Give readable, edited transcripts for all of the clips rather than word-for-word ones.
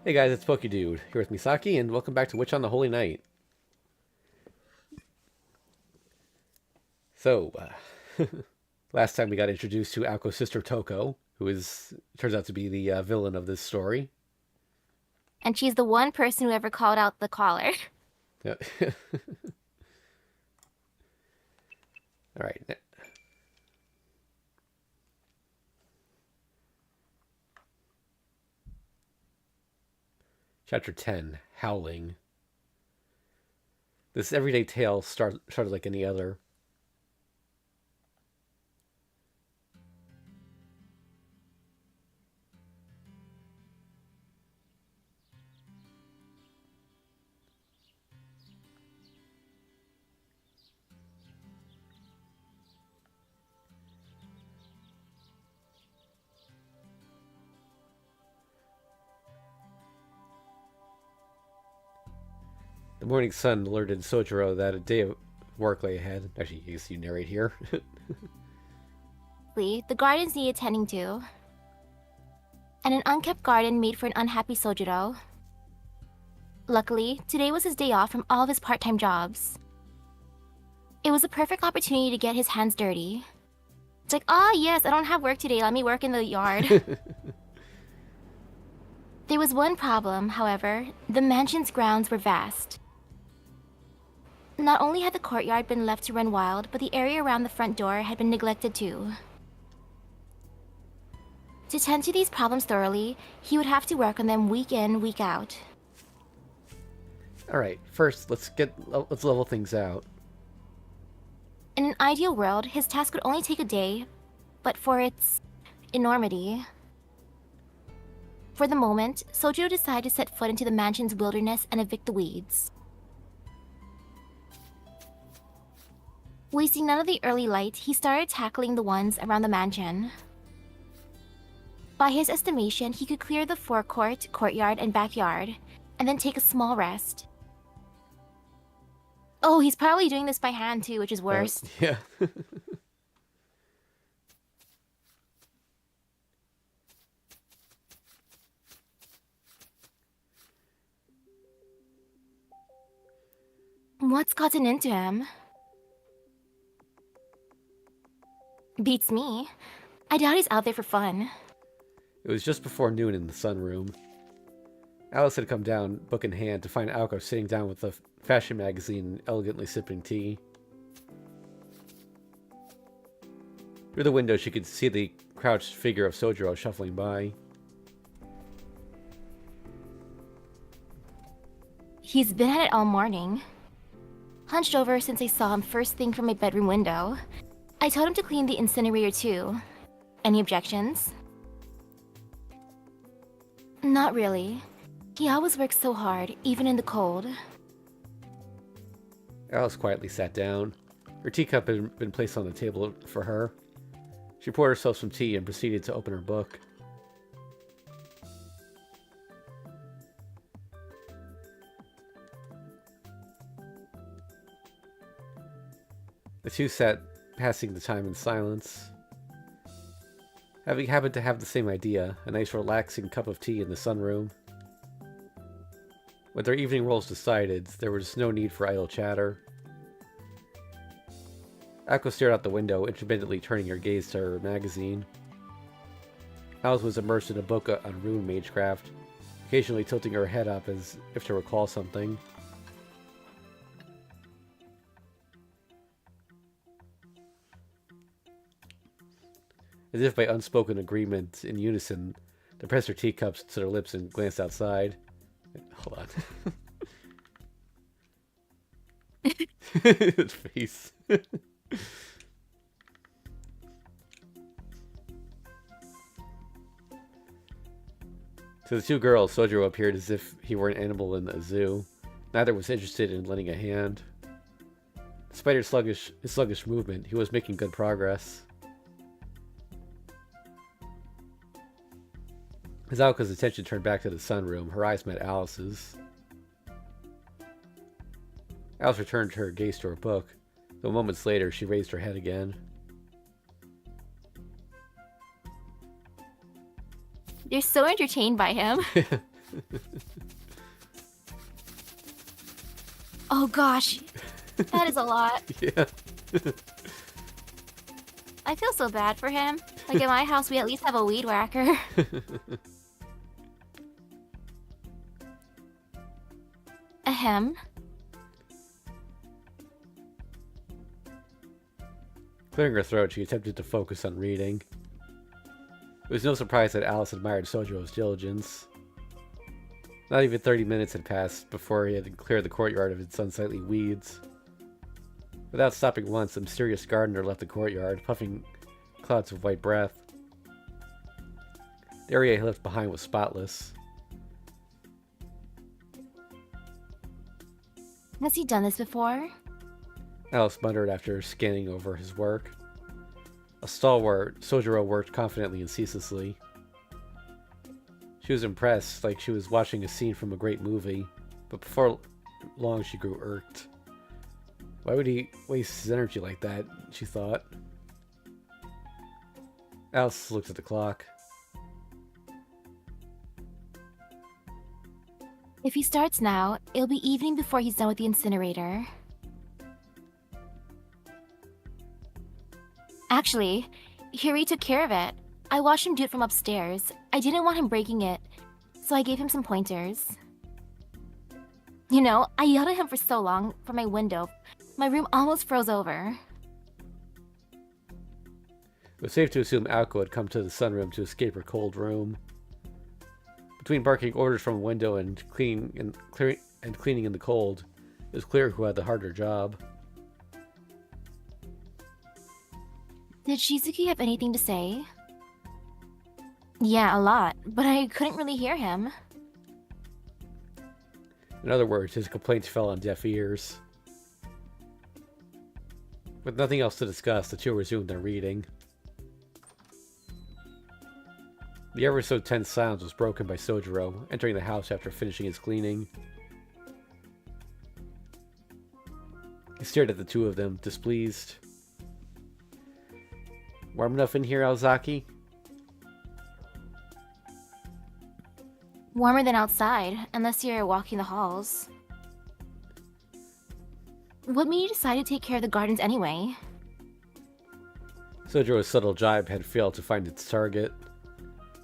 Hey guys, it's Pokedude here with Misaki, and welcome back to Witch on the Holy Night. So, last time we got introduced to Aoko's sister Toko, who turns out to be the villain of this story. And she's the one person who ever called out the caller. Yeah. All right. Chapter 10, Howling. This everyday tale started like any other. The morning sun alerted Sojiro that a day of work lay ahead. Actually, I guess you narrate here. The gardens need attending to. And an unkept garden made for an unhappy Sojiro. Luckily, today was his day off from all of his part-time jobs. It was a perfect opportunity to get his hands dirty. It's like, yes, I don't have work today, let me work in the yard. There was one problem, however. The mansion's grounds were vast. Not only had the courtyard been left to run wild, but the area around the front door had been neglected too. To tend to these problems thoroughly, he would have to work on them week in, week out. Alright, first, let's level things out. In an ideal world, his task would only take a day, but for its enormity. For the moment, Sojiro decided to set foot into the mansion's wilderness and evict the weeds. Wasting none of the early light, he started tackling the ones around the mansion. By his estimation, he could clear the forecourt, courtyard, and backyard, and then take a small rest. Oh, he's probably doing this by hand too, which is worse. Yeah. What's gotten into him? Beats me. I doubt he's out there for fun. It was just before noon in the sunroom. Alice had come down, book in hand, to find Aoko sitting down with a fashion magazine and elegantly sipping tea. Through the window, she could see the crouched figure of Sojiro shuffling by. He's been at it all morning. Hunched over since I saw him first thing from my bedroom window. I told him to clean the incinerator too. Any objections? Not really. He always works so hard, even in the cold. Alice quietly sat down. Her teacup had been placed on the table for her. She poured herself some tea and proceeded to open her book. The two sat, passing the time in silence. Having happened to have the same idea, a nice relaxing cup of tea in the sunroom. With their evening roles decided, there was no need for idle chatter. Aoko stared out the window, intermittently turning her gaze to her magazine. Alice was immersed in a book on rune magecraft, occasionally tilting her head up as if to recall something. As if by unspoken agreement, in unison, they pressed their teacups to their lips and glanced outside. Hold on. His face. To the two girls, Sojiro appeared as if he were an animal in a zoo. Neither was interested in lending a hand. Despite his sluggish movement, he was making good progress. As Aoko's attention turned back to the sunroom, her eyes met Alice's. Alice returned her gaze to her book, though moments later she raised her head again. You're so entertained by him. Oh gosh, that is a lot. Yeah. I feel so bad for him. Like in my house, we at least have a weed whacker. Ahem. Clearing her throat, she attempted to focus on reading. It was no surprise that Alice admired Sojiro's diligence. Not even 30 minutes had passed before he had cleared the courtyard of its unsightly weeds. Without stopping once, the mysterious gardener left the courtyard, puffing clouds of white breath. The area he left behind was spotless. Has he done this before? Alice muttered after scanning over his work. A stalwart, Sojiro worked confidently and ceaselessly. She was impressed, like she was watching a scene from a great movie, but before long she grew irked. Why would he waste his energy like that, she thought. Alice looked at the clock. If he starts now, it'll be evening before he's done with the incinerator. Actually, Hiri took care of it. I watched him do it from upstairs. I didn't want him breaking it, so I gave him some pointers. You know, I yelled at him for so long from my window. My room almost froze over. It was safe to assume Aoko had come to the sunroom to escape her cold room. Between barking orders from a window and cleaning in the cold, it was clear who had the harder job. Did Shizuki have anything to say? Yeah, a lot, but I couldn't really hear him. In other words, his complaints fell on deaf ears. With nothing else to discuss, the two resumed their reading. The ever so tense silence was broken by Sojiro, entering the house after finishing his cleaning. He stared at the two of them, displeased. Warm enough in here, Aozaki? Warmer than outside, unless you're walking the halls. What made you decide to take care of the gardens anyway? Sojiro's subtle jibe had failed to find its target.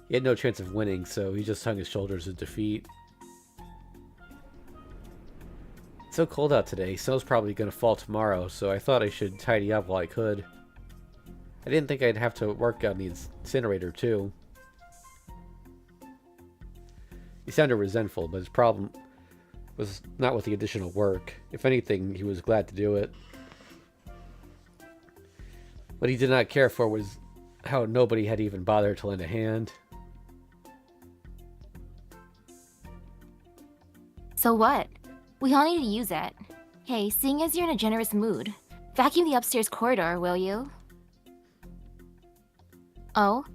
He had no chance of winning, so he just hung his shoulders in defeat. It's so cold out today, snow's probably gonna fall tomorrow, so I thought I should tidy up while I could. I didn't think I'd have to work on the incinerator, too. He sounded resentful, but his problem was not with the additional work. If anything, he was glad to do it. What he did not care for was how nobody had even bothered to lend a hand. So what? We all need to use it. Hey, seeing as you're in a generous mood, vacuum the upstairs corridor, will you? Oh,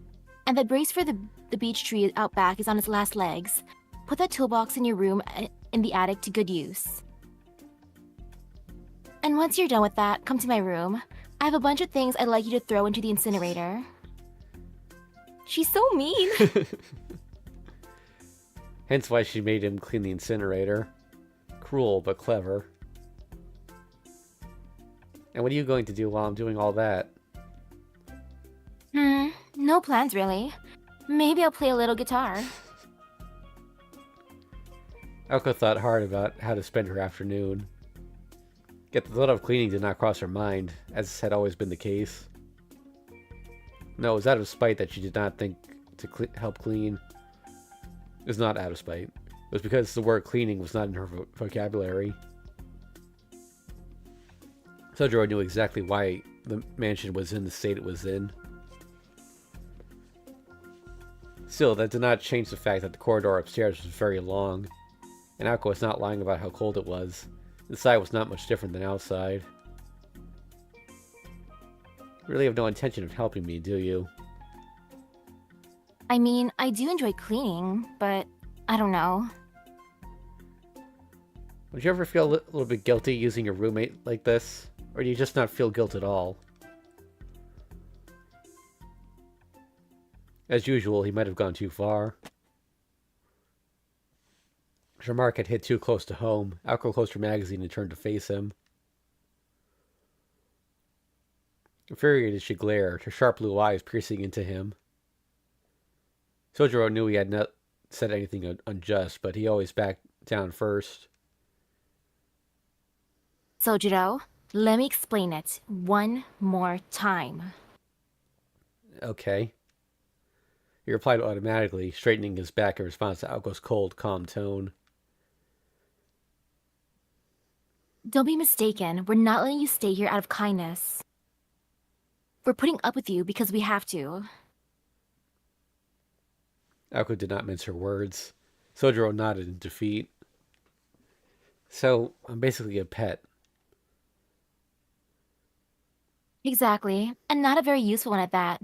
and the brace for the beech tree out back is on its last legs. Put that toolbox in your room in the attic to good use. And once you're done with that, come to my room. I have a bunch of things I'd like you to throw into the incinerator. She's so mean! Hence why she made him clean the incinerator. Cruel, but clever. And what are you going to do while I'm doing all that? No plans really. Maybe I'll play a little guitar. Aoko thought hard about how to spend her afternoon. Yet the thought of cleaning did not cross her mind, as had always been the case. No, it was out of spite that she did not think to help clean. It was not out of spite. It was because the word cleaning was not in her vocabulary. Sojiro knew exactly why the mansion was in the state it was in. Still, that did not change the fact that the corridor upstairs was very long, and Aoko was not lying about how cold it was. Inside was not much different than outside. You really have no intention of helping me, do you? I mean, I do enjoy cleaning, but I don't know. Would you ever feel a little bit guilty using your roommate like this? Or do you just not feel guilt at all? As usual, he might have gone too far. Her remark had hit too close to home. Aoko closed her magazine and turned to face him. Infuriated, she glared, her sharp blue eyes piercing into him. Sojiro knew he had not said anything unjust, but he always backed down first. Sojiro, let me explain it one more time. Okay. He replied automatically, straightening his back in response to Aoko's cold, calm tone. Don't be mistaken, we're not letting you stay here out of kindness. We're putting up with you because we have to. Aoko did not mince her words. Sojiro nodded in defeat. So, I'm basically a pet. Exactly, and not a very useful one at that.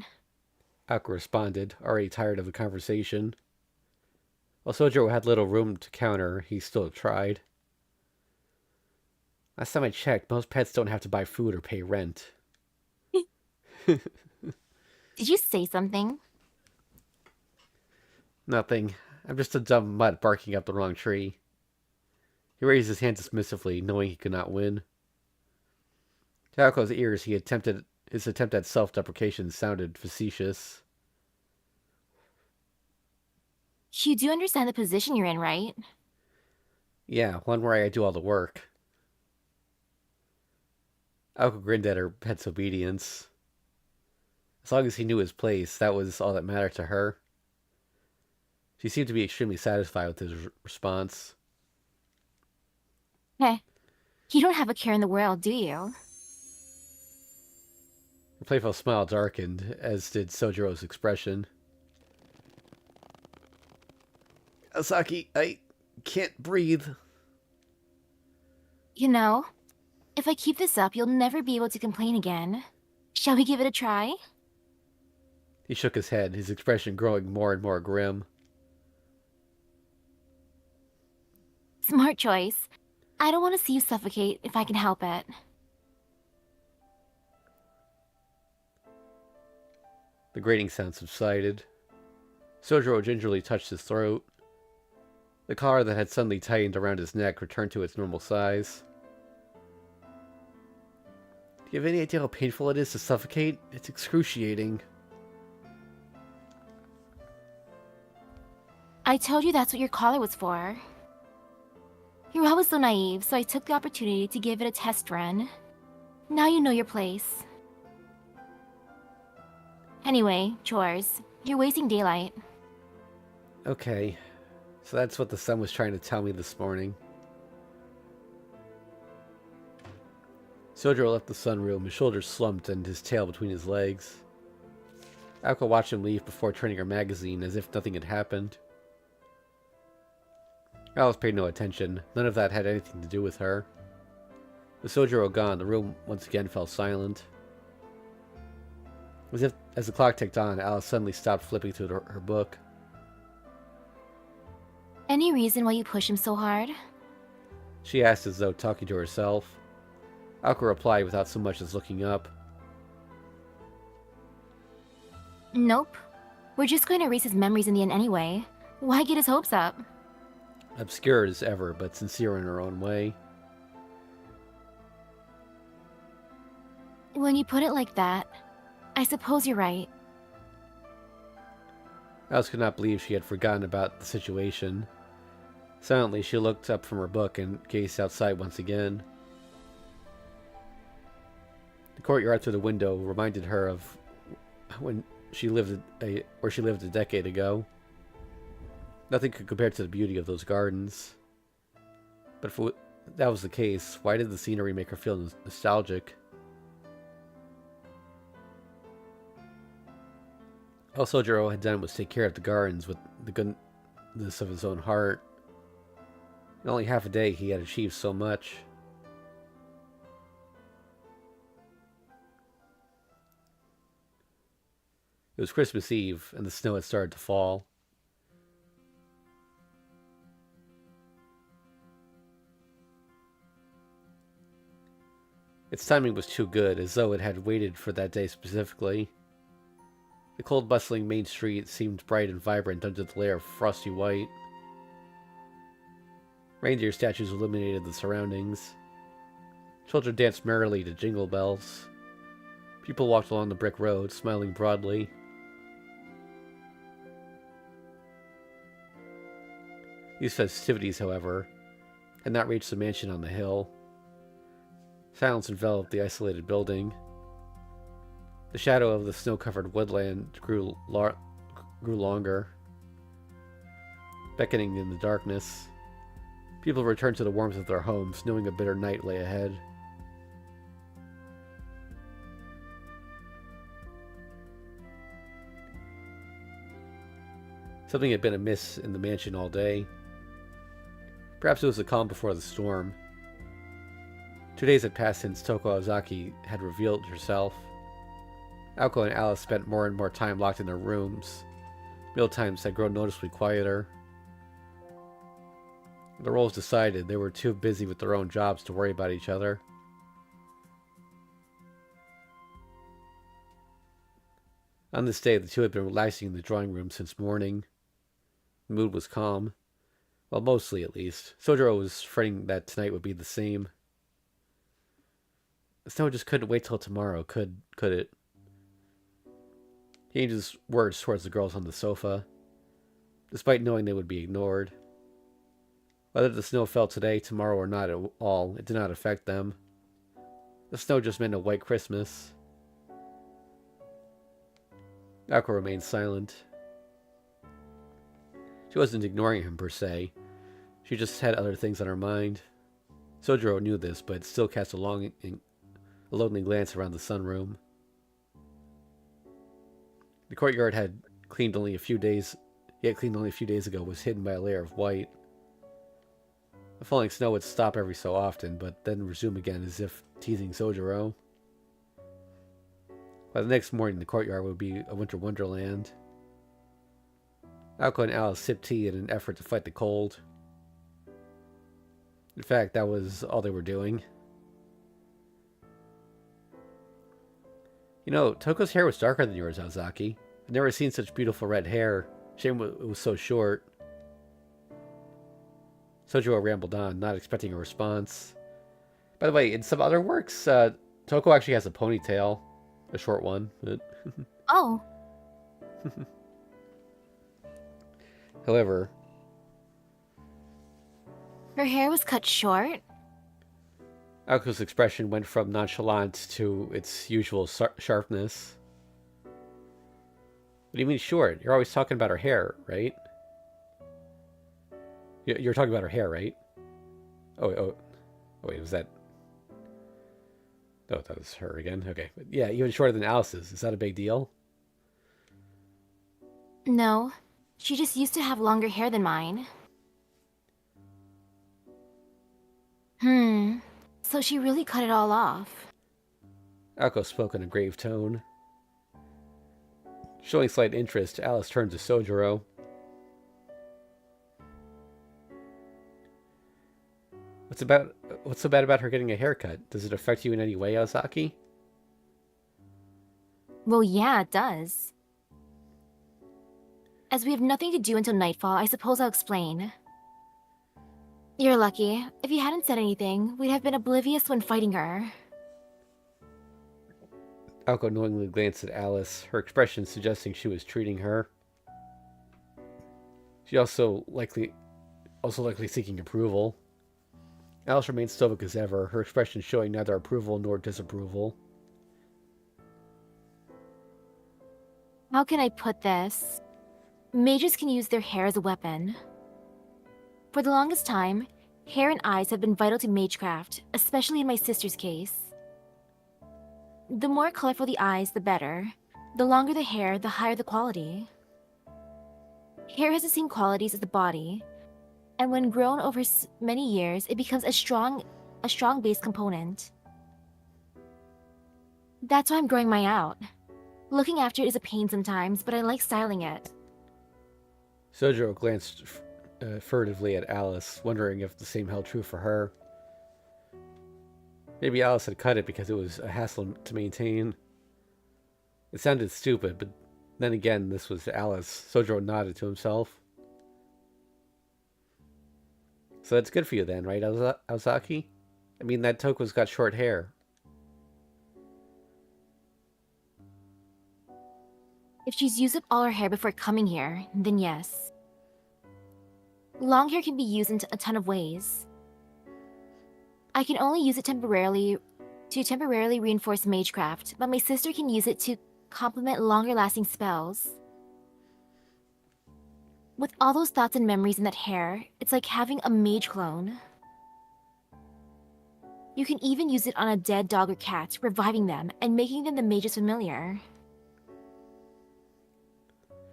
Aoko responded, already tired of the conversation. While Sojiro had little room to counter, he still tried. Last time I checked, most pets don't have to buy food or pay rent. Did you say something? Nothing. I'm just a dumb mutt barking up the wrong tree. He raised his hand dismissively, knowing he could not win. To Aoko's ears, his attempt at self-deprecation sounded facetious. You do understand the position you're in, right? Yeah, one where I do all the work. Aoko grinned at her pet's obedience. As long as he knew his place, that was all that mattered to her. She seemed to be extremely satisfied with his response. Heh, you don't have a care in the world, do you? Her playful smile darkened, as did Sojiro's expression. Aozaki, I can't breathe. You know, if I keep this up, you'll never be able to complain again. Shall we give it a try? He shook his head, his expression growing more and more grim. Smart choice. I don't want to see you suffocate if I can help it. The grating sound subsided. Sojiro gingerly touched his throat. The collar that had suddenly tightened around his neck returned to its normal size. Do you have any idea how painful it is to suffocate? It's excruciating. I told you that's what your collar was for. You're always so naive, so I took the opportunity to give it a test run. Now you know your place. Anyway, chores. You're wasting daylight. Okay, so that's what the sun was trying to tell me this morning. Sojiro left the sunroom, his shoulders slumped and his tail between his legs. Aoko watched him leave before turning her magazine as if nothing had happened. Alice paid no attention. None of that had anything to do with her. With Sojiro gone, the room once again fell silent. As the clock ticked on, Alice suddenly stopped flipping through her book. Any reason why you push him so hard? She asked as though talking to herself. Aoko replied without so much as looking up. Nope. We're just going to erase his memories in the end anyway. Why get his hopes up? Obscure as ever, but sincere in her own way. When you put it like that, I suppose you're right. Alice could not believe she had forgotten about the situation. Silently, she looked up from her book and gazed outside once again. The courtyard through the window reminded her of when she lived where she lived a decade ago. Nothing could compare to the beauty of those gardens. But if that was the case, why did the scenery make her feel nostalgic? All Sojiro had done was take care of the gardens with the goodness of his own heart. In only half a day, he had achieved so much. It was Christmas Eve, and the snow had started to fall. Its timing was too good, as though it had waited for that day specifically. The cold, bustling main street seemed bright and vibrant under the layer of frosty white. Reindeer statues illuminated the surroundings. Children danced merrily to jingle bells. People walked along the brick road, smiling broadly. These festivities, however, had not reached the mansion on the hill. Silence enveloped the isolated building. The shadow of the snow-covered woodland grew longer, beckoning in the darkness. People returned to the warmth of their homes, knowing a bitter night lay ahead. Something had been amiss in the mansion all day. Perhaps it was the calm before the storm. 2 days had passed since Aoko Aozaki had revealed herself. Aoko and Alice spent more and more time locked in their rooms. Mealtimes had grown noticeably quieter. The roles decided they were too busy with their own jobs to worry about each other. On this day, the two had been relaxing in the drawing room since morning. The mood was calm. Well, mostly at least. Sojiro was fretting that tonight would be the same. The snow just couldn't wait till tomorrow, could it? He aimed his words towards the girls on the sofa, despite knowing they would be ignored. Whether the snow fell today, tomorrow, or not at all, it did not affect them. The snow just meant a white Christmas. Aoko remained silent. She wasn't ignoring him, per se. She just had other things on her mind. Sojiro knew this, but still cast a lonely glance around the sunroom. The courtyard had cleaned only a few days ago was hidden by a layer of white. The falling snow would stop every so often, but then resume again as if teasing Sojiro. By the next morning, the courtyard would be a winter wonderland. Aoko and Alice sipped tea in an effort to fight the cold. In fact, that was all they were doing. You know, Toko's hair was darker than yours, Aozaki. I've never seen such beautiful red hair. Shame it was so short. Sojiro rambled on, not expecting a response. By the way, in some other works, Toko actually has a ponytail. A short one. But Oh. However, Her hair was cut short? Aoko's expression went from nonchalant to its usual sharpness. What do you mean short? You're always talking about her hair, right? You're talking about her hair, right? Oh, wait, was that... Oh, that was her again. Okay. But yeah, even shorter than Alice's. Is that a big deal? No. She just used to have longer hair than mine. So she really cut it all off. Aoko spoke in a grave tone. Showing slight interest, Alice turned to Sojiro. What's so bad about her getting a haircut? Does it affect you in any way, Aozaki? Well, yeah, it does. As we have nothing to do until nightfall, I suppose I'll explain. You're lucky. If you hadn't said anything, we'd have been oblivious when fighting her. Aoko knowingly glanced at Alice, her expression suggesting she was treating her. She also likely seeking approval. Alice remained stoic as ever, her expression showing neither approval nor disapproval. How can I put this? Mages can use their hair as a weapon. For the longest time, hair and eyes have been vital to magecraft, especially in my sister's case. The more colorful the eyes, the better. The longer the hair, the higher the quality. Hair has the same qualities as the body, and when grown over many years, it becomes a strong base component. That's why I'm growing mine out. Looking after it is a pain sometimes, but I like styling it. Sojiro glanced furtively at Alice, wondering if the same held true for her. Maybe Alice had cut it because it was a hassle to maintain. It sounded stupid, but then again, this was Alice. Sojiro nodded to himself. So that's good for you then, right, Aozaki? I mean, that Toko's got short hair. If she's used up all her hair before coming here, then yes. Long hair can be used in a ton of ways. I can only use it temporarily reinforce magecraft, but my sister can use it to complement longer-lasting spells. With all those thoughts and memories in that hair, it's like having a mage clone. You can even use it on a dead dog or cat, reviving them and making them the mage's familiar.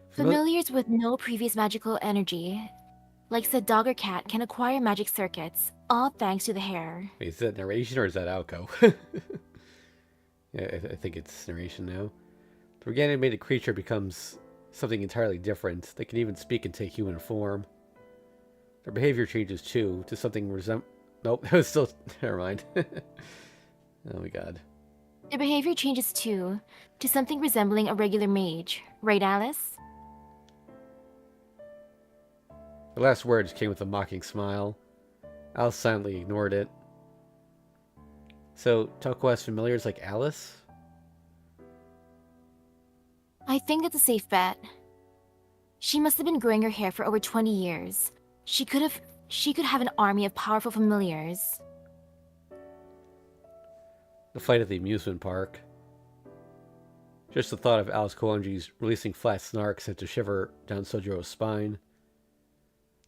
Familiars with no previous magical energy, like said dog or cat, can acquire magic circuits, all thanks to the hair. Wait, is that narration or is that Aoko? Yeah, I think it's narration now. The reanimated creature becomes something entirely different. They can even speak and take human form. Their behavior changes too, to something Nope, that was still... Never mind. Oh my god. Their behavior changes too, to something resembling a regular mage. Right, Alice? The last words came with a mocking smile. Alice silently ignored it. So, Toko has familiars like Alice? I think that's a safe bet. She must have been growing her hair for over 20 years. She could have an army of powerful familiars. The fight at the amusement park. Just the thought of Alice Koonji's releasing flat snark sent a shiver down Sojiro's spine.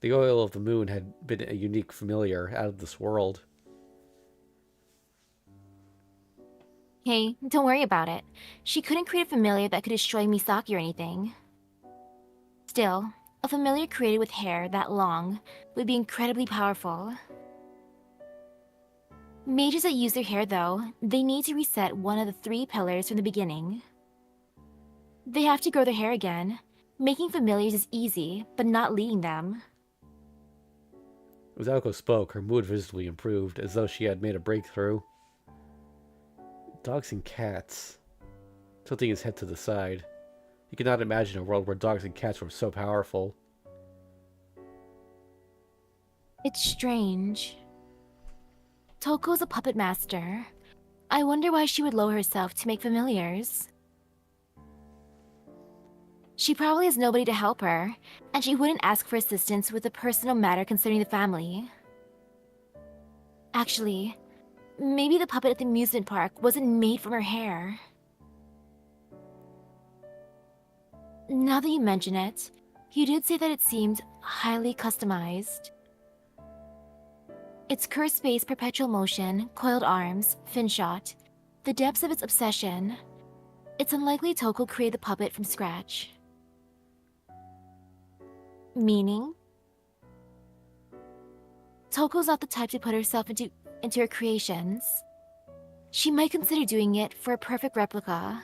The oil of the moon had been a unique familiar out of this world. Hey, don't worry about it. She couldn't create a familiar that could destroy Misaki or anything. Still, a familiar created with hair that long would be incredibly powerful. Mages that use their hair, though, they need to reset one of the 3 pillars from the beginning. They have to grow their hair again. Making familiars is easy, but not leading them. As Aoko spoke, her mood visibly improved, as though she had made a breakthrough. Dogs and cats. Tilting his head to the side. He could not imagine a world where dogs and cats were so powerful. It's strange. Toko's a puppet master. I wonder why she would lower herself to make familiars. She probably has nobody to help her, and she wouldn't ask for assistance with a personal matter concerning the family. Actually, maybe the puppet at the amusement park wasn't made from her hair. Now that you mention it, you did say that it seemed highly customized. Its curse-based perpetual motion, coiled arms, fin shot, the depths of its obsession. It's unlikely Toko created the puppet from scratch. Meaning? Toko's not the type to put herself into her creations. She might consider doing it for a perfect replica,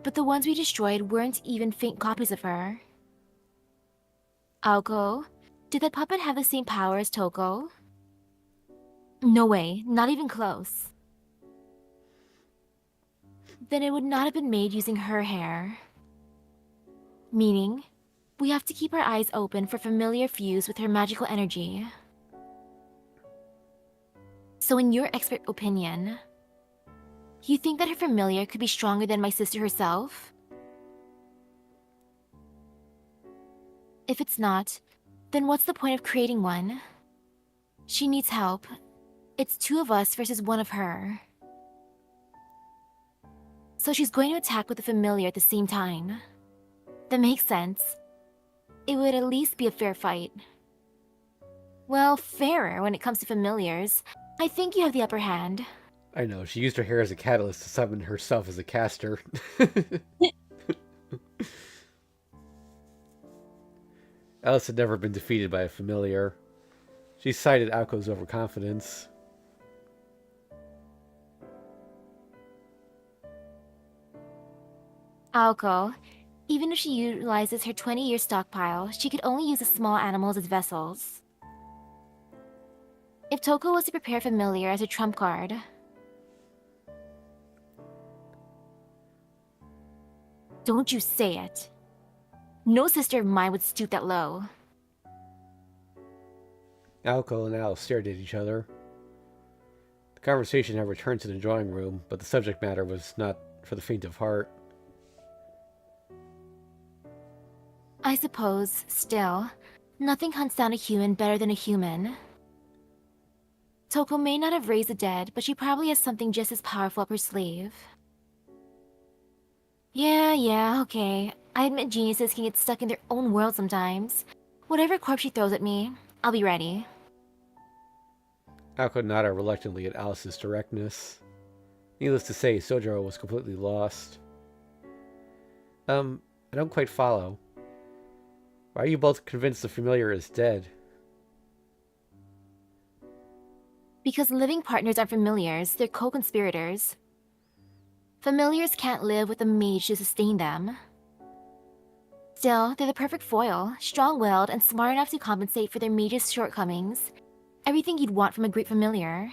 but the ones we destroyed weren't even faint copies of her. Aoko, did that puppet have the same power as Toko? No way, not even close. Then it would not have been made using her hair. Meaning, we have to keep our eyes open for familiar fused with her magical energy. So in your expert opinion, you think that her familiar could be stronger than my sister herself? If it's not, then what's the point of creating one? She needs help. It's 2 of us versus 1 of her. So she's going to attack with the familiar at the same time. That makes sense. It would at least be a fair fight. Well, fairer when it comes to familiars. I think you have the upper hand. I know, she used her hair as a catalyst to summon herself as a caster. Alice had never been defeated by a familiar. She cited Aoko's overconfidence. Aoko, even if she utilizes her 20-year stockpile, she could only use the small animals as vessels. If Toko was to prepare familiar as a trump card... Don't you say it. No sister of mine would stoop that low. Aoko and Alice stared at each other. The conversation had returned to the drawing room, but the subject matter was not for the faint of heart. I suppose, still, nothing hunts down a human better than a human. Toko may not have raised the dead, but she probably has something just as powerful up her sleeve. Yeah, okay. I admit geniuses can get stuck in their own world sometimes. Whatever corpse she throws at me, I'll be ready. Aoko nodded reluctantly at Alice's directness. Needless to say, Sojiro was completely lost. I don't quite follow. Why are you both convinced the familiar is dead? Because living partners are familiars, they're co-conspirators. Familiars can't live with a mage to sustain them. Still, they're the perfect foil, strong-willed and smart enough to compensate for their mage's shortcomings. Everything you'd want from a great familiar.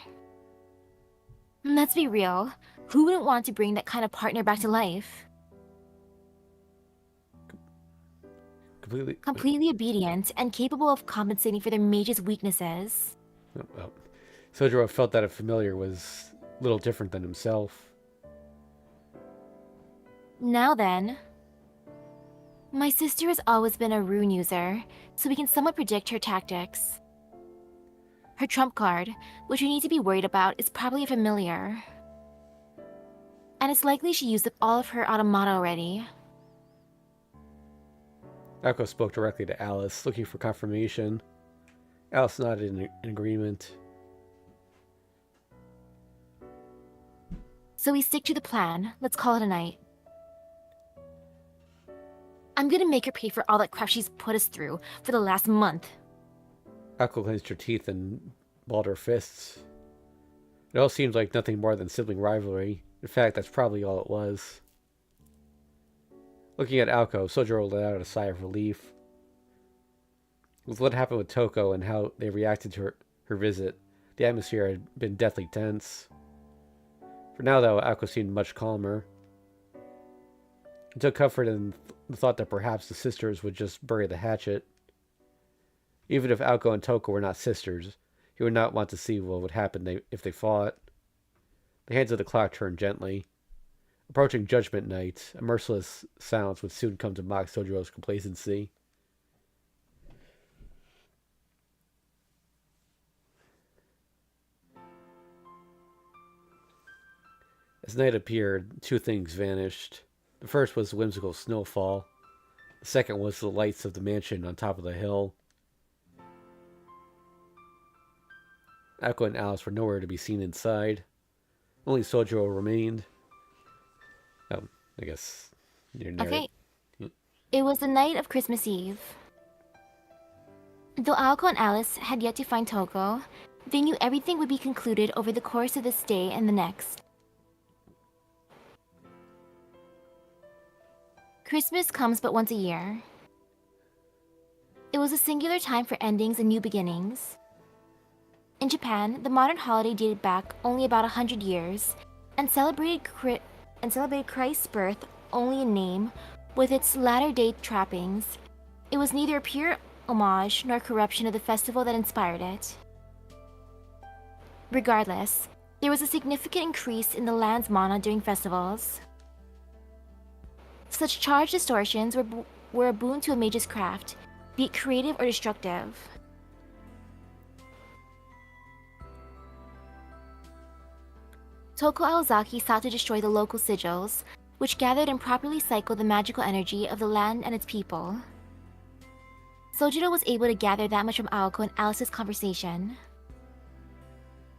Let's be real, who wouldn't want to bring that kind of partner back to life? Completely obedient and capable of compensating for their mage's weaknesses. Well, Sojiro felt that a familiar was little different than himself. Now then. My sister has always been a rune user, so we can somewhat predict her tactics. Her trump card, which we need to be worried about, is probably a familiar. And it's likely she used up all of her automata already. Aoko spoke directly to Alice, looking for confirmation. Alice nodded in agreement. So we stick to the plan. Let's call it a night. I'm gonna make her pay for all that crap she's put us through for the last month. Aoko clenched her teeth and balled her fists. It all seemed like nothing more than sibling rivalry. In fact, that's probably all it was. Looking at Aoko, Sojiro let out a sigh of relief. With what happened with Toko and how they reacted to her visit, the atmosphere had been deathly tense. For now, though, Aoko seemed much calmer. He took comfort in the thought that perhaps the sisters would just bury the hatchet. Even if Aoko and Toko were not sisters, he would not want to see what would happen if they fought. The hands of the clock turned gently. Approaching Judgment Night, a merciless silence would soon come to mock Sojiro's complacency. As night appeared, two things vanished. The first was the whimsical snowfall. The second was the lights of the mansion on top of the hill. Aoko and Alice were nowhere to be seen inside. Only Sojiro remained. Oh, I guess you're Okay. It was the night of Christmas Eve. Though Aoko and Alice had yet to find Toko, they knew everything would be concluded over the course of this day and the next. Christmas comes but once a year. It was a singular time for endings and new beginnings. In Japan, the modern holiday dated back only about 100 years, and celebrated Christ's birth only in name, with its latter-day trappings. It was neither a pure homage nor corruption of the festival that inspired it. Regardless, there was a significant increase in the land's mana during festivals. Such charged distortions were a boon to a mage's craft, be it creative or destructive. Aoko Aozaki sought to destroy the local sigils, which gathered and properly cycled the magical energy of the land and its people. Sojiro was able to gather that much from Aoko and Alice's conversation.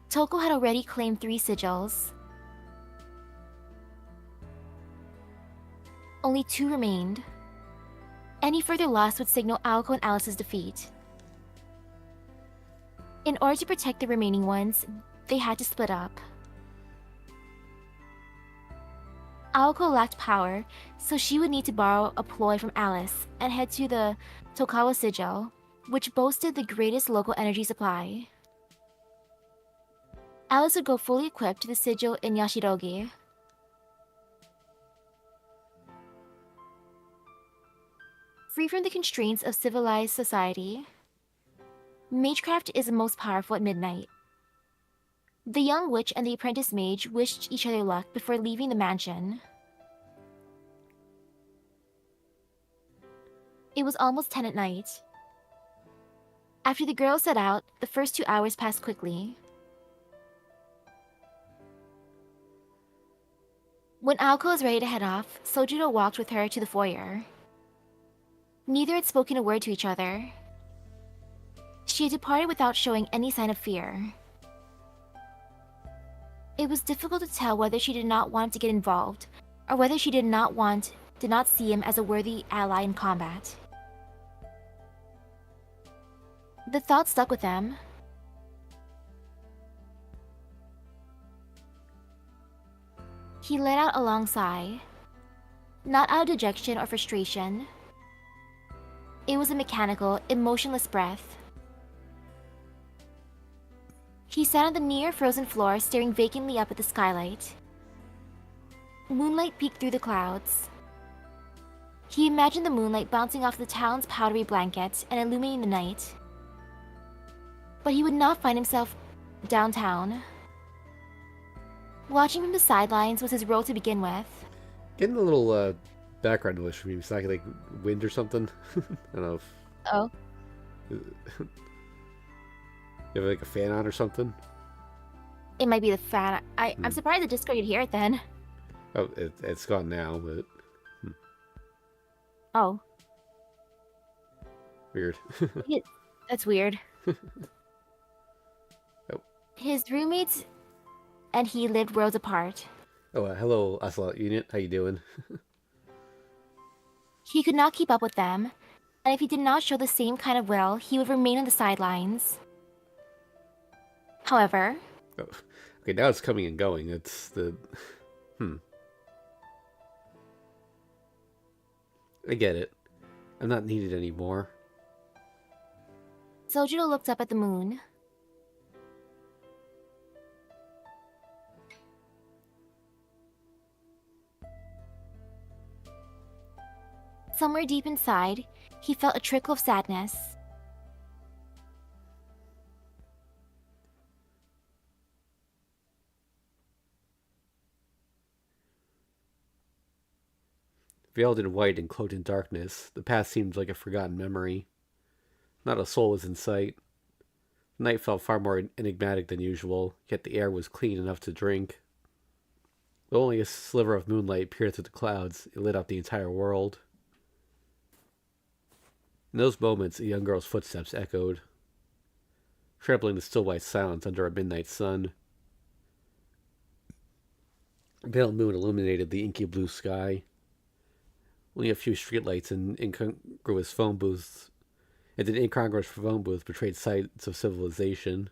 Toko had already claimed 3 sigils. Only 2 remained. Any further loss would signal Aoko and Alice's defeat. In order to protect the remaining ones, they had to split up. Aoko lacked power, so she would need to borrow a ploy from Alice and head to the Tokawa Sigil, which boasted the greatest local energy supply. Alice would go fully equipped to the sigil in Yashirogi. Free from the constraints of civilized society, Magecraft is most powerful at midnight. The young witch and the apprentice mage wished each other luck before leaving the mansion. It was almost 10 at night. After the girls set out, the first 2 hours passed quickly. When Aoko was ready to head off, Sojiro walked with her to the foyer. Neither had spoken a word to each other. She had departed without showing any sign of fear. It was difficult to tell whether she did not want to get involved, or whether she did not see him as a worthy ally in combat. The thought stuck with them. He let out a long sigh, not out of dejection or frustration. It was a mechanical, emotionless breath. He sat on the near frozen floor, staring vacantly up at the skylight. Moonlight peeked through the clouds. He imagined the moonlight bouncing off the town's powdery blankets and illuminating the night. But he would not find himself downtown. Watching from the sidelines was his role to begin with. Getting a little background noise from you. It's not like wind or something. I don't know if... Oh. You have like a fan on or something? It might be the fan. I'm surprised at Discord you'd hear it then. Oh, it's gone now, but... Oh. Weird. That's weird. Oh. His roommates and he lived worlds apart. Oh, hello, Ocelot Unit. How you doing? He could not keep up with them, and if he did not show the same kind of will, he would remain on the sidelines. However... Oh. Okay, now it's coming and going. It's the... I get it. I'm not needed anymore. Sojiro looked up at the moon. Somewhere deep inside, he felt a trickle of sadness. Veiled in white and cloaked in darkness, the past seemed like a forgotten memory. Not a soul was in sight. The night felt far more enigmatic than usual, yet the air was clean enough to drink. Though only a sliver of moonlight peered through the clouds, it lit up the entire world. In those moments, a young girl's footsteps echoed, trampling the still white silence under a midnight sun. A pale moon illuminated the inky blue sky. Only a few streetlights and an incongruous phone booth betrayed sights of civilization.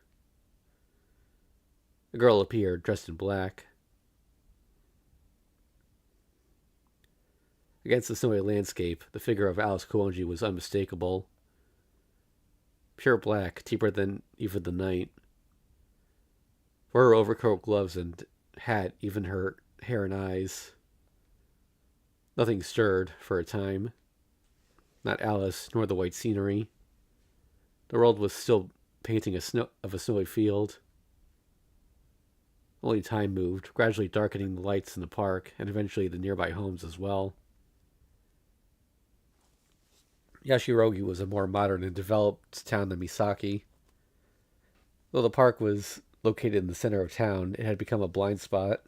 A girl appeared, dressed in black. Against the snowy landscape, the figure of Alice Kuonji was unmistakable. Pure black, deeper than even the night. For her overcoat, gloves, and hat, even her hair and eyes. Nothing stirred for a time. Not Alice, nor the white scenery. The world was still painting a snowy field. Only time moved, gradually darkening the lights in the park, and eventually the nearby homes as well. Yashirogi was a more modern and developed town than Misaki. Though the park was located in the center of town, it had become a blind spot.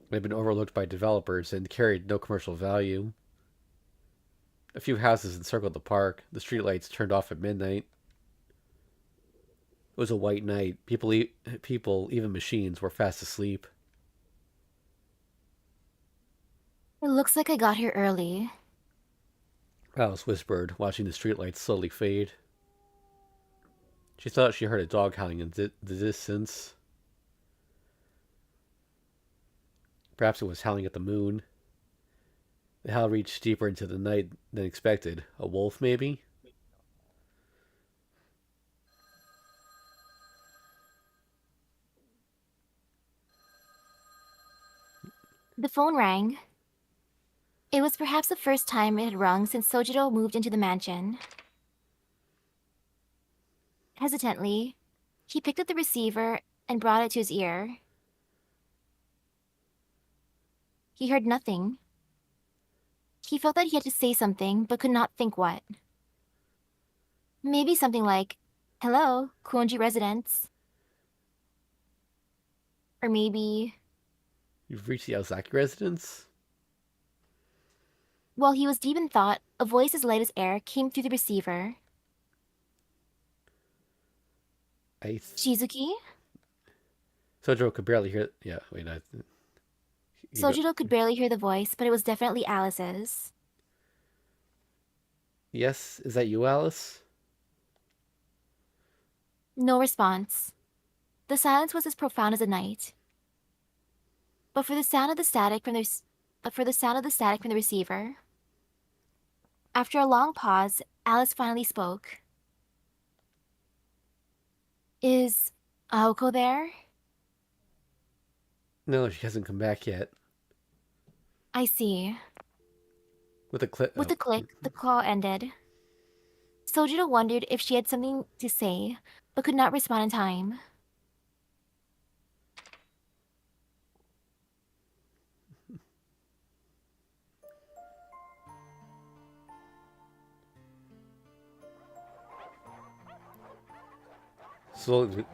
It had been overlooked by developers and carried no commercial value. A few houses encircled the park, the streetlights turned off at midnight. It was a white night. People, even machines, were fast asleep. It looks like I got here early. Alice whispered, watching the streetlights slowly fade. She thought she heard a dog howling in the distance. Perhaps it was howling at the moon. The howl reached deeper into the night than expected. A wolf, maybe? The phone rang. It was perhaps the first time it had rung since Sojiro moved into the mansion. Hesitantly, he picked up the receiver and brought it to his ear. He heard nothing. He felt that he had to say something, but could not think what. Maybe something like, "Hello, Kuonji residents." Or maybe... You've reached the Aozaki residence? While he was deep in thought, a voice as light as air came through the receiver. Shizuki? Sojiro could barely hear... Yeah, wait, Sojiro could barely hear the voice, but it was definitely Alice's. Yes? Is that you, Alice? No response. The silence was as profound as the night. But for the sound of the static from the receiver. After a long pause, Alice finally spoke. "Is Aoko there?" No, she hasn't come back yet. "I see." With a click... With a click, the call ended. Sojiro wondered if she had something to say, but could not respond in time.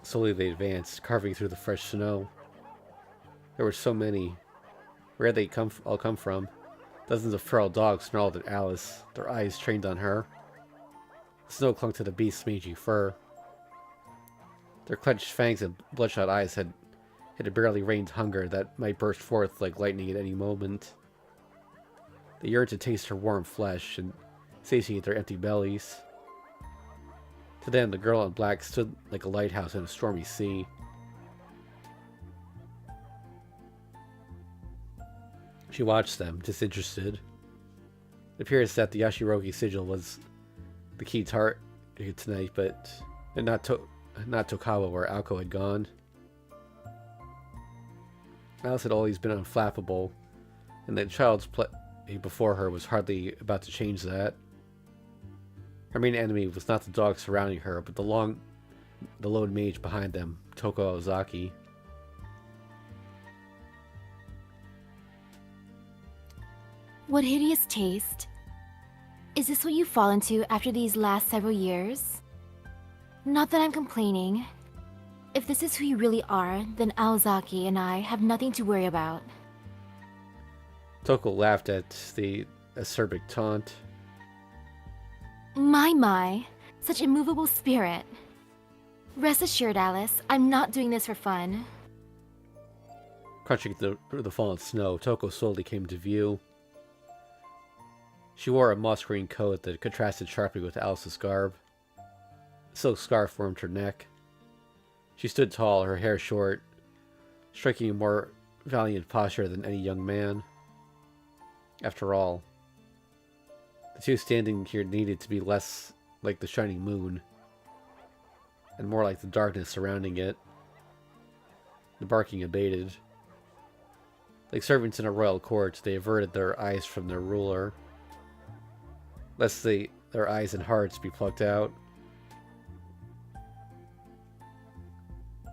Slowly they advanced, carving through the fresh snow. There were so many. Where had they all come from? Dozens of feral dogs snarled at Alice, their eyes trained on her. The snow clung to the beast's mangy fur. Their clenched fangs and bloodshot eyes had a barely rained hunger that might burst forth like lightning at any moment. They yearned to taste her warm flesh and satiate their empty bellies. To them, the girl in black stood like a lighthouse in a stormy sea. She watched them, disinterested. It appears that the Yashirogi sigil was the key target tonight, but not Tokawa, where Aoko had gone. Alice had always been unflappable, and the child's play before her was hardly about to change that. Her main enemy was not the dogs surrounding her, but the lone mage behind them, Aoko Aozaki. "What hideous taste. Is this what you fall into after these last several years? Not that I'm complaining. If this is who you really are, then Aozaki and I have nothing to worry about." Toko laughed at the acerbic taunt. My, such immovable spirit. Rest assured, Alice, I'm not doing this for fun. Crunching through the fallen snow, Toko slowly came to view. She wore a moss green coat that contrasted sharply with Alice's garb. A silk scarf formed her neck. She stood tall, her hair short, striking a more valiant posture than any young man. After all, the two standing here needed to be less like the shining moon, and more like the darkness surrounding it. The barking abated. Like servants in a royal court, they averted their eyes from their ruler, lest their eyes and hearts be plucked out.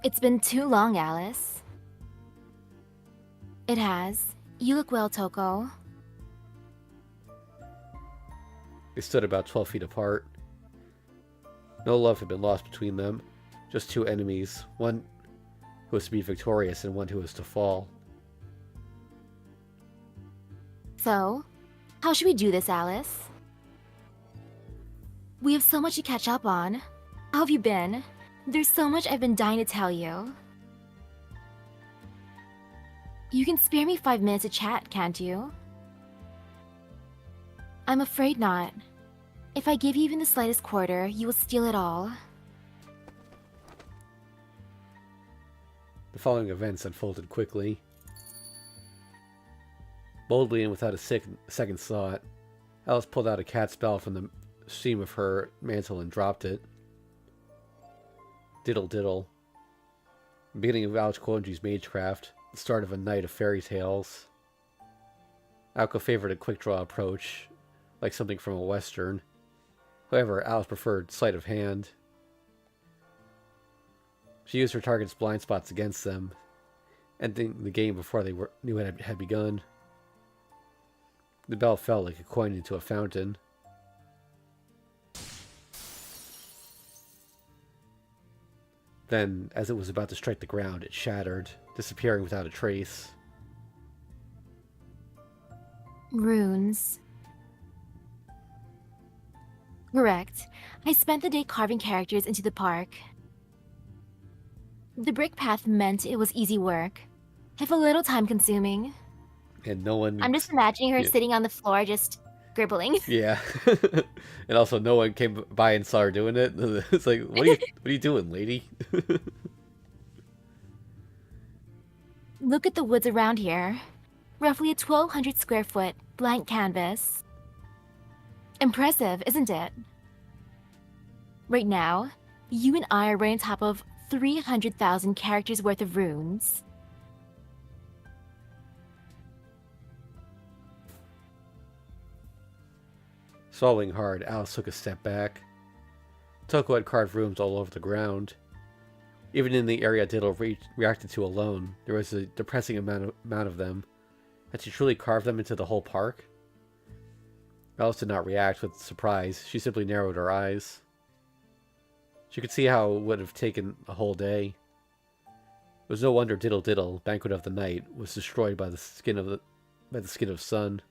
"It's been too long, Alice." "It has. You look well, Toko." They stood about 12 feet apart. No love had been lost between them, just two enemies, one who was to be victorious and one who was to fall. "So, how should we do this, Alice? We have so much to catch up on. How have you been? There's so much I've been dying to tell you." "You can spare me 5 minutes to chat, can't you?" "I'm afraid not. If I give you even the slightest quarter, you will steal it all." The following events unfolded quickly. Boldly and without a second thought, Alice pulled out a cat's bell from the seam of her mantle and dropped it. Diddle diddle. The beginning of Alice Kuonji's magecraft, the start of a night of fairy tales. Aoko favored a quick draw approach, like something from a western. However, Alice preferred sleight of hand. She used her target's blind spots against them, ending the game before they knew it had begun. The bell fell like a coin into a fountain. Then, as it was about to strike the ground, it shattered, disappearing without a trace. Runes. Correct. I spent the day carving characters into the park. The brick path meant it was easy work, if a little time-consuming. And no one... I'm just imagining her sitting on the floor just scribbling. Yeah. And also no one came by and saw her doing it. It's like, what are you doing, lady? Look at the woods around here. Roughly a 1,200 square foot blank canvas. Impressive, isn't it? Right now, you and I are right on top of 300,000 characters worth of runes. Swallowing hard, Alice took a step back. Toko had carved runes all over the ground. Even in the area Diddle reacted to alone, there was a depressing amount of them. Had she truly carved them into the whole park? Alice did not react with surprise. She simply narrowed her eyes. She could see how it would have taken a whole day. It was no wonder Diddle Diddle, Banquet of the Night, was destroyed by the skin of sun.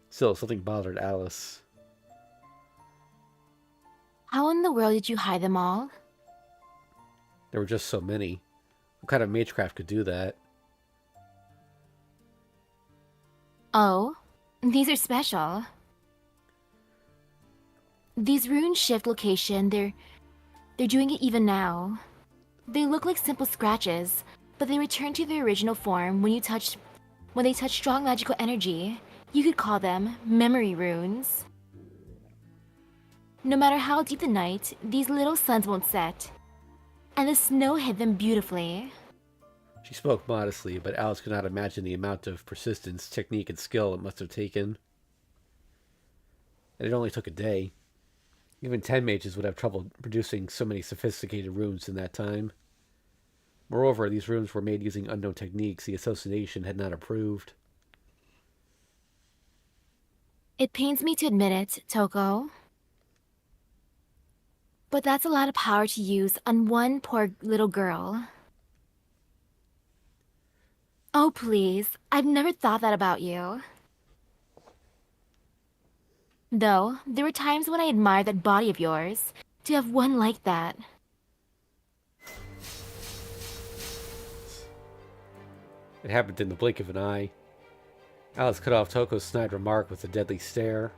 Still, something bothered Alice. How in the world did you hide them all? There were just so many. What kind of magecraft could do that? Oh, these are special. These runes shift location, they're doing it even now. They look like simple scratches, but they return to their original form when they touch strong magical energy. You could call them memory runes. No matter how deep the night, these little suns won't set. And the snow hid them beautifully. She spoke modestly, but Alice could not imagine the amount of persistence, technique, and skill it must have taken. And it only took a day. Even 10 mages would have trouble producing so many sophisticated runes in that time. Moreover, these runes were made using unknown techniques the association had not approved. It pains me to admit it, Toko. But that's a lot of power to use on one poor little girl. Oh, please. I've never thought that about you. Though, there were times when I admired that body of yours. To have one like that. It happened in the blink of an eye. Alice cut off Toko's snide remark with a deadly stare.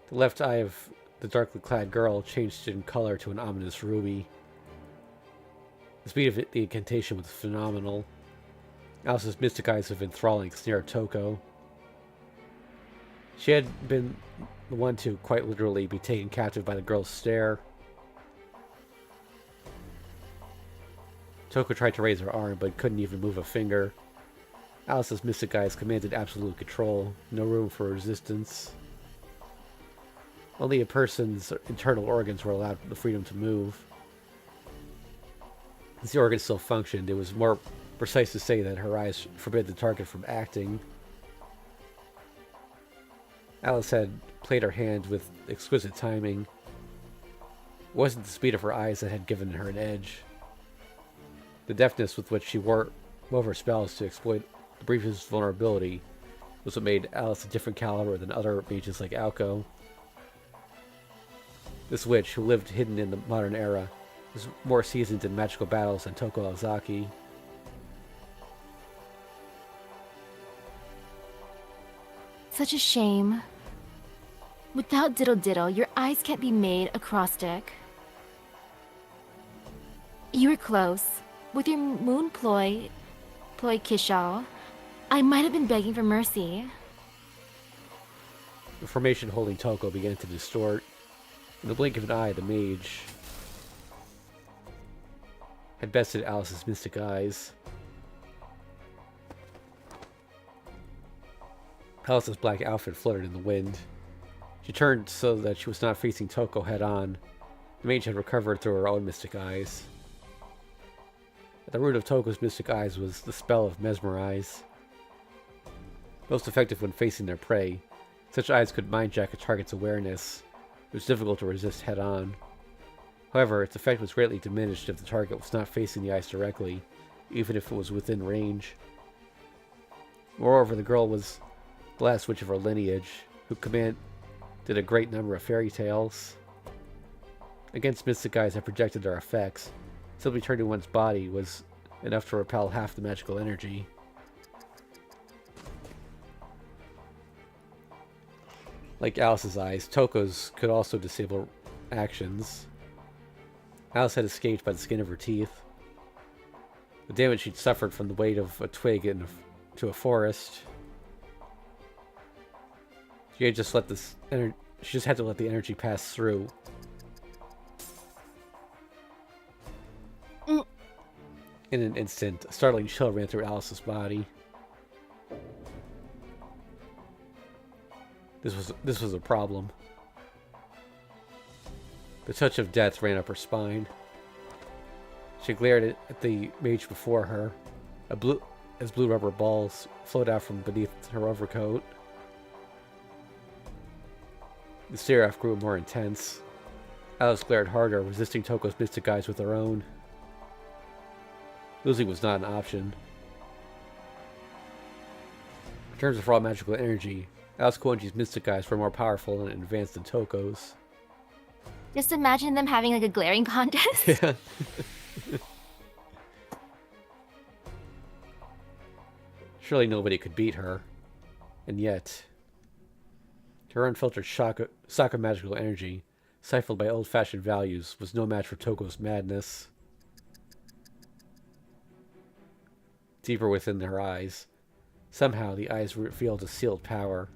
The left eye of the darkly clad girl changed in color to an ominous ruby. The speed of the incantation was phenomenal. Alice's mystic eyes of enthralling snared Toko. She had been the one to quite literally be taken captive by the girl's stare. Toko tried to raise her arm, but couldn't even move a finger. Alice's mystic eyes commanded absolute control, no room for resistance. Only a person's internal organs were allowed the freedom to move. As the organs still functioned, it was more precise to say that her eyes forbid the target from acting. Alice had played her hand with exquisite timing. It wasn't the speed of her eyes that had given her an edge. The deftness with which she wove her spells to exploit the briefest vulnerability was what made Alice a different caliber than other mages like Aoko. This witch, who lived hidden in the modern era, was more seasoned in magical battles than Aoko Aozaki. Such a shame. Without Diddle Diddle, your eyes can't be made acrostic. You were close. With your moon ploy Kishaw, I might have been begging for mercy. The formation holding Toko began to distort. In the blink of an eye, the mage had bested Alice's mystic eyes. Alice's black outfit fluttered in the wind. She turned so that she was not facing Toko head-on, The mage had recovered through her own mystic eyes. At the root of Toko's mystic eyes was the spell of Mesmerize. Most effective when facing their prey, such eyes could mindjack a target's awareness. It was difficult to resist head-on. However, its effect was greatly diminished if the target was not facing the eyes directly, even if it was within range. Moreover, the girl was the last witch of her lineage, who commanded a great number of fairy tales. Against mystic eyes that projected their effects, simply turning one's body was enough to repel half the magical energy. Like Alice's eyes, Toko's could also disable actions. Alice had escaped by the skin of her teeth. The damage she'd suffered from the weight of a twig into a forest. She had just let this she just had to let the energy pass through. In an instant, a startling chill ran through Alice's body. This was a problem. The touch of death ran up her spine. She glared at the mage before her, as blue rubber balls flowed out from beneath her overcoat. The stare-off grew more intense. Alice glared harder, resisting Toko's mystic eyes with her own. Losing was not an option. In terms of raw magical energy, Alice Koenji's mystic eyes were more powerful and advanced than Toko's. Just imagine them having like a glaring contest. Yeah. Surely nobody could beat her. And yet, her unfiltered shock of magical energy, stifled by old-fashioned values, was no match for Toko's madness. Deeper within her eyes, somehow the eyes revealed a sealed power.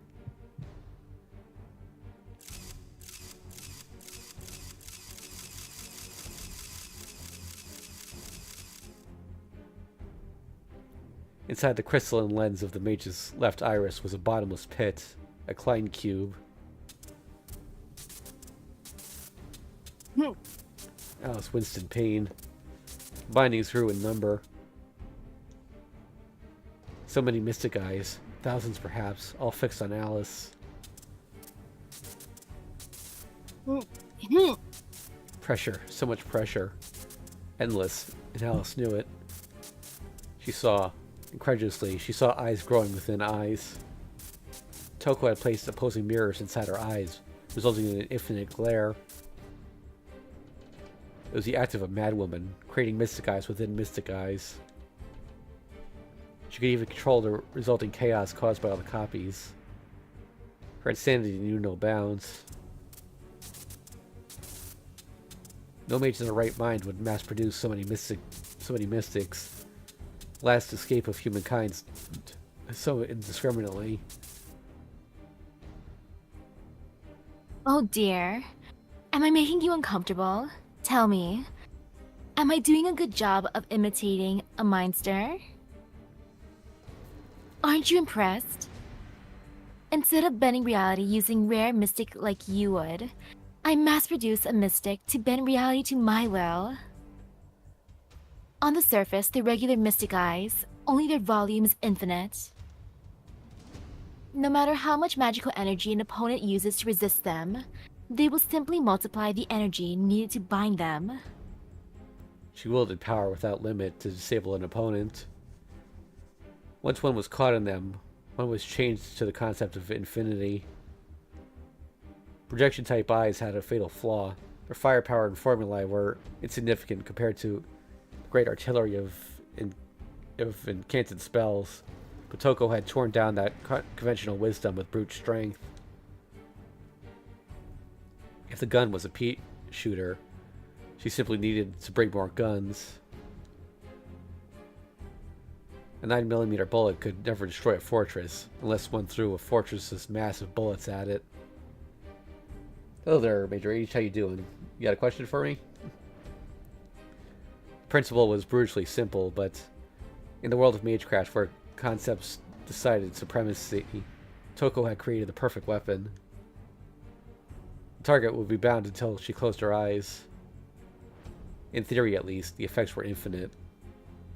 Inside the crystalline lens of the mage's left iris was a bottomless pit, a Klein cube. Alice winced in pain. Bindings grew in number. So many mystic eyes, thousands perhaps, all fixed on Alice. Pressure, so much pressure. Endless, and Alice knew it. She saw, incredulously, she saw eyes growing within eyes. Toko had placed opposing mirrors inside her eyes, resulting in an infinite glare. It was the act of a madwoman, creating mystic eyes within mystic eyes. She could even control the resulting chaos caused by all the copies. Her insanity knew no bounds. No mage in their right mind would mass-produce so many mystics. Last escape of humankind so indiscriminately. Oh dear. Am I making you uncomfortable? Tell me. Am I doing a good job of imitating a mindster? Aren't you impressed? Instead of bending reality using rare mystic like you would, I mass-produce a mystic to bend reality to my will. On the surface, they're regular mystic eyes, only their volume is infinite. No matter how much magical energy an opponent uses to resist them, they will simply multiply the energy needed to bind them. She wielded power without limit to disable an opponent. Once one was caught in them, one was changed to the concept of infinity. Projection-type eyes had a fatal flaw. Their firepower and formulae were insignificant compared to the great artillery of incanted spells, but Toko had torn down that conventional wisdom with brute strength. If the gun was a pea shooter, she simply needed to bring more guns. A 9mm bullet could never destroy a fortress, unless one threw a fortress's massive bullets at it. Hello there, Major H. How you doing? You got a question for me? The principle was brutally simple, but in the world of Magecraft, where concepts decided supremacy, Toko had created the perfect weapon. The target would be bound until she closed her eyes. In theory, at least, the effects were infinite.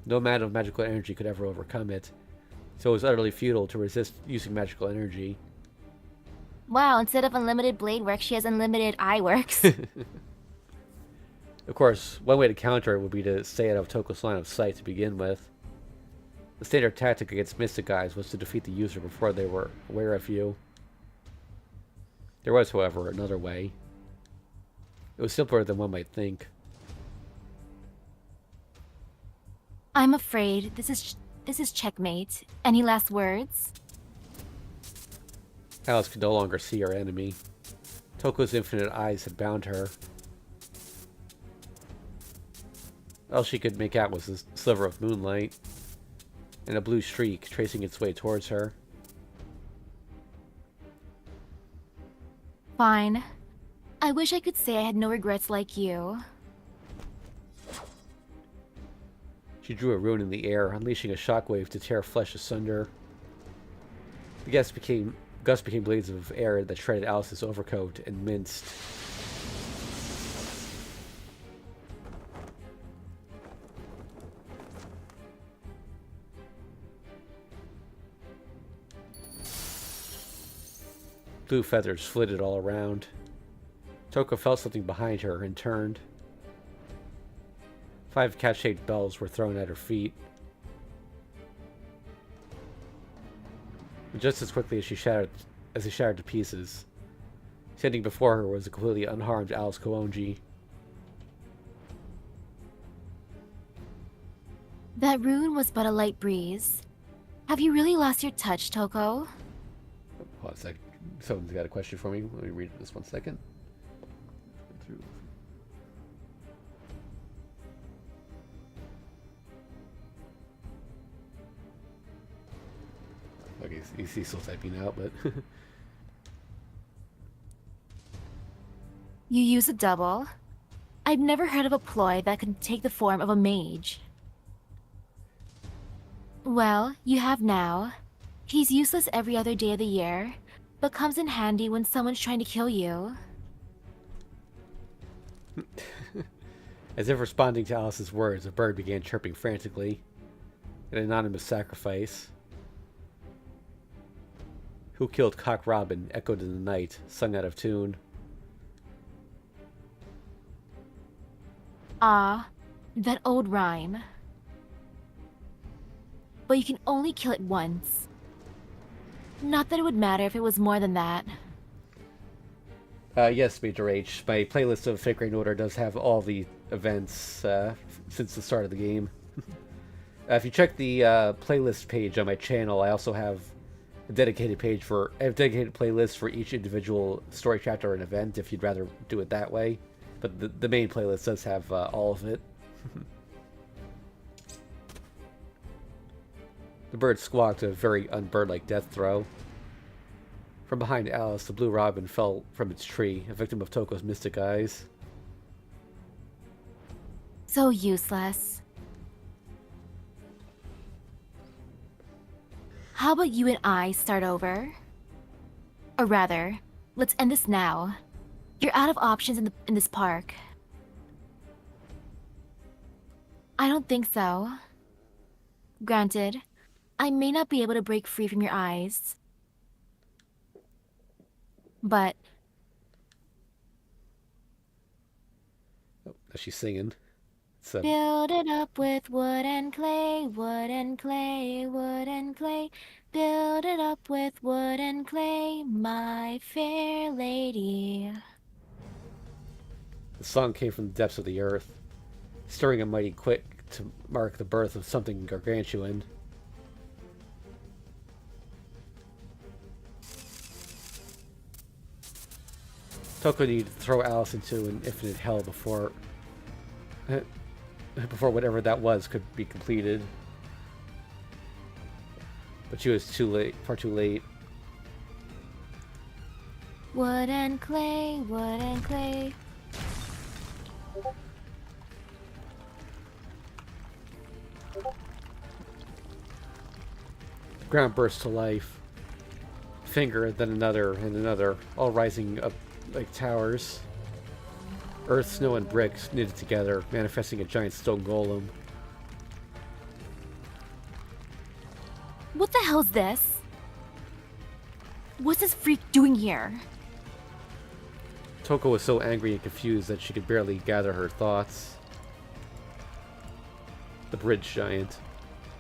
No amount of magical energy could ever overcome it, so it was utterly futile to resist using magical energy. Wow, instead of unlimited blade work, she has unlimited eye works. Of course, one way to counter it would be to stay out of Toko's line of sight to begin with. The standard tactic against Mystic Eyes was to defeat the user before they were aware of you. There was, however, another way. It was simpler than one might think. I'm afraid this is checkmate. Any last words? Alice could no longer see her enemy. Toko's infinite eyes had bound her. All she could make out was a sliver of moonlight, and a blue streak tracing its way towards her. Fine. I wish I could say I had no regrets like you. She drew a rune in the air, unleashing a shockwave to tear flesh asunder. The gusts became blades of air that shredded Alice's overcoat and minced. Blue feathers flitted all around. Toko felt something behind her and turned. 5 cat-shaped bells were thrown at her feet. And just as quickly as they shattered to pieces, standing before her was a completely unharmed Alice Koonji. That rune was but a light breeze. Have you really lost your touch, Toko? Hold on a sec. Someone's got a question for me. Let me read this 1 second. Okay, he's still typing out, but... You use a double? I've never heard of a ploy that could take the form of a mage. Well, you have now. He's useless every other day of the year, but comes in handy when someone's trying to kill you. As if responding to Alice's words, a bird began chirping frantically. An anonymous sacrifice. Who killed Cock Robin echoed in the night, sung out of tune. Ah, that old rhyme. But you can only kill it once. Not that it would matter if it was more than that. Yes, Major H. My playlist of Fake Rain Order does have all the events since the start of the game. If you check the playlist page on my channel, I also have a dedicated playlist for each individual story chapter and event, if you'd rather do it that way. But the main playlist does have all of it. The bird squawked a very unbird-like death throw. From behind Alice, the blue robin fell from its tree, a victim of Toko's mystic eyes. So useless. How about you and I start over? Or rather, let's end this now. You're out of options in this park. I don't think so. Granted, I may not be able to break free from your eyes. But... Oh, she's singing. Build it up with wood and clay, wood and clay, wood and clay. Build it up with wood and clay, my fair lady. The song came from the depths of the earth, stirring a mighty quick to mark the birth of something gargantuan. Toko needed to throw Alice into an infinite hell before whatever that was could be completed. But she was too late, far too late. Wood and clay, wood and clay. The ground burst to life. A finger, then another, and another, all rising up like towers. Earth, snow, and bricks knitted together, manifesting a giant stone golem. What the hell's this? What's this freak doing here? Toko was so angry and confused that she could barely gather her thoughts. The bridge giant.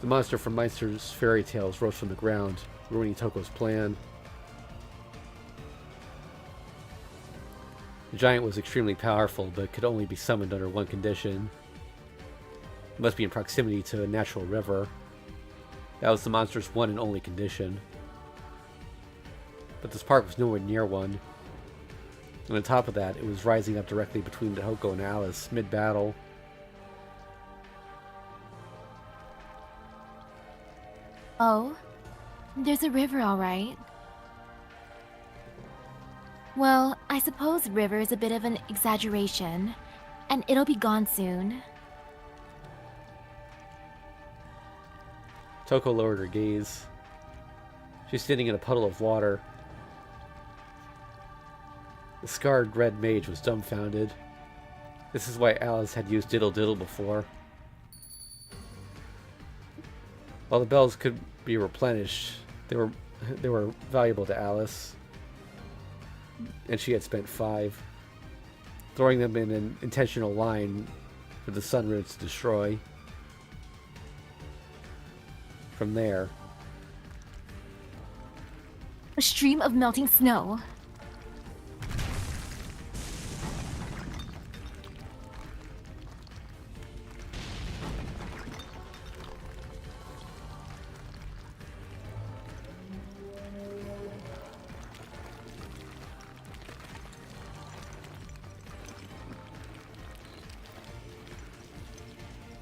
The monster from Meister's fairy tales rose from the ground, ruining Toko's plan. The giant was extremely powerful, but could only be summoned under one condition. It must be in proximity to a natural river. That was the monster's one and only condition. But this park was nowhere near one. And on top of that, it was rising up directly between Toko and Alice, mid-battle. Oh, there's a river, all right. Well, I suppose river is a bit of an exaggeration, and it'll be gone soon. Toko lowered her gaze. She's sitting in a puddle of water. The scarred red mage was dumbfounded. This is why Alice had used Diddle Diddle before. While the bells could be replenished, they were valuable to Alice, and she had spent 5, throwing them in an intentional line for the sun roots to destroy. From there, A stream of melting snow.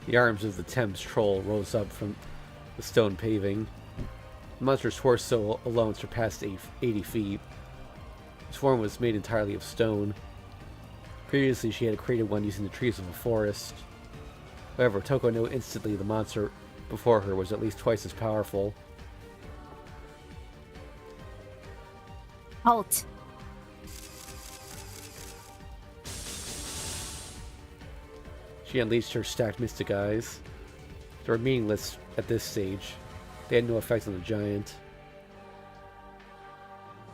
the arms of the Thames troll rose up from the stone paving. The monster's torso alone surpassed 80 feet. Its form was made entirely of stone. Previously, she had created one using the trees of a forest. However, Toko knew instantly the monster before her was at least twice as powerful. Halt. She unleashed her stacked mystic eyes. They were meaningless at this stage. They had no effect on the giant.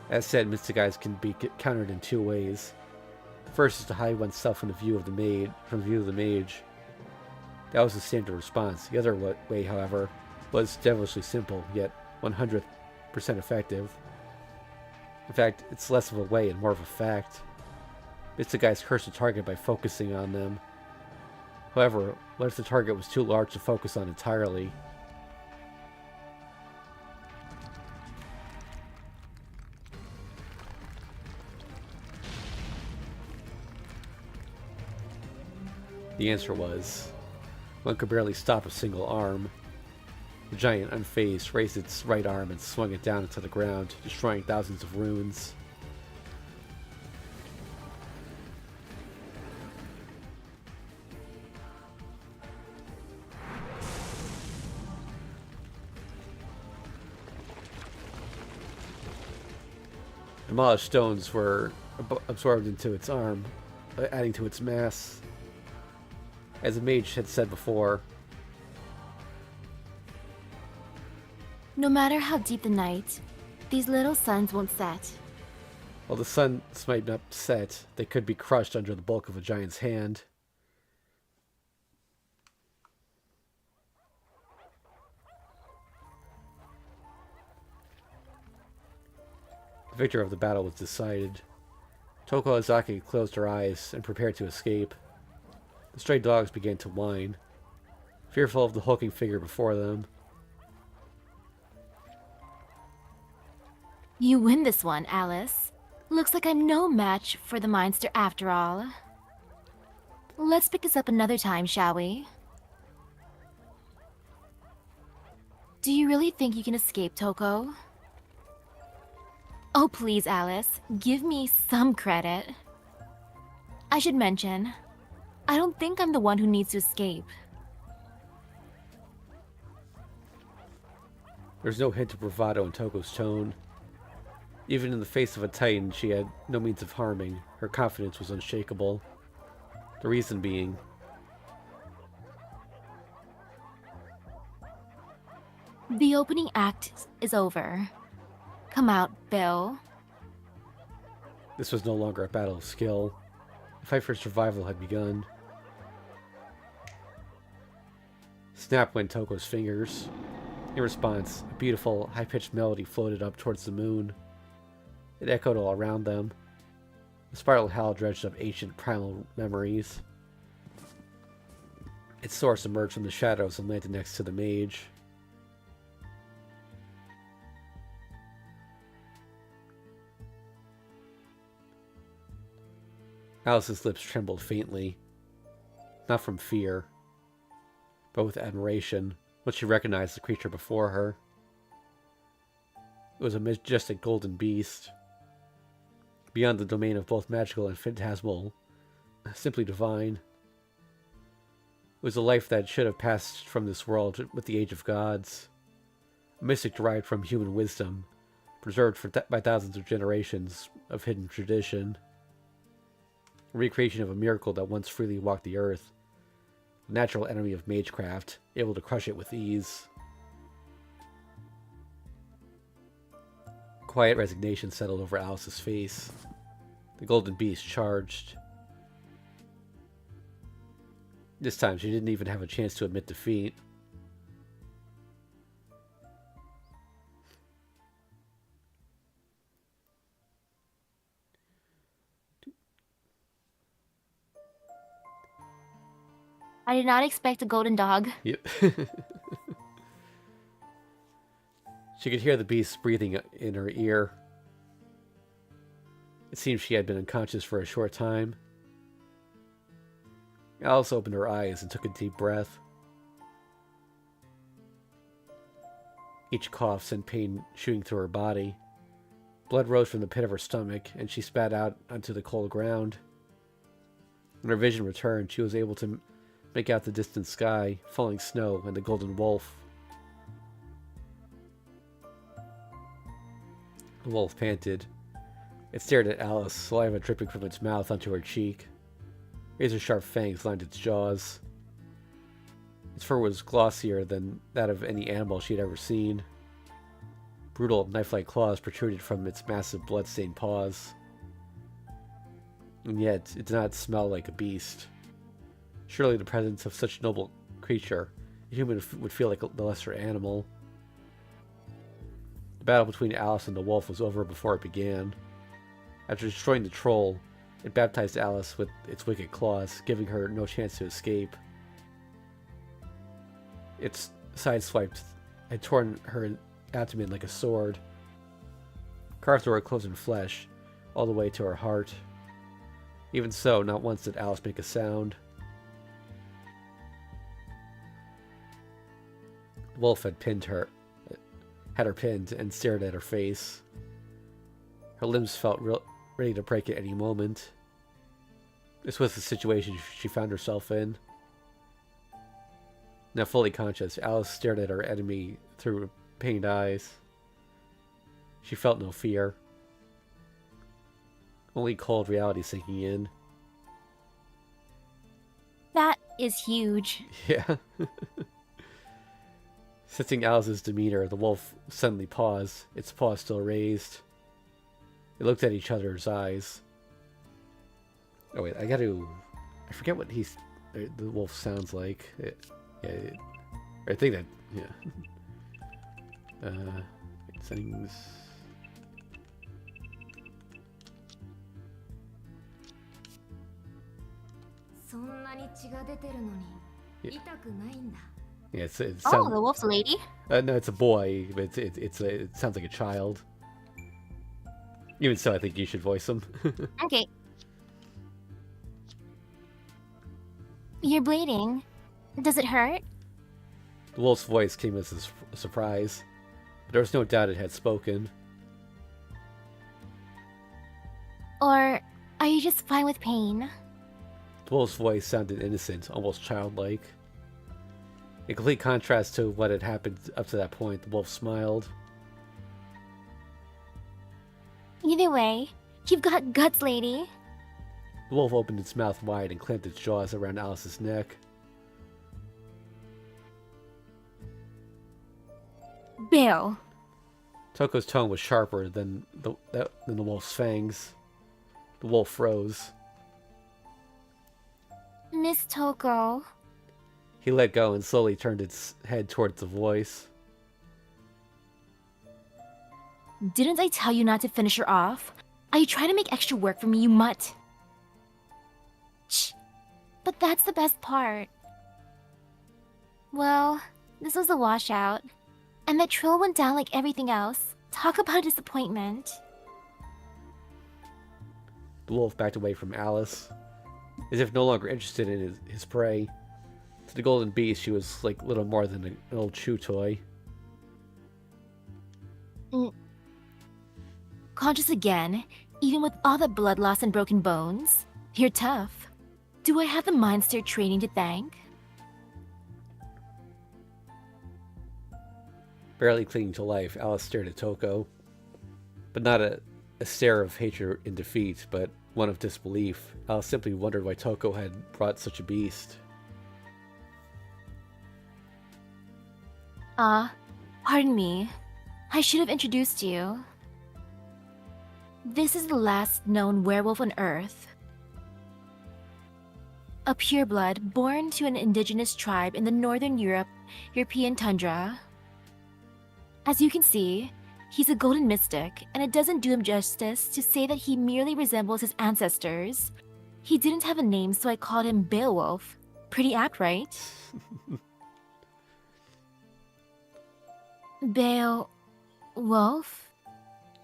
As said, mystic eyes can be countered in 2 ways. First is to hide oneself from the view of the mage. That was the standard response. The other way, however, was devilishly simple, yet 100% effective. In fact, it's less of a way and more of a fact. Mystic eyes curse the target by focusing on them. However, what if the target was too large to focus on entirely? The answer was, one could barely stop a single arm. The giant, unfazed, raised its right arm and swung it down into the ground, destroying thousands of runes. Demolished stones were absorbed into its arm, adding to its mass. As the mage had said before, No matter how deep the night, these little suns won't set. while the suns might not set, they could be crushed under the bulk of a giant's hand. The victor of the battle was decided. Aoko Aozaki closed her eyes and prepared to escape. The stray dogs began to whine, fearful of the hulking figure before them. You win this one, Alice. Looks like I'm no match for the Mindster after all. Let's pick this up another time, shall we? Do you really think you can escape, Toko? Oh, please, Alice. Give me some credit. I should mention, I don't think I'm the one who needs to escape. There's no hint of bravado in Toko's tone. Even in the face of a Titan she had no means of harming, her confidence was unshakable. The reason being, The opening act is over. Come out, Bill. this was no longer a battle of skill. The fight for survival had begun. Snap went Toko's fingers. In response, a beautiful, high-pitched melody floated up towards the moon. It echoed all around them. The spiral howl dredged up ancient primal memories. Its source emerged from the shadows and landed next to the mage. Alice's lips trembled faintly, not from fear, but with admiration, when she recognized the creature before her. It was a majestic golden beast, beyond the domain of both magical and phantasmal, simply divine. It was a life that should have passed from this world with the age of gods, a mystic derived from human wisdom, preserved by thousands of generations of hidden tradition. A recreation of a miracle that once freely walked the earth, a natural enemy of magecraft, able to crush it with ease. Quiet resignation settled over Alice's face. The golden beast charged. This time, she didn't even have a chance to admit defeat. I did not expect a golden dog. Yep. She could hear the beast breathing in her ear. It seemed she had been unconscious for a short time. Alice opened her eyes and took a deep breath. Each cough sent pain shooting through her body. Blood rose from the pit of her stomach, and she spat out onto the cold ground. When her vision returned, she was able to make out the distant sky, falling snow, and the golden wolf. The wolf panted. It stared at Alice, saliva dripping from its mouth onto her cheek. Razor-sharp fangs lined its jaws. Its fur was glossier than that of any animal she had ever seen. Brutal, knife-like claws protruded from its massive blood-stained paws. And yet, it did not smell like a beast. Surely the presence of such a noble creature, a human would feel like the lesser animal. The battle between Alice and the wolf was over before it began. After destroying the troll, it baptized Alice with its wicked claws, giving her no chance to escape. Its sideswiped had torn her abdomen like a sword, carved through her clothes and flesh, all the way to her heart. Even so, not once did Alice make a sound. The wolf had her pinned and stared at her face. Her limbs felt ready to break at any moment. This was the situation she found herself in. Now fully conscious, Alice stared at her enemy through pained eyes. She felt no fear. Only cold reality sinking in. That is huge. Yeah. Sensing Alice's demeanor, the wolf suddenly paused, its paw still raised. They looked at each other's eyes. Oh wait, I forget what the wolf sounds like. I think that, yeah. Settings. Yeah, it sounds. Oh, the wolf's lady? No, it's a boy, but it sounds like a child. Even so, I think you should voice him. Okay. You're bleeding. Does it hurt? The wolf's voice came as a surprise, but there was no doubt it had spoken. Or are you just fine with pain? The wolf's voice sounded innocent, almost childlike. In complete contrast to what had happened up to that point, the wolf smiled. Either way, you've got guts, lady. The wolf opened its mouth wide and clamped its jaws around Alice's neck. Bale. Toko's tone was sharper than the wolf's fangs. The wolf froze. Miss Toko. He let go and slowly turned its head towards the voice. Didn't I tell you not to finish her off? Are you trying to make extra work for me, you mutt? Shh. But that's the best part. Well, this was a washout. And that trill went down like everything else. Talk about a disappointment. The wolf backed away from Alice, as if no longer interested in his prey. To the golden beast, she was like little more than an old chew toy. Conscious again, even with all that blood loss and broken bones? You're tough. Do I have the monster training to thank? Barely clinging to life, Alice stared at Toko. But not a stare of hatred and defeat, but one of disbelief. Alice simply wondered why Toko had brought such a beast. Pardon me. I should have introduced you. This is the last known werewolf on Earth. A pureblood born to an indigenous tribe in the northern European tundra. As you can see, he's a golden mystic, and it doesn't do him justice to say that he merely resembles his ancestors. He didn't have a name, so I called him Beowulf. Pretty apt, right? Beowulf?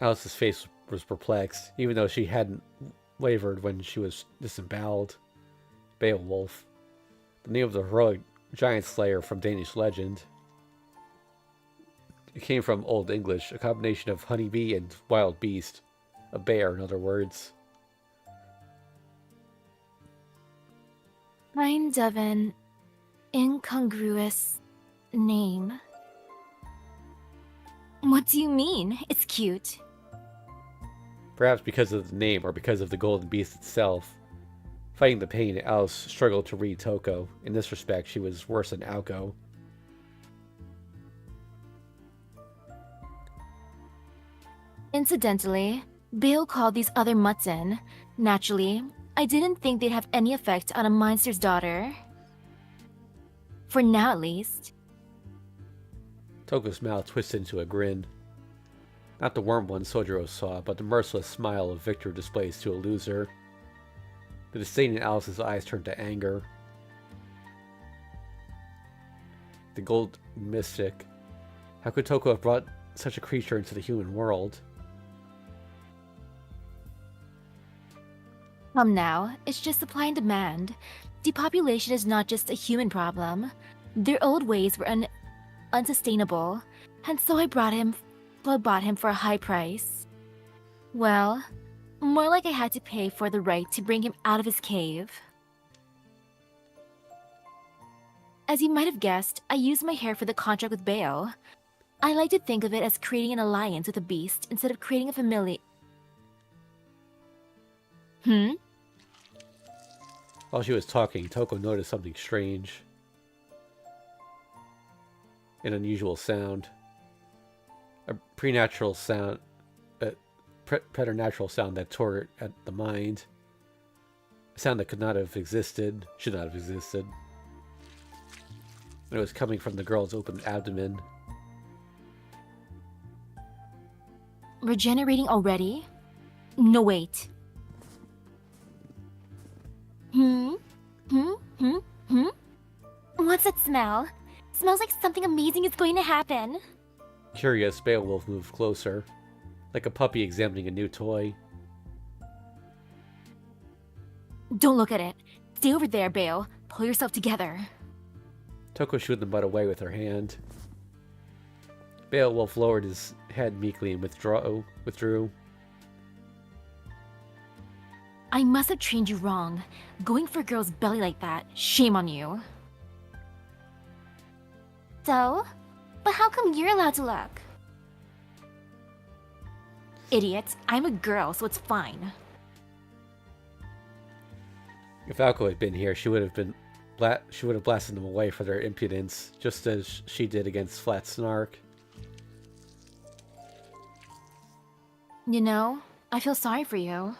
Alice's face was perplexed, even though she hadn't wavered when she was disemboweled. Beowulf, the name of the heroic giant slayer from Danish legend. It came from Old English, a combination of honeybee and wild beast. A bear, in other words. Kind of an incongruous name. What do you mean? It's cute. Perhaps because of the name or because of the golden beast itself. Fighting the pain, Alice struggled to read Toko. In this respect, she was worse than Aoko. Incidentally, Bale called these other mutts in. Naturally, I didn't think they'd have any effect on a miner's daughter. For now, at least. Toko's mouth twisted into a grin. Not the worm one Sojiro saw, but the merciless smile of victor displays to a loser. The disdain in Alice's eyes turned to anger. The gold mystic. How could Toko have brought such a creature into the human world? Come now, it's just supply and demand. Depopulation is not just a human problem. Their old ways were unsustainable, and so I bought him for a high price. Well, more like I had to pay for the right to bring him out of his cave. As you might have guessed, I used my hair for the contract with Bale. I like to think of it as creating an alliance with a beast instead of creating a family. While she was talking, Toko noticed something strange. An unusual sound. A preternatural sound that tore at the mind. A sound that could not have existed, should not have existed. And it was coming from the girl's open abdomen. Regenerating already? No, wait. What's that smell? Smells like something amazing is going to happen. Curious, Beowulf moved closer, like a puppy examining a new toy. Don't look at it. Stay over there, Bale. Pull yourself together. Toko shooed the butt away with her hand. Beowulf lowered his head meekly and withdrew. I must have trained you wrong. Going for a girl's belly like that, shame on you. So? But how come you're allowed to look? Idiot, I'm a girl, so it's fine. If Aoko had been here, she would have blasted them away for their impudence, just as she did against Flat Snark. You know, I feel sorry for you.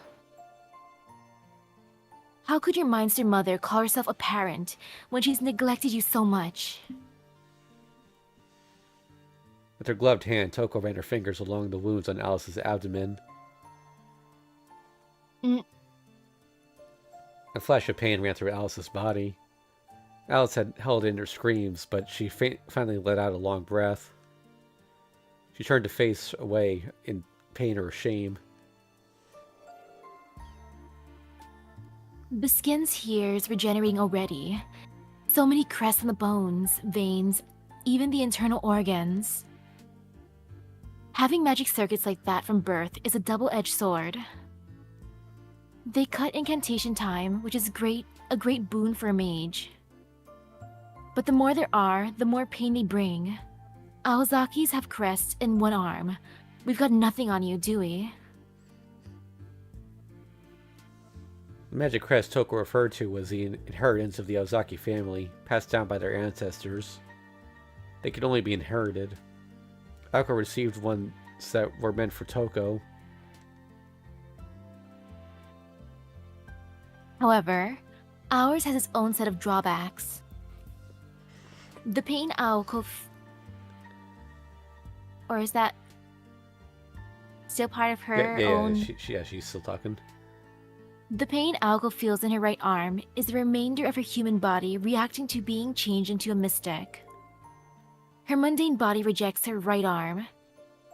How could your mindster mother call herself a parent when she's neglected you so much? With her gloved hand, Toko ran her fingers along the wounds on Alice's abdomen. A flash of pain ran through Alice's body. Alice had held in her screams, but she finally let out a long breath. She turned to face away in pain or shame. The skin's here is regenerating already. So many crests on the bones, veins, even the internal organs. Having magic circuits like that from birth is a double-edged sword. They cut incantation time, which is a great boon for a mage. But the more there are, the more pain they bring. Aozakis have crests in one arm. We've got nothing on you, do we? The magic crest Toko referred to was the inheritance of the Aozaki family, passed down by their ancestors. They could only be inherited. Aoko received ones that were meant for Toko. However, ours has its own set of drawbacks. The pain Aoko or is that still part of her own? She's still talking. The pain Aoko feels in her right arm is the remainder of her human body reacting to being changed into a mystic. Her mundane body rejects her right arm,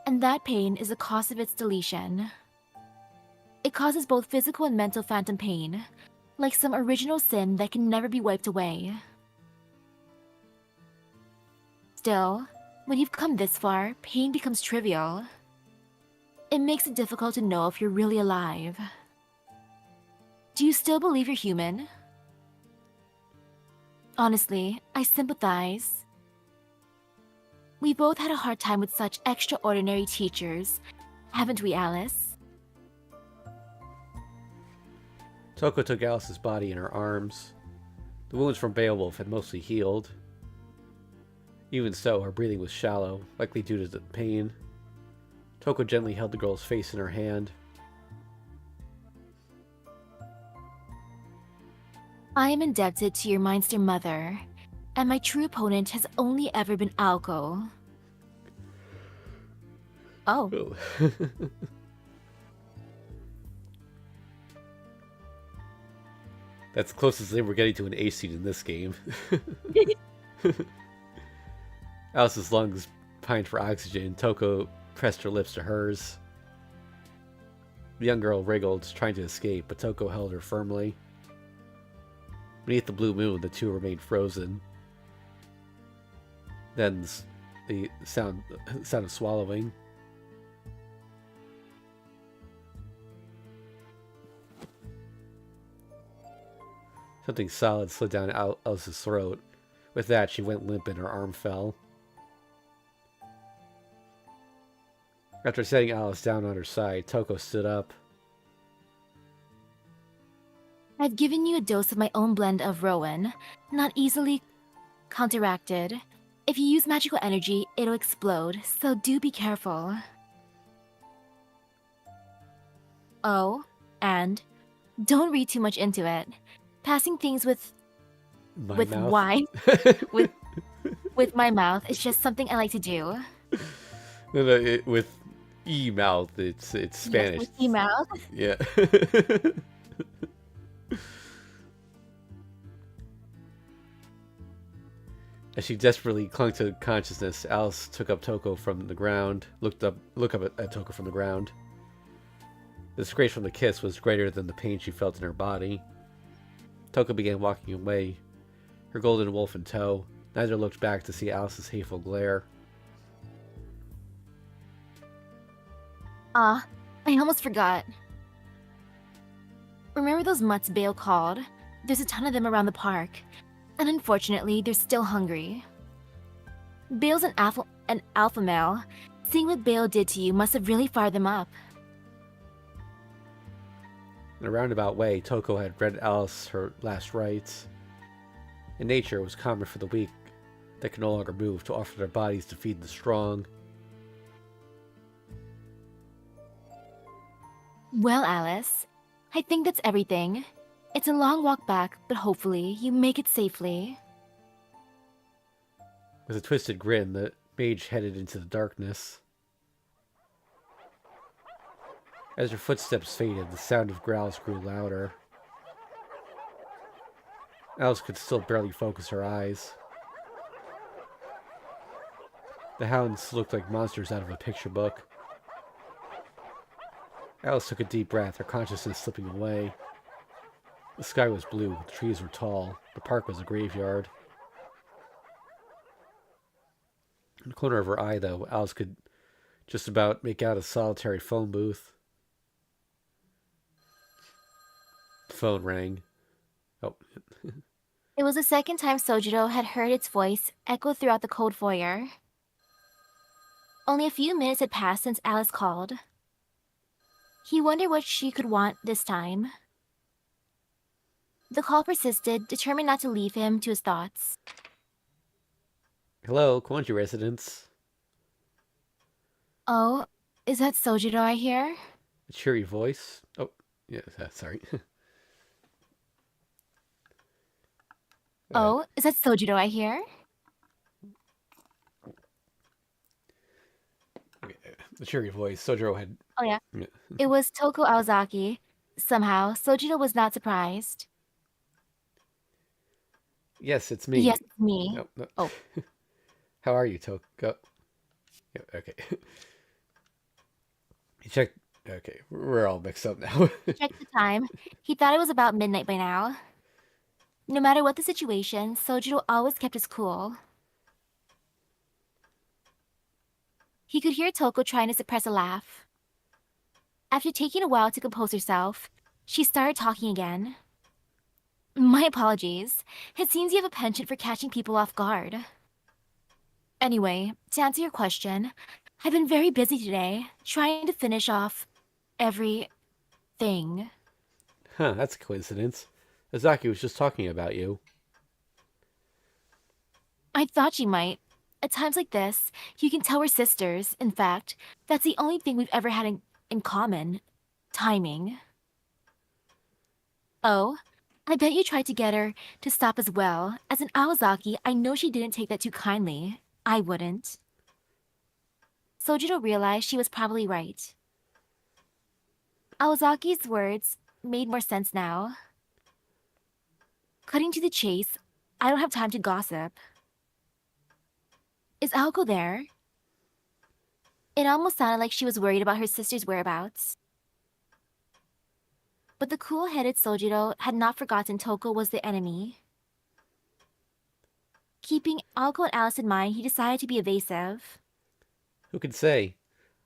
and that pain is the cause of its deletion. It causes both physical and mental phantom pain, like some original sin that can never be wiped away. Still, when you've come this far, pain becomes trivial. It makes it difficult to know if you're really alive. Do you still believe you're human? Honestly, I sympathize. We both had a hard time with such extraordinary teachers, haven't we, Alice? Toko took Alice's body in her arms. The wounds from Beowulf had mostly healed. Even so, her breathing was shallow, likely due to the pain. Toko gently held the girl's face in her hand. I am indebted to your mindster mother, and my true opponent has only ever been Aoko. Oh. That's the closest we're getting to an ace seed in this game. Alice's lungs pined for oxygen. Toko pressed her lips to hers. The young girl wriggled, trying to escape, but Toko held her firmly. Beneath the blue moon, the two remained frozen. Then the sound of swallowing. Something solid slid down Alice's throat. With that, she went limp and her arm fell. After setting Alice down on her side, Toko stood up. I've given you a dose of my own blend of Rowan, not easily counteracted. If you use magical energy, it'll explode, so do be careful. Oh, and don't read too much into it. Passing things with wine, with my mouth is just something I like to do. No, with e-mouth, it's Spanish. Yes, with e-mouth? Yeah. As she desperately clung to consciousness, Alice took up Toko from the ground, looked up at Toko from the ground. The disgrace from the kiss was greater than the pain she felt in her body. Toko began walking away, her golden wolf in tow. Neither looked back to see Alice's hateful glare. I almost forgot. Remember those mutts Bale called? There's a ton of them around the park. And unfortunately, they're still hungry. Bale's an alpha male. Seeing what Bale did to you must have really fired them up. In a roundabout way, Toko had read Alice her last rites. In nature, it was common for the weak that could no longer move to offer their bodies to feed the strong. Well, Alice, I think that's everything. It's a long walk back, but hopefully you make it safely. With a twisted grin, the mage headed into the darkness. As her footsteps faded, the sound of growls grew louder. Alice could still barely focus her eyes. The hounds looked like monsters out of a picture book. Alice took a deep breath, her consciousness slipping away. The sky was blue, the trees were tall, the park was a graveyard. In the corner of her eye, though, Alice could just about make out a solitary phone booth. The phone rang. Oh. It was the second time Sojiro had heard its voice echo throughout the cold foyer. Only a few minutes had passed since Alice called. He wondered what she could want this time. The call persisted, determined not to leave him to his thoughts. Hello, Kwanji residents. Oh, is that Sojiro I hear? A cheery voice. Oh, yeah, sorry. Oh, is that Sojiro I hear? Okay, the cheery voice. Sojiro had... Oh yeah. It was Aoko Aozaki. Somehow, Sojiro was not surprised. Yes, it's me. Yes, it's me. No, no. Oh. How are you, Toko? Yeah, okay. He checked... Okay, we're all mixed up now. Checked the time. He thought it was about midnight by now. No matter what the situation, Sojiro always kept his cool. He could hear Toko trying to suppress a laugh. After taking a while to compose herself, she started talking again. My apologies. It seems you have a penchant for catching people off guard. Anyway, to answer your question, I've been very busy today, trying to finish off everything. Huh, that's a coincidence. Azaki was just talking about you. I thought you might. At times like this, you can tell we're sisters. In fact, that's the only thing we've ever had in common. Timing. Oh, I bet you tried to get her to stop as well. As an Aozaki, I know she didn't take that too kindly. I wouldn't. Sojiro realized she was probably right. Aozaki's words made more sense now. Cutting to the chase, I don't have time to gossip. Is Aoko there? It almost sounded like she was worried about her sister's whereabouts. But the cool-headed Sojiro had not forgotten Toko was the enemy. Keeping Aoko and Alice in mind, he decided to be evasive. Who could say?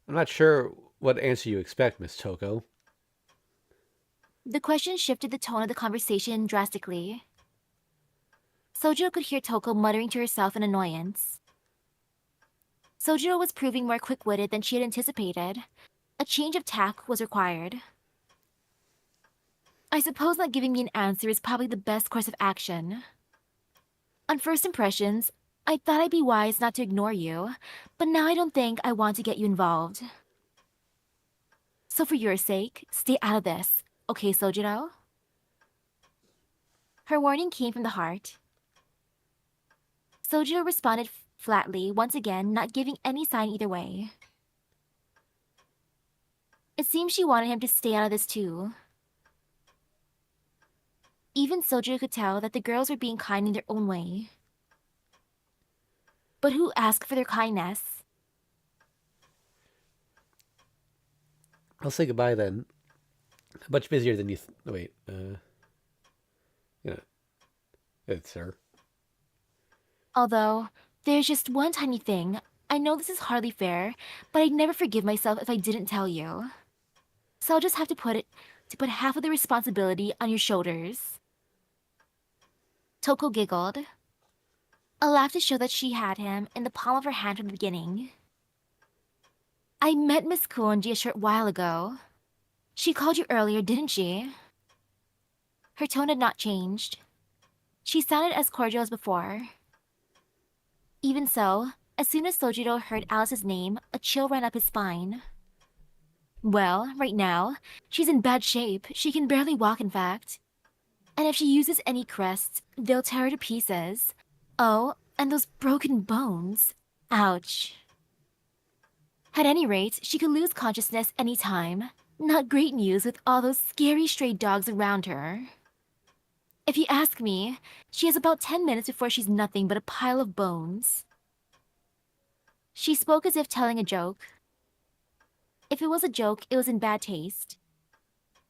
I'm not sure what answer you expect, Miss Toko. The question shifted the tone of the conversation drastically. Sojiro could hear Toko muttering to herself in annoyance. Sojiro was proving more quick-witted than she had anticipated. A change of tack was required. I suppose not giving me an answer is probably the best course of action. On first impressions, I thought I'd be wise not to ignore you, but now I don't think I want to get you involved. So for your sake, stay out of this, okay, Sojiro? Her warning came from the heart. Sojiro responded flatly, once again, not giving any sign either way. It seemed she wanted him to stay out of this too. Even Sojiro could tell that the girls were being kind in their own way. But who asked for their kindness? I'll say goodbye then. Much busier than you... wait, it's her. Although, there's just one tiny thing. I know this is hardly fair, but I'd never forgive myself if I didn't tell you. So I'll just have to put half of the responsibility on your shoulders. Toko giggled. A laugh to show that she had him in the palm of her hand from the beginning. I met Miss Kuonji a short while ago. She called you earlier, didn't she? Her tone had not changed. She sounded as cordial as before. Even so, as soon as Sojiro heard Alice's name, a chill ran up his spine. Well, right now, she's in bad shape. She can barely walk, in fact. And if she uses any crests, they'll tear her to pieces. Oh, and those broken bones. Ouch. At any rate, she could lose consciousness any time. Not great news with all those scary stray dogs around her. If you ask me, she has about 10 minutes before she's nothing but a pile of bones. She spoke as if telling a joke. If it was a joke, it was in bad taste.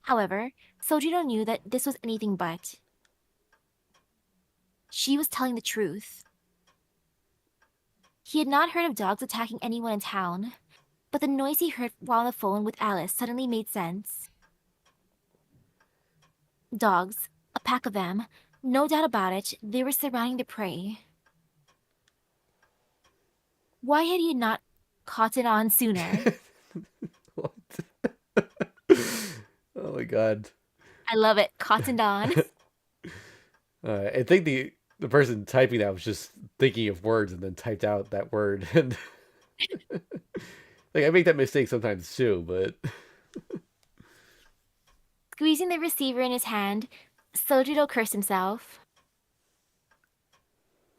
However, Sojiro knew that this was anything but. She was telling the truth. He had not heard of dogs attacking anyone in town, but the noise he heard while on the phone with Alice suddenly made sense. Dogs, a pack of them, no doubt about it, they were surrounding the prey. Why had he not caught it on sooner? What? Oh my god. I love it, cottoned on. I think the person typing that was just thinking of words and then typed out that word. And like I make that mistake sometimes too, but Squeezing the receiver in his hand, Sojiro cursed himself.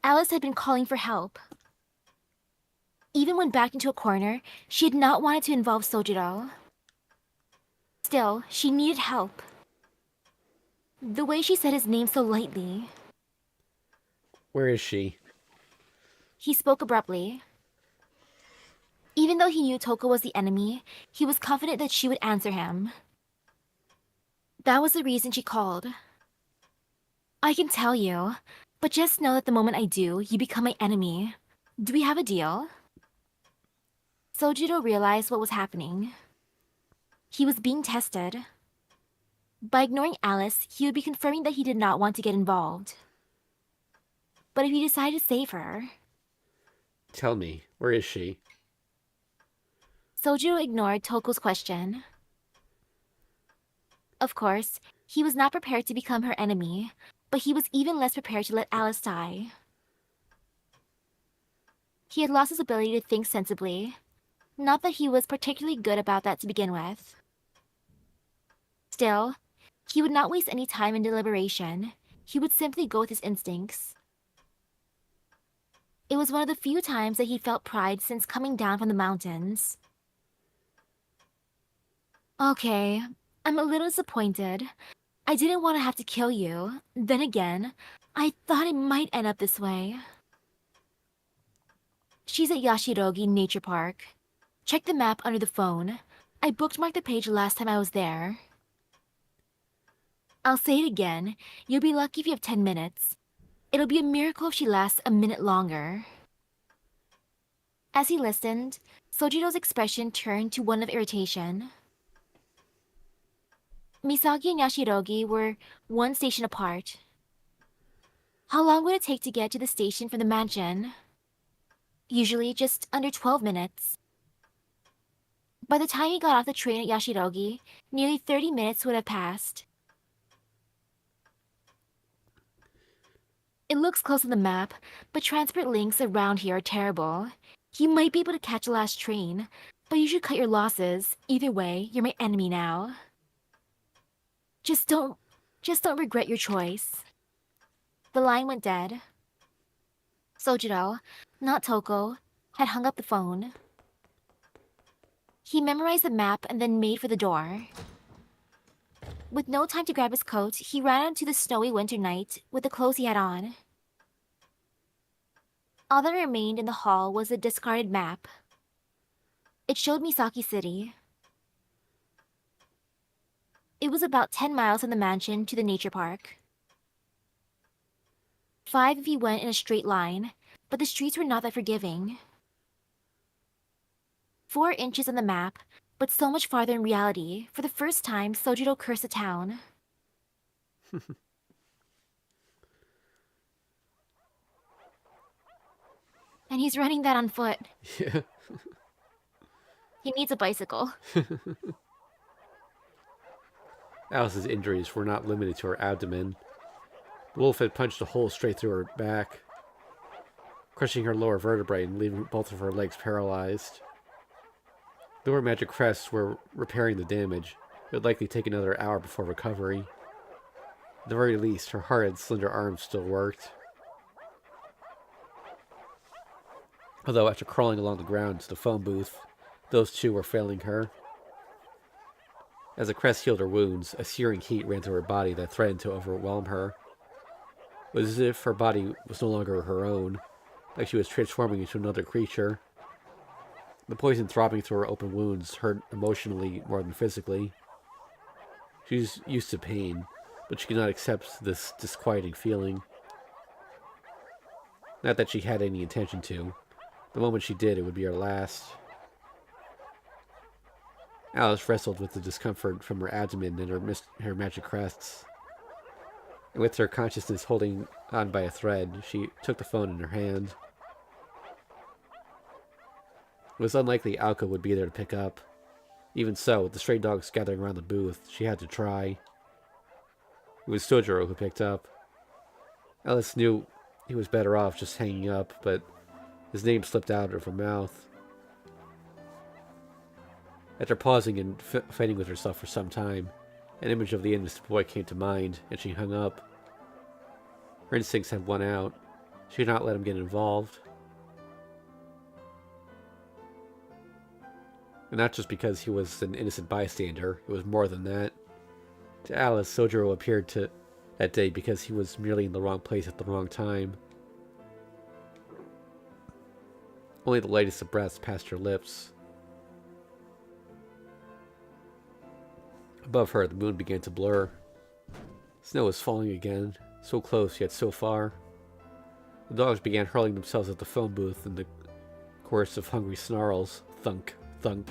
Alice had been calling for help. Even when backed into a corner, she had not wanted to involve Sojiro. Still, she needed help. The way she said his name so lightly. where is she? He spoke abruptly. Even though he knew Toko was the enemy, he was confident that she would answer him. That was the reason she called. I can tell you, but just know that the moment I do, you become my enemy. Do we have a deal? Sojiro realized what was happening. He was being tested. By ignoring Alice, he would be confirming that he did not want to get involved. But if he decided to save her... Tell me, where is she? Sojiro ignored Toko's question. Of course, he was not prepared to become her enemy, but he was even less prepared to let Alice die. He had lost his ability to think sensibly. Not that he was particularly good about that to begin with. Still, he would not waste any time in deliberation. He would simply go with his instincts. It was one of the few times that he felt pride since coming down from the mountains. Okay, I'm a little disappointed. I didn't want to have to kill you. Then again, I thought it might end up this way. She's at Yashirogi Nature Park. Check the map under the phone. I bookmarked the page last time I was there. I'll say it again. You'll be lucky if you have 10 minutes. It'll be a miracle if she lasts a minute longer. As he listened, Sojiro's expression turned to one of irritation. Misaki and Yashirogi were one station apart. How long would it take to get to the station from the mansion? Usually just under 12 minutes. By the time he got off the train at Yashirogi, nearly 30 minutes would have passed. It looks close on the map, but transport links around here are terrible. You might be able to catch the last train, but you should cut your losses. Either way, you're my enemy now. Just don't regret your choice. The line went dead. Sojiro, not Toko, had hung up the phone. He memorized the map and then made for the door. With no time to grab his coat, he ran out into the snowy winter night with the clothes he had on. All that remained in the hall was a discarded map. It showed Misaki City. It was about 10 miles from the mansion to the nature park. 5 if you went in a straight line, but the streets were not that forgiving. 4 inches on the map, but so much farther in reality. For the first time, Sojiro cursed the town. And he's running that on foot. Yeah. He needs a bicycle. Alice's injuries were not limited to her abdomen. The wolf had punched a hole straight through her back, crushing her lower vertebrae and leaving both of her legs paralyzed. Though her magic crests were repairing the damage, it would likely take another hour before recovery. At the very least, her hard and slender arms still worked. Although after crawling along the ground to the phone booth, those too were failing her. As the crest healed her wounds, a searing heat ran through her body that threatened to overwhelm her. It was as if her body was no longer her own, like she was transforming into another creature. The poison throbbing through her open wounds hurt emotionally more than physically. She was used to pain, but she could not accept this disquieting feeling. Not that she had any intention to. The moment she did, it would be her last. Alice wrestled with the discomfort from her abdomen and her magic crests. And with her consciousness holding on by a thread, she took the phone in her hand. It was unlikely Aoko would be there to pick up. Even so, with the stray dogs gathering around the booth, she had to try. It was Sojiro who picked up. Alice knew he was better off just hanging up, but his name slipped out of her mouth. After pausing and fighting with herself for some time, an image of the innocent boy came to mind, and she hung up. Her instincts had won out. She could not let him get involved. And not just because he was an innocent bystander, it was more than that. To Alice, Sojiro appeared that day because he was merely in the wrong place at the wrong time. Only the lightest of breaths passed her lips. Above her, the moon began to blur. Snow was falling again, so close yet so far. The dogs began hurling themselves at the phone booth in the chorus of hungry snarls. Thunk, thunk.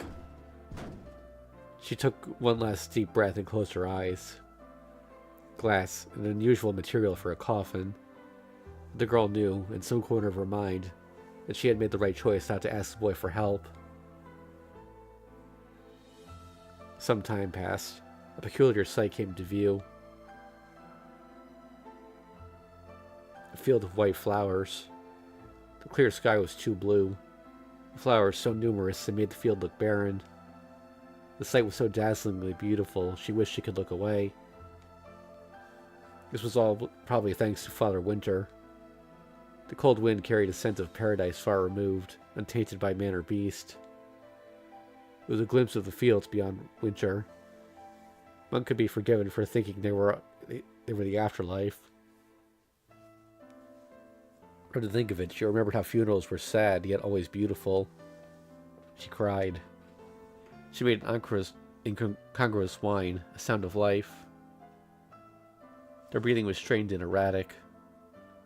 She took one last deep breath and closed her eyes. Glass, an unusual material for a coffin. The girl knew, in some corner of her mind, that she had made the right choice not to ask the boy for help. Some time passed. A peculiar sight came to view. A field of white flowers. The clear sky was too blue. The flowers so numerous they made the field look barren. The sight was so dazzlingly beautiful, she wished she could look away. This was all probably thanks to Father Winter. The cold wind carried a scent of paradise far removed, untainted by man or beast. It was a glimpse of the fields beyond Winter. One could be forgiven for thinking they were the afterlife. Or to think of it, she remembered how funerals were sad, yet always beautiful. She cried. She made an incongruous whine, a sound of life. Their breathing was strained and erratic.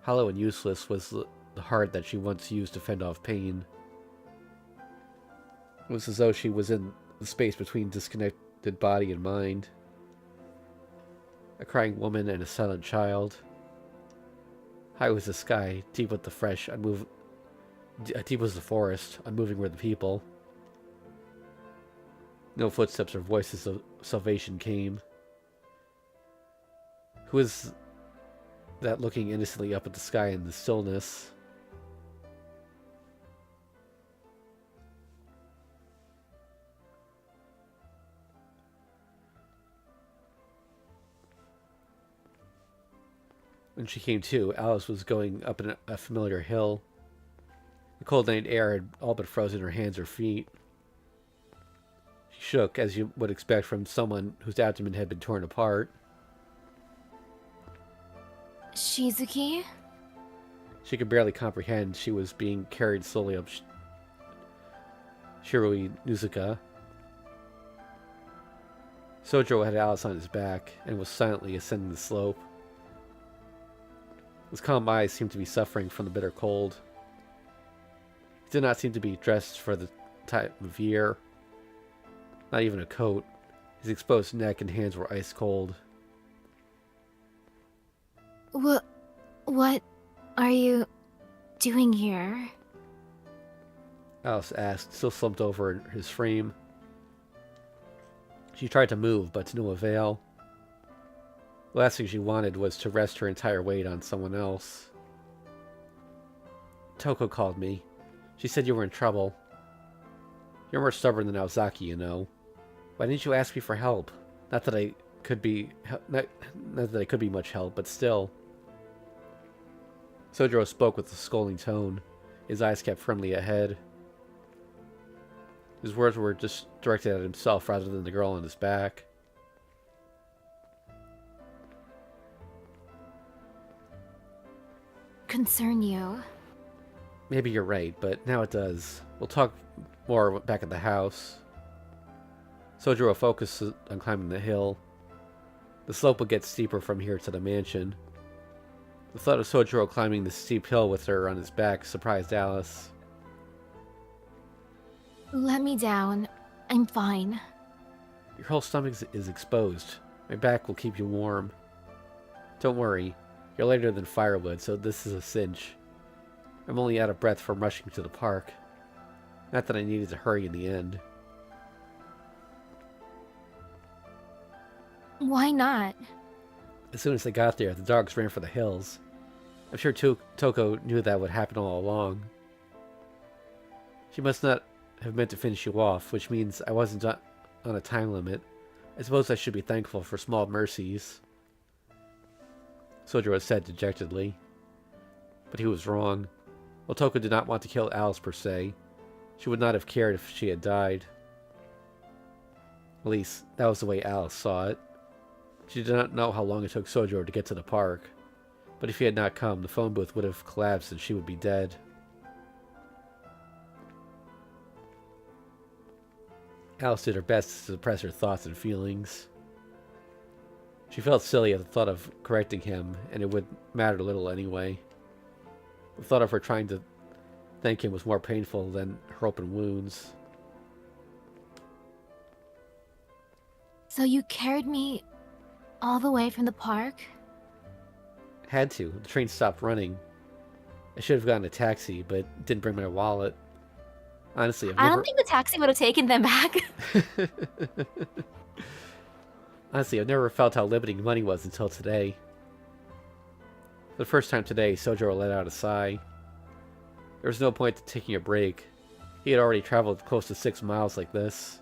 Hollow and useless was the heart that she once used to fend off pain. It was as though she was in the space between disconnected body and mind. A crying woman and a silent child. High was the sky, deep was the forest, unmoving were the people. No footsteps or voices of salvation came. Who is that looking innocently up at the sky in the stillness? When she came to, Alice was going up a familiar hill. The cold night air had all but frozen her hands or feet. She shook, as you would expect from someone whose abdomen had been torn apart. Shizuki? She could barely comprehend she was being carried slowly up Shirui Nuzuka. Sojiro had Alice on his back and was silently ascending the slope. His calm eyes seemed to be suffering from the bitter cold. He did not seem to be dressed for the time of year. Not even a coat. His exposed neck and hands were ice cold. What are you doing here? Alice asked, still slumped over his frame. She tried to move, but to no avail. The last thing she wanted was to rest her entire weight on someone else. Toko called me. She said you were in trouble. You're more stubborn than Aozaki, you know. Why didn't you ask me for help? Not that I could be... Not that I could be much help, but still. Sojiro spoke with a scolding tone. His eyes kept firmly ahead. His words were just directed at himself rather than the girl on his back. Concern you. Maybe you're right, but now it does. We'll talk more back at the house. Sojiro focused on climbing the hill. The slope would get steeper from here to the mansion. The thought of Sojiro climbing the steep hill with her on his back surprised Alice. Let me down. I'm fine. Your whole stomach is exposed. My back will keep you warm. Don't worry. You're lighter than firewood, so this is a cinch. I'm only out of breath from rushing to the park. Not that I needed to hurry in the end. Why not? As soon as they got there, the dogs ran for the hills. I'm sure Toko knew that would happen all along. She must not have meant to finish you off, which means I wasn't on a time limit. I suppose I should be thankful for small mercies. Sojiro said dejectedly. But he was wrong. While Toko did not want to kill Alice per se, she would not have cared if she had died. At least, that was the way Alice saw it. She did not know how long it took Sojiro to get to the park, but if he had not come, the phone booth would have collapsed and she would be dead. Alice did her best to suppress her thoughts and feelings. She felt silly at the thought of correcting him, and it would matter little anyway. The thought of her trying to thank him was more painful than her open wounds. So you carried me all the way from the park? Had to. The train stopped running. I should have gotten a taxi, but didn't bring my wallet. Honestly, I don't think the taxi would have taken them back. Honestly, I've never felt how limiting money was until today. For the first time today, Sojiro let out a sigh. There was no point to taking a break. He had already traveled close to 6 miles like this.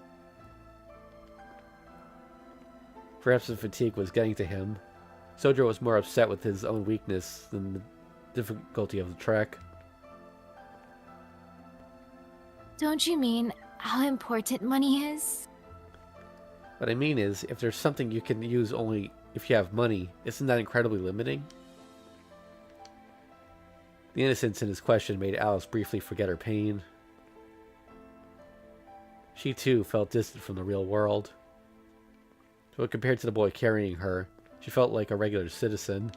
Perhaps the fatigue was getting to him. Sojiro was more upset with his own weakness than the difficulty of the trek. Don't you mean how important money is? What I mean is, if there's something you can use only if you have money, isn't that incredibly limiting? The innocence in his question made Alice briefly forget her pain. She too felt distant from the real world. But compared to the boy carrying her, she felt like a regular citizen.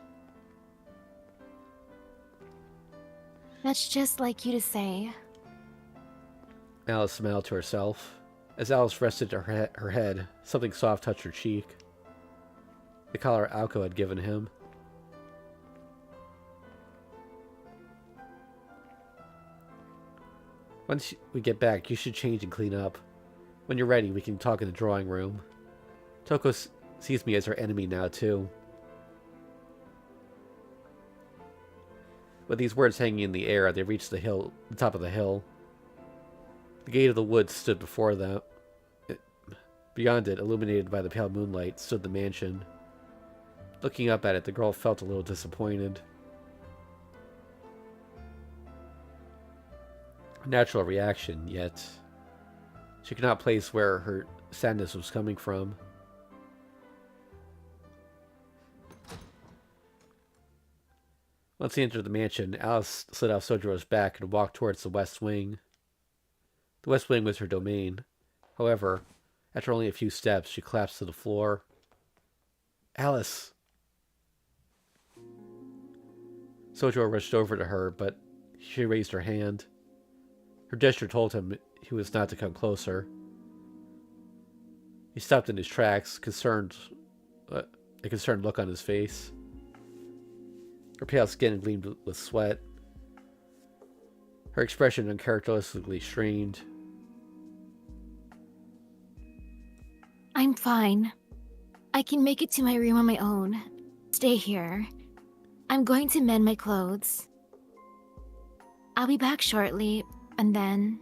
That's just like you to say. Alice smiled to herself. As Alice rested her head, something soft touched her cheek. The collar Aoko had given him. Once we get back, you should change and clean up. When you're ready, we can talk in the drawing room. Toko sees me as her enemy now, too. With these words hanging in the air, they reached the top of the hill. The gate of the woods stood before them. Beyond it, illuminated by the pale moonlight, stood the mansion. Looking up at it, the girl felt a little disappointed. A natural reaction, yet she could not place where her sadness was coming from. Once he entered the mansion, Alice slid off Sojiro's back and walked towards the west wing. The west wing was her domain. However, after only a few steps, she collapsed to the floor. Alice! Sojiro rushed over to her, but she raised her hand. Her gesture told him he was not to come closer. He stopped in his tracks, a concerned look on his face. Her pale skin gleamed with sweat. Her expression uncharacteristically strained. I'm fine. I can make it to my room on my own. Stay here. I'm going to mend my clothes. I'll be back shortly, and then...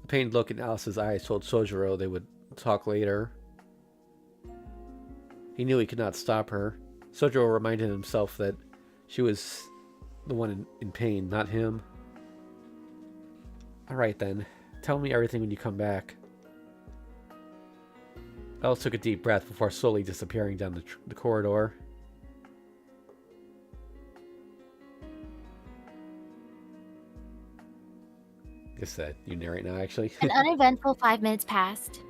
The pained look in Alice's eyes told Sojiro they would talk later. He knew he could not stop her. Sojiro reminded himself that she was the one in pain, not him. Alright then, tell me everything when you come back. Alice took a deep breath before slowly disappearing down the corridor. I guess that you narrate now, actually. An uneventful 5 minutes passed.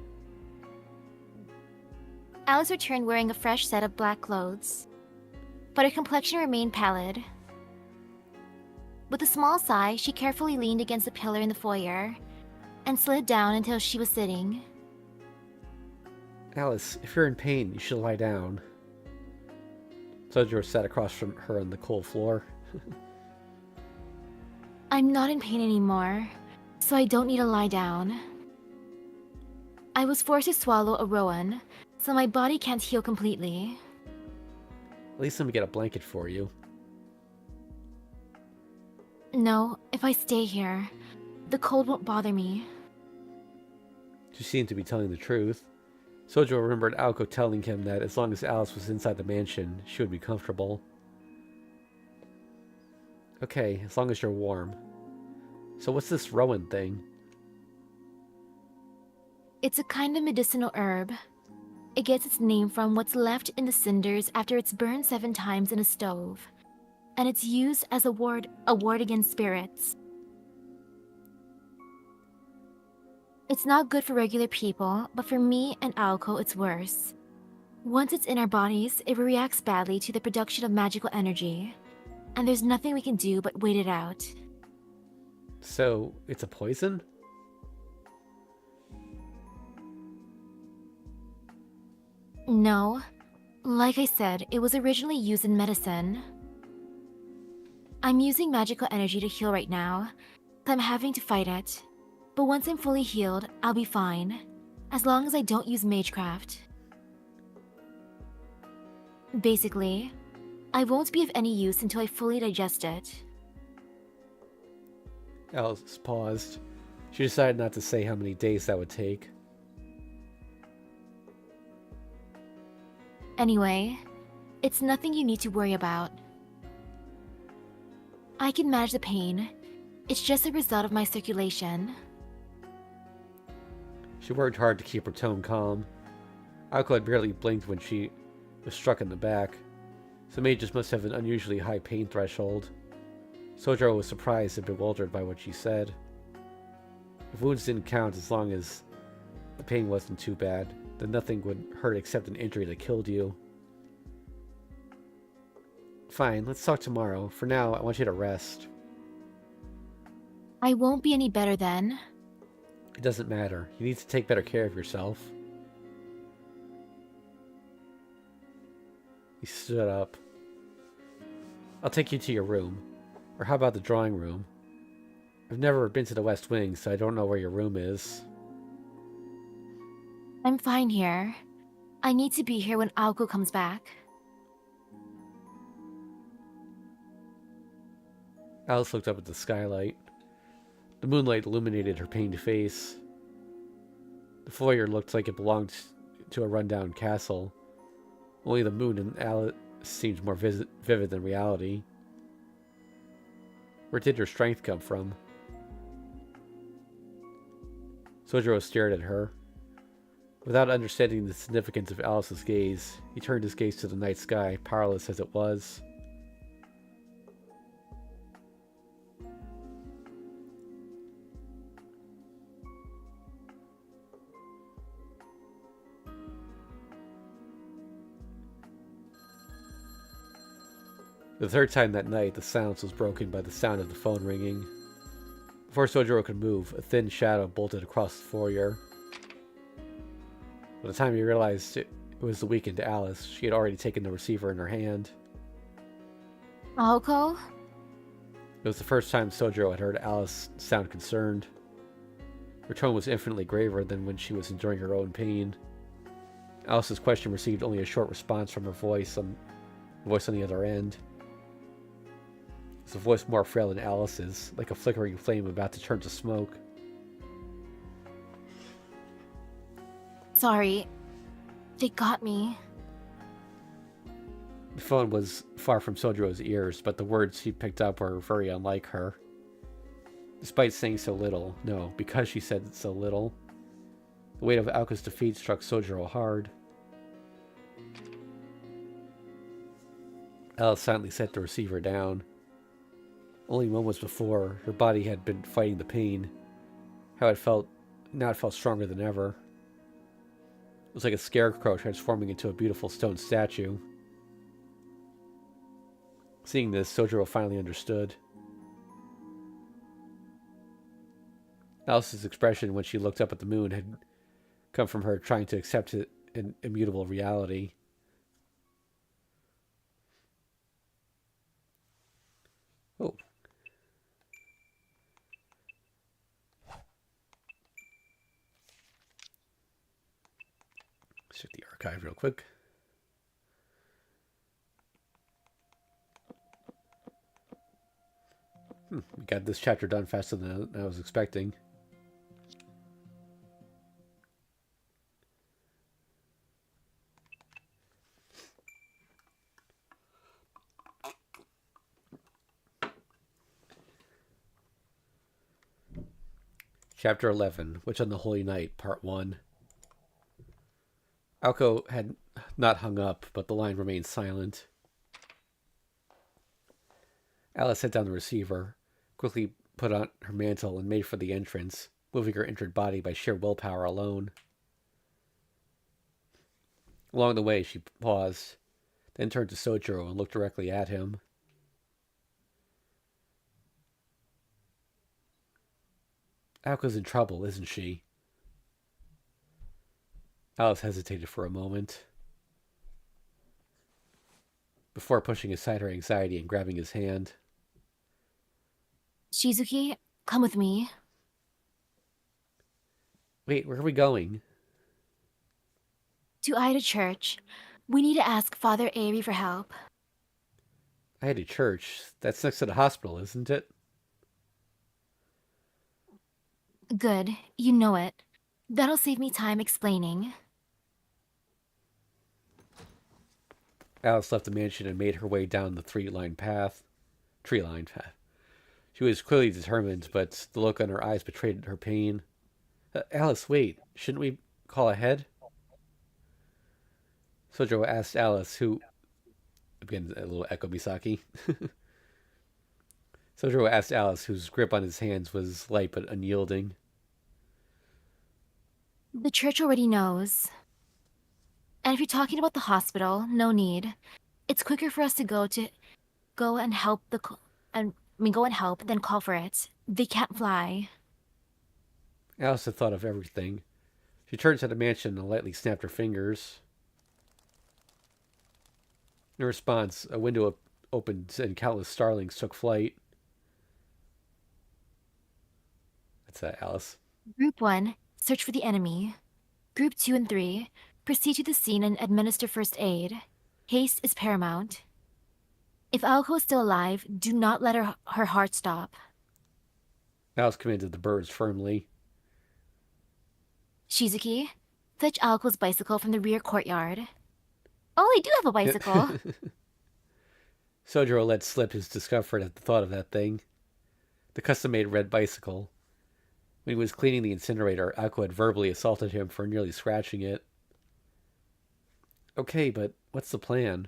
Alice returned wearing a fresh set of black clothes, but her complexion remained pallid. With a small sigh, she carefully leaned against a pillar in the foyer and slid down until she was sitting. Alice, if you're in pain, you should lie down. Sojiro sat across from her on the cold floor. I'm not in pain anymore, so I don't need to lie down. I was forced to swallow a rowan, so my body can't heal completely. At least let me get a blanket for you. No, if I stay here, the cold won't bother me. She seemed to be telling the truth. Sojiro remembered Aoko telling him that as long as Alice was inside the mansion, she would be comfortable. Okay, as long as you're warm. So what's this rowan thing? It's a kind of medicinal herb. It gets its name from what's left in the cinders after it's burned 7 times in a stove. And it's used as a ward against spirits. It's not good for regular people, but for me and Aoko, it's worse. Once it's in our bodies, it reacts badly to the production of magical energy. And there's nothing we can do but wait it out. So, it's a poison? No. Like I said, it was originally used in medicine. I'm using magical energy to heal right now, so I'm having to fight it. But once I'm fully healed, I'll be fine. As long as I don't use magecraft. Basically, I won't be of any use until I fully digest it. Alice paused. She decided not to say how many days that would take. Anyway, it's nothing you need to worry about. I can manage the pain. It's just a result of my circulation. She worked hard to keep her tone calm. Aoko had barely blinked when she was struck in the back. So May just must have an unusually high pain threshold. Sojiro was surprised and bewildered by what she said. If wounds didn't count as long as the pain wasn't too bad, then nothing would hurt except an injury that killed you. Fine, let's talk tomorrow. For now, I want you to rest. I won't be any better then. It doesn't matter. You need to take better care of yourself. He stood up. I'll take you to your room. Or how about the drawing room? I've never been to the West Wing, so I don't know where your room is. I'm fine here. I need to be here when Aoko comes back. Alice looked up at the skylight. The moonlight illuminated her pained face. The foyer looked like it belonged to a rundown castle. Only the moon and Alice seemed more vivid than reality. Where did your strength come from? Sojiro stared at her. Without understanding the significance of Alice's gaze, he turned his gaze to the night sky, powerless as it was. The third time that night, the silence was broken by the sound of the phone ringing. Before Sojiro could move, a thin shadow bolted across the foyer. By the time he realized it was the weekend to Alice, she had already taken the receiver in her hand. Aoko? It was the first time Sojiro had heard Alice sound concerned. Her tone was infinitely graver than when she was enduring her own pain. Alice's question received only a short response from her voice. Voice on the other end. It's a voice more frail than Alice's, like a flickering flame about to turn to smoke. Sorry. They got me. The phone was far from Sojiro's ears, but the words he picked up were very unlike her. Despite saying so little, no, because she said so little, the weight of Aoko's defeat struck Sojiro hard. Alice silently set the receiver down. Only moments before, her body had been fighting the pain. Now it felt stronger than ever. It was like a scarecrow transforming into a beautiful stone statue. Seeing this, Sojiro finally understood. Alice's expression when she looked up at the moon had come from her trying to accept an immutable reality. Oh. Let's check the archive real quick. We got this chapter done faster than I was expecting. Chapter 11, Witch on the Holy Night, Part 1. Aoko had not hung up, but the line remained silent. Alice set down the receiver, quickly put on her mantle, and made for the entrance, moving her injured body by sheer willpower alone. Along the way, she paused, then turned to Sojiro and looked directly at him. Aoko's in trouble, isn't she? Alice hesitated for a moment, before pushing aside her anxiety and grabbing his hand. Shizuki, come with me. Wait, where are we going? To Ida Church. We need to ask Father Airi for help. Ida Church? That's next to the hospital, isn't it? Good, you know it. That'll save me time explaining. Alice left the mansion and made her way down the tree-lined path. She was clearly determined, but the look on her eyes betrayed her pain. Alice, wait. Shouldn't we call ahead? Sojiro asked Alice, who... Again, a little echo Misaki. Sojiro asked Alice, whose grip on his hands was light but unyielding. The church already knows. And if you're talking about the hospital, no need. It's quicker for us to go and help than call for it. They can't fly. Alice had thought of everything. She turned to the mansion and lightly snapped her fingers. In response, a window opened and countless starlings took flight. That's Alice. Group 1, search for the enemy. Group 2 and 3, proceed to the scene and administer first aid. Haste is paramount. If Aoko is still alive, do not let her heart stop. Alice commanded the birds firmly. Shizuki, fetch Aoko's bicycle from the rear courtyard. Oh, I do have a bicycle. Sojiro let slip his discomfort at the thought of that thing. The custom-made red bicycle. When he was cleaning the incinerator, Aoko had verbally assaulted him for nearly scratching it. Okay, but what's the plan?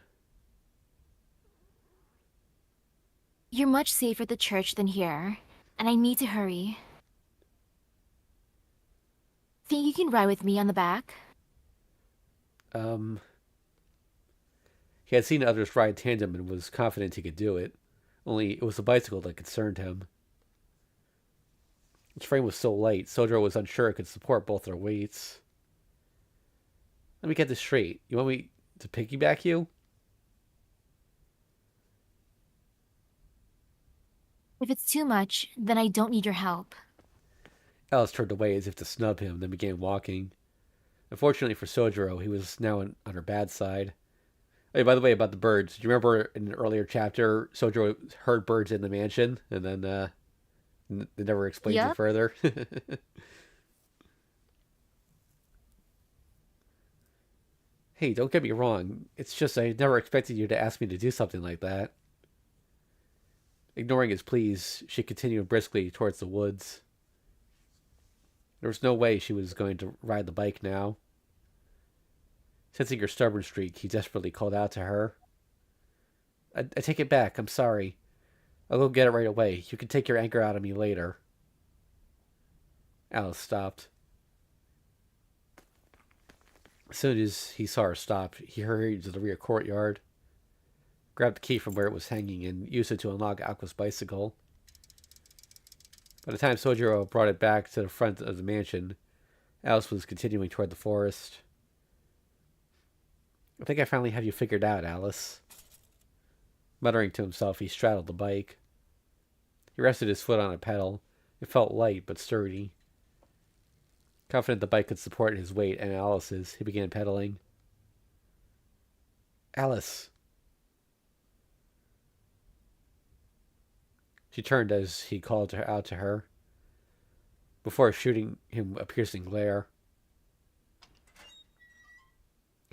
You're much safer at the church than here, and I need to hurry. Think you can ride with me on the back? He had seen others ride tandem and was confident he could do it. Only it was the bicycle that concerned him. Its frame was so light, Sojiro was unsure it could support both their weights. Let me get this straight. You want me to piggyback you? If it's too much, then I don't need your help. Alice turned away as if to snub him, then began walking. Unfortunately for Sojiro, he was now on her bad side. Hey, by the way, about the birds. Do you remember in an earlier chapter, Sojiro heard birds in the mansion, and then they never explains it Yup. further? Hey, don't get me wrong. It's just I never expected you to ask me to do something like that. Ignoring his pleas, she continued briskly towards the woods. There was no way she was going to ride the bike now. Sensing her stubborn streak, he desperately called out to her. I take it back. I'm sorry. I'll go get it right away. You can take your anger out of me later. Alice stopped. As soon as he saw her stop, he hurried to the rear courtyard, grabbed the key from where it was hanging, and used it to unlock Aqua's bicycle. By the time Sojiro brought it back to the front of the mansion, Alice was continuing toward the forest. I think I finally have you figured out, Alice. Muttering to himself, he straddled the bike. He rested his foot on a pedal. It felt light but sturdy. Confident the bike could support his weight and Alice's, he began pedaling. Alice. She turned as he called out to her, before shooting him a piercing glare.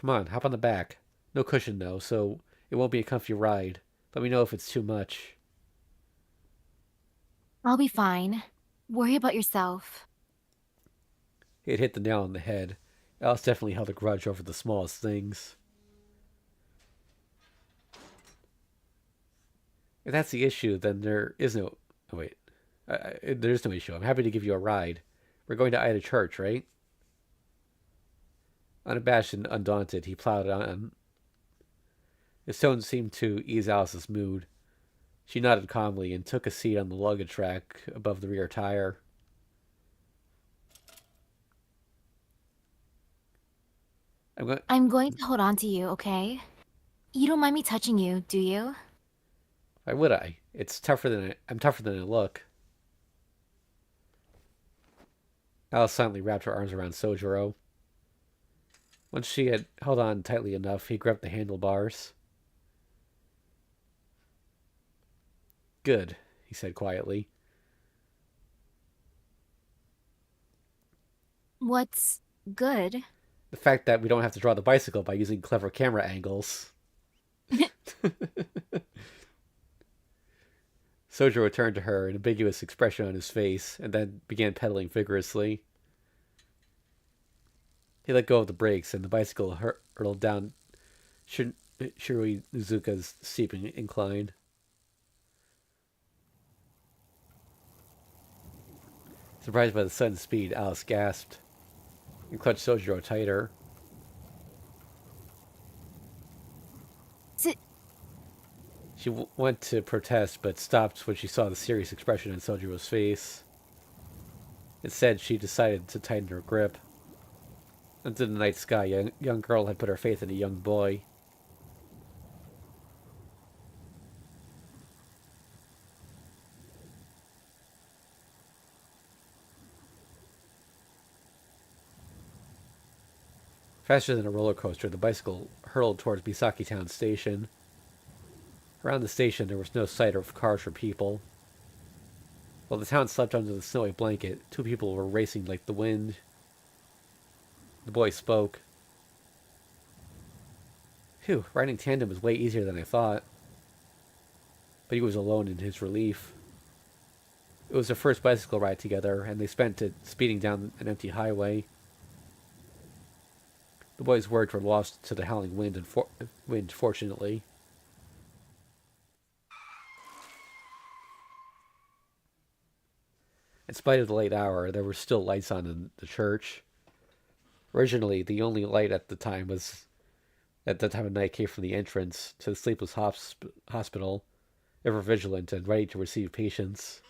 Come on, hop on the back. No cushion, though, so it won't be a comfy ride. Let me know if it's too much. I'll be fine. Worry about yourself. He had hit the nail on the head. Alice definitely held a grudge over the smallest things. If that's the issue, then there is no... Oh, wait. There is no issue. I'm happy to give you a ride. We're going to Ida Church, right? Unabashed and undaunted, he plowed on. His tone seemed to ease Alice's mood. She nodded calmly and took a seat on the luggage rack above the rear tire. I'm going to hold on to you, okay? You don't mind me touching you, do you? Why would I? I'm tougher than I look. Alice silently wrapped her arms around Sojiro. Once she had held on tightly enough, he gripped the handlebars. Good, he said quietly. What's good? The fact that we don't have to draw the bicycle by using clever camera angles. Sojiro turned to her, an ambiguous expression on his face, and then began pedaling vigorously. He let go of the brakes, and the bicycle hurtled down Shirui Uzuka's steep incline. Surprised by the sudden speed, Alice gasped and clutched Sojiro tighter. She went to protest, but stopped when she saw the serious expression in Sojiro's face. Instead, she decided to tighten her grip. Under the night sky, a young girl had put her faith in a young boy. Faster than a roller coaster, the bicycle hurtled towards Misaki Town Station. Around the station, there was no sight of cars or people. While the town slept under the snowy blanket, two people were racing like the wind. The boy spoke. Phew, riding tandem was way easier than I thought. But he was alone in his relief. It was their first bicycle ride together, and they spent it speeding down an empty highway. The boy's words were lost to the howling wind, fortunately. In spite of the late hour, there were still lights on in the church. Originally, the only light at the time of night came from the entrance to the sleepless hospital, ever vigilant and ready to receive patients.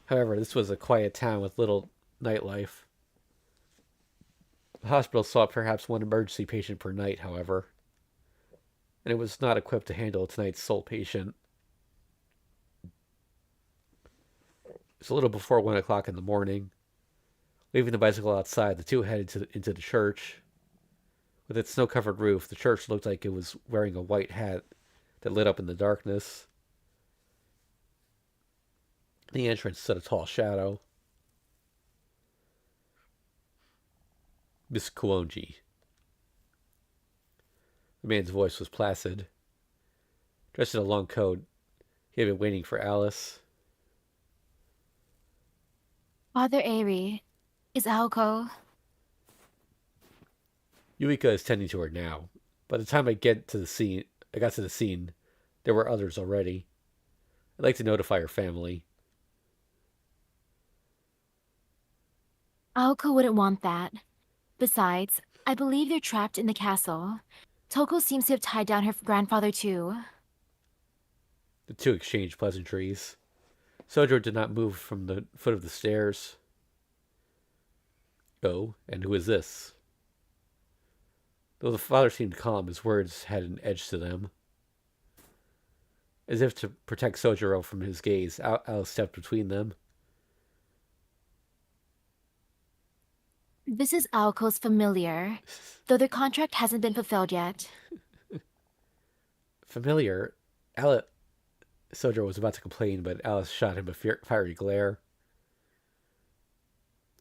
However, this was a quiet town with little nightlife. The hospital saw perhaps one emergency patient per night, however, and it was not equipped to handle tonight's sole patient. It was a little before 1 o'clock in the morning. Leaving the bicycle outside, the two headed into the church. With its snow-covered roof, the church looked like it was wearing a white hat that lit up in the darkness. The entrance stood a tall shadow. Miss Kuonji. The man's voice was placid. Dressed in a long coat, he had been waiting for Alice. Father Airi, is Aoko... Yuika is tending to her now. By the time I got to the scene, there were others already. I'd like to notify her family. Aoko wouldn't want that. Besides, I believe they're trapped in the castle. Toko seems to have tied down her grandfather too. The two exchanged pleasantries. Sojiro did not move from the foot of the stairs. Oh, and who is this? Though the father seemed calm, his words had an edge to them. As if to protect Sojiro from his gaze, Alice stepped between them. This is Aoko's familiar, though their contract hasn't been fulfilled yet. Familiar? Alice... Sojiro was about to complain, but Alice shot him a fiery glare.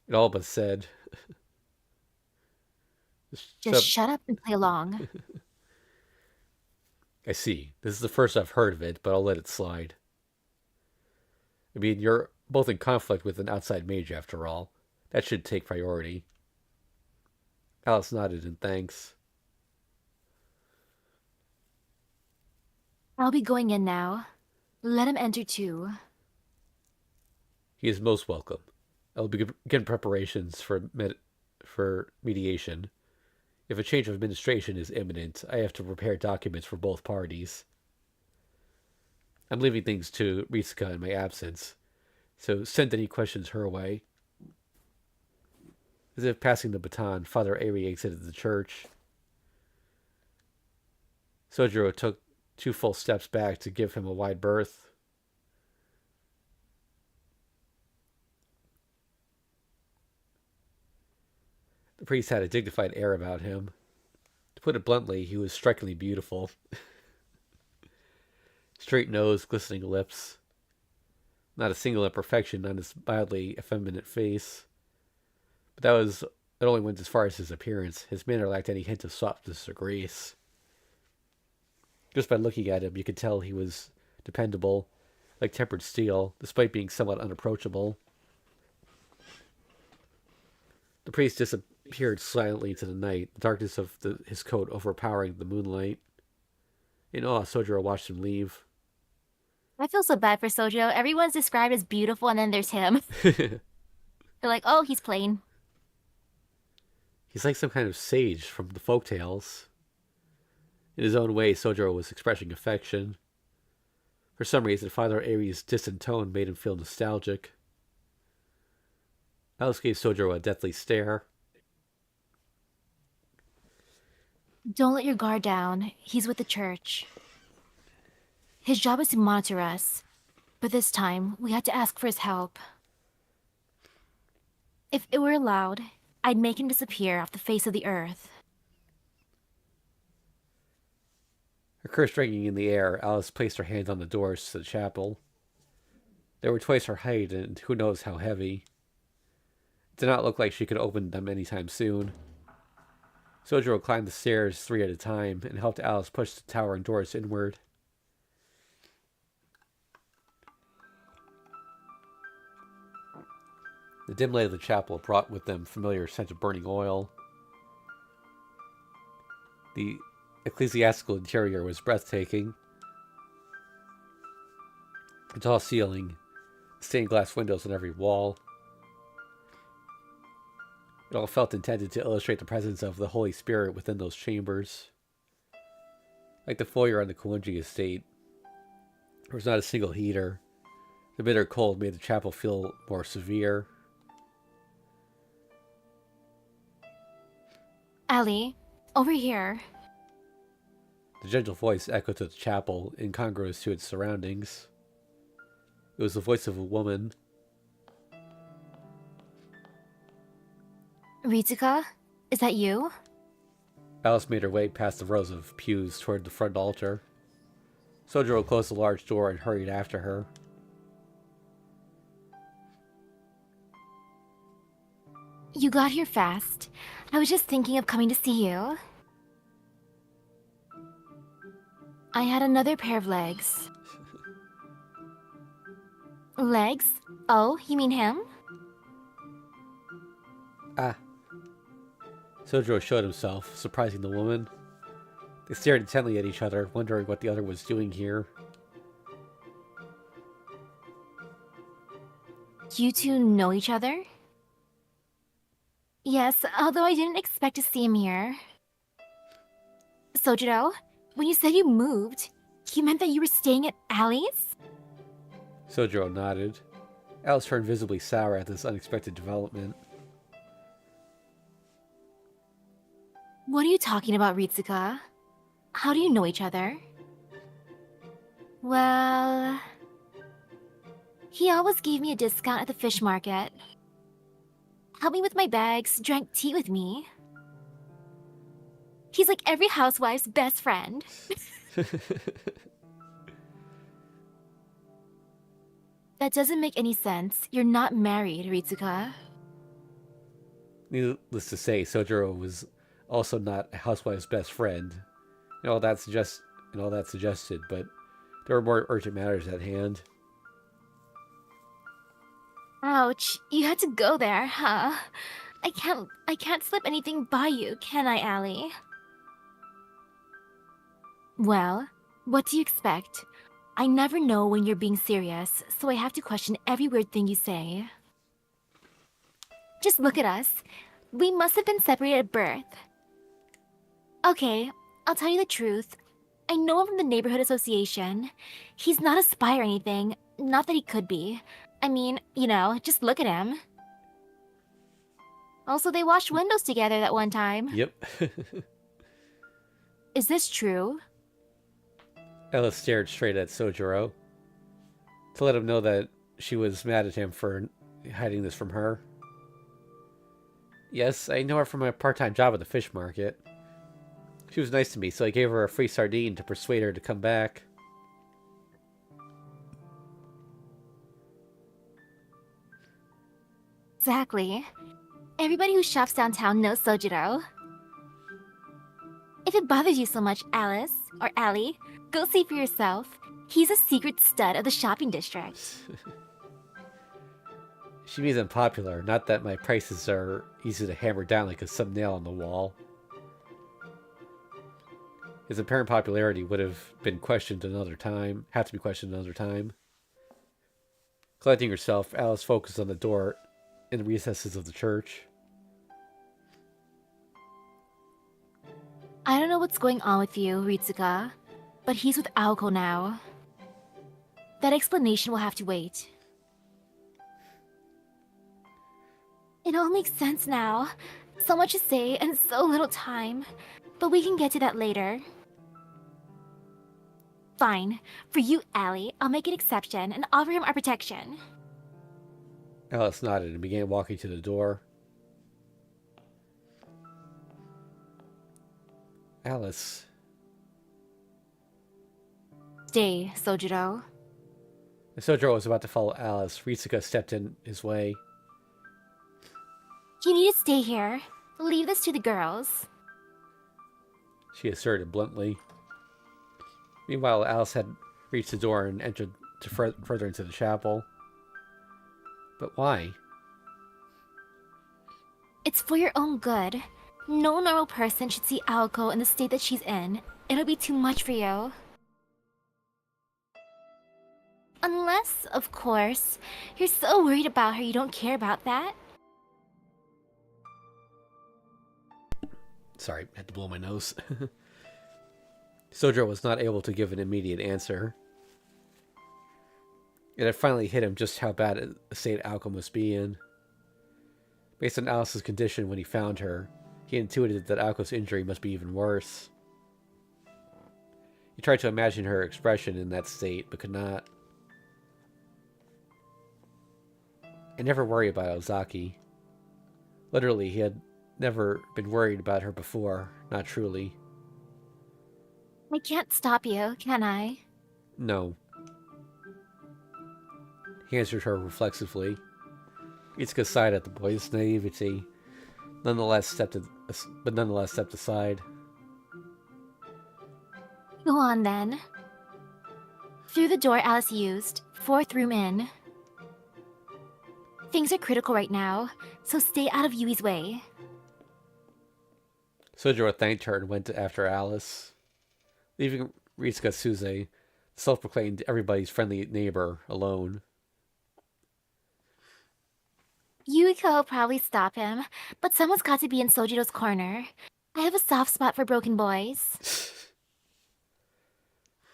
It all but said... Just shut up and play along. I see. This is the first I've heard of it, but I'll let it slide. I mean, you're both in conflict with an outside mage, after all. That should take priority. Alice nodded in thanks. I'll be going in now. Let him enter too. He is most welcome. I'll begin preparations for mediation. If a change of administration is imminent, I have to prepare documents for both parties. I'm leaving things to Ritsuka in my absence, so send any questions her way. As if passing the baton, Father Airi exited the church. Sojiro took 2 full steps back to give him a wide berth. The priest had a dignified air about him. To put it bluntly, he was strikingly beautiful. Straight nose, glistening lips. Not a single imperfection on his mildly effeminate face. But it only went as far as his appearance. His manner lacked any hint of softness or grace. Just by looking at him, you could tell he was dependable, like tempered steel, despite being somewhat unapproachable. The priest disappeared silently into the night, the darkness of his coat overpowering the moonlight. In awe, Sojiro watched him leave. I feel so bad for Sojo. Everyone's described as beautiful, and then there's him. They're like, oh, he's plain. He's like some kind of sage from the folktales. In his own way, Sojiro was expressing affection. For some reason, Father Airi's distant tone made him feel nostalgic. Alice gave Sojiro a deathly stare. Don't let your guard down. He's with the church. His job is to monitor us. But this time, we had to ask for his help. If it were allowed, I'd make him disappear off the face of the earth. Her curse ringing in the air, Alice placed her hand on the doors to the chapel. They were twice her height, and who knows how heavy. It did not look like she could open them anytime soon. Sojiro climbed the stairs 3 at a time and helped Alice push the towering doors inward. The dim light of the chapel brought with them familiar scent of burning oil. The ecclesiastical interior was breathtaking. The tall ceiling, stained glass windows on every wall. It all felt intended to illustrate the presence of the Holy Spirit within those chambers. Like the foyer on the Kuonji estate, there was not a single heater. The bitter cold made the chapel feel more severe. Allie, over here. The gentle voice echoed to the chapel, incongruous to its surroundings. It was the voice of a woman. Ritsuka, is that you? Alice made her way past the rows of pews toward the front altar. Sojiro closed the large door and hurried after her. You got here fast. I was just thinking of coming to see you. I had another pair of legs. Legs? Oh, you mean him? Ah. Sojiro showed himself, surprising the woman. They stared intently at each other, wondering what the other was doing here. You two know each other? Yes, although I didn't expect to see him here. Sojiro, when you said you moved, you meant that you were staying at Allie's? Sojiro nodded. Alice turned visibly sour at this unexpected development. What are you talking about, Ritsuka? How do you know each other? Well... He always gave me a discount at the fish market. Helped me with my bags, drank tea with me. He's like every housewife's best friend. That doesn't make any sense. You're not married, Ritsuka. Needless to say, Sojiro was also not a housewife's best friend. And all that suggested, but there were more urgent matters at hand. Ouch, you had to go there, huh? I can't slip anything by you, can I, Allie? Well, what do you expect? I never know when you're being serious, so I have to question every weird thing you say. Just look at us. We must have been separated at birth. Okay, I'll tell you the truth. I know him from the neighborhood association. He's not a spy or anything. Not that he could be. I mean, you know, just look at him. Also, they washed windows together that one time. Yep. Is this true? Alice stared straight at Sojiro to let him know that she was mad at him for hiding this from her. Yes, I know her from my part-time job at the fish market. She was nice to me, so I gave her a free sardine to persuade her to come back. Exactly. Everybody who shops downtown knows Sojiro. If it bothers you so much, Alice, or Allie, go see for yourself. He's a secret stud of the shopping district. She means I'm popular, not that my prices are easy to hammer down like a thumbnail on the wall. His apparent popularity would have been questioned another time, have to be questioned another time. Collecting herself, Alice focused on the door in the recesses of the church. I don't know what's going on with you, Ritsuka, but he's with Aoko now. That explanation will have to wait. It all makes sense now. So much to say and so little time. But we can get to that later. Fine. For you, Allie, I'll make an exception and offer him our protection. Alice nodded and began walking to the door. Alice. Stay, Sojiro. As Sojiro was about to follow Alice, Ritsuka stepped in his way. You need to stay here. Leave this to the girls. She asserted bluntly. Meanwhile, Alice had reached the door and entered further into the chapel. But why? It's for your own good. No normal person should see Aoko in the state that she's in. It'll be too much for you. Unless, of course, you're so worried about her you don't care about that. Sorry, I had to blow my nose. Sojiro was not able to give an immediate answer. It had finally hit him just how bad a state Aoko must be in. Based on Alice's condition when he found her, he intuited that Aoko's injury must be even worse. He tried to imagine her expression in that state, but could not. I never worry about Aozaki. Literally, he had never been worried about her before. Not truly. I can't stop you, can I? No. He answered her reflexively. Itsuka sighed at the boy's naivety, nonetheless stepped aside. Go on then. Through the door Alice used, fourth room in. Things are critical right now, so stay out of Yui's way. Sojiro thanked her and went after Alice, leaving Ritsuka Suze, self-proclaimed everybody's friendly neighbor, alone. Yuiko will probably stop him, but someone's got to be in Sojiro's corner. I have a soft spot for broken boys.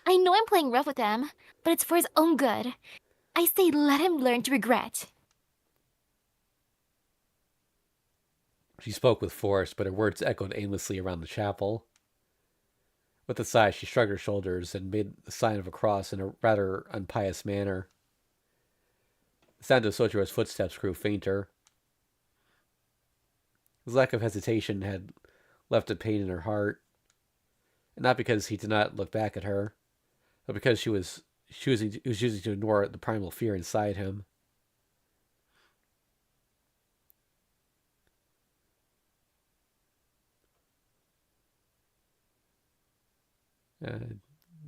I know I'm playing rough with him, but it's for his own good. I say let him learn to regret. She spoke with force, but her words echoed aimlessly around the chapel. With a sigh, she shrugged her shoulders and made the sign of a cross in a rather unpious manner. The sound of Sojiro's footsteps grew fainter. His lack of hesitation had left a pain in her heart, and not because he did not look back at her, but because he was choosing to ignore the primal fear inside him.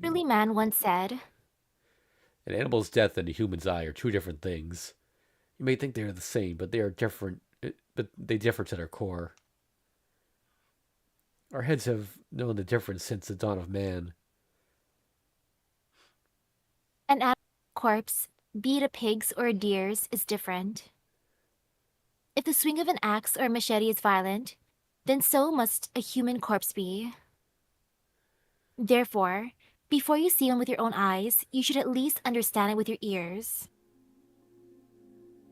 Really man once said, An animal's death and a human's eye are two different things. You may think they are the same, but they are different. But they differ to their core. Our heads have known the difference since the dawn of man. an animal corpse, be it a pig's or a deer's, is different. If the swing of an axe or a machete is violent, then so must a human corpse be. Therefore, before you see one with your own eyes, you should at least understand it with your ears.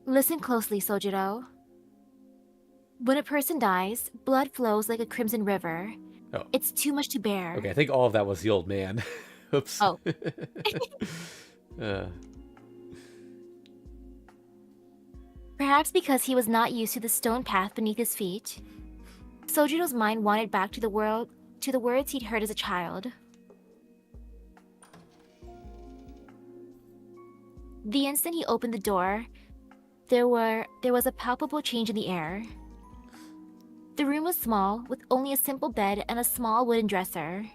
Listen closely, Sojiro. When a person dies, blood flows like a crimson river. Oh. It's too much to bear. Okay, I think all of that was the old man. Oops. Oh. Perhaps because he was not used to the stone path beneath his feet, Sojiro's mind wandered back to the words he'd heard as a child. The instant he opened the door, there was a palpable change in the air. The room was small, with only a simple bed and a small wooden dresser.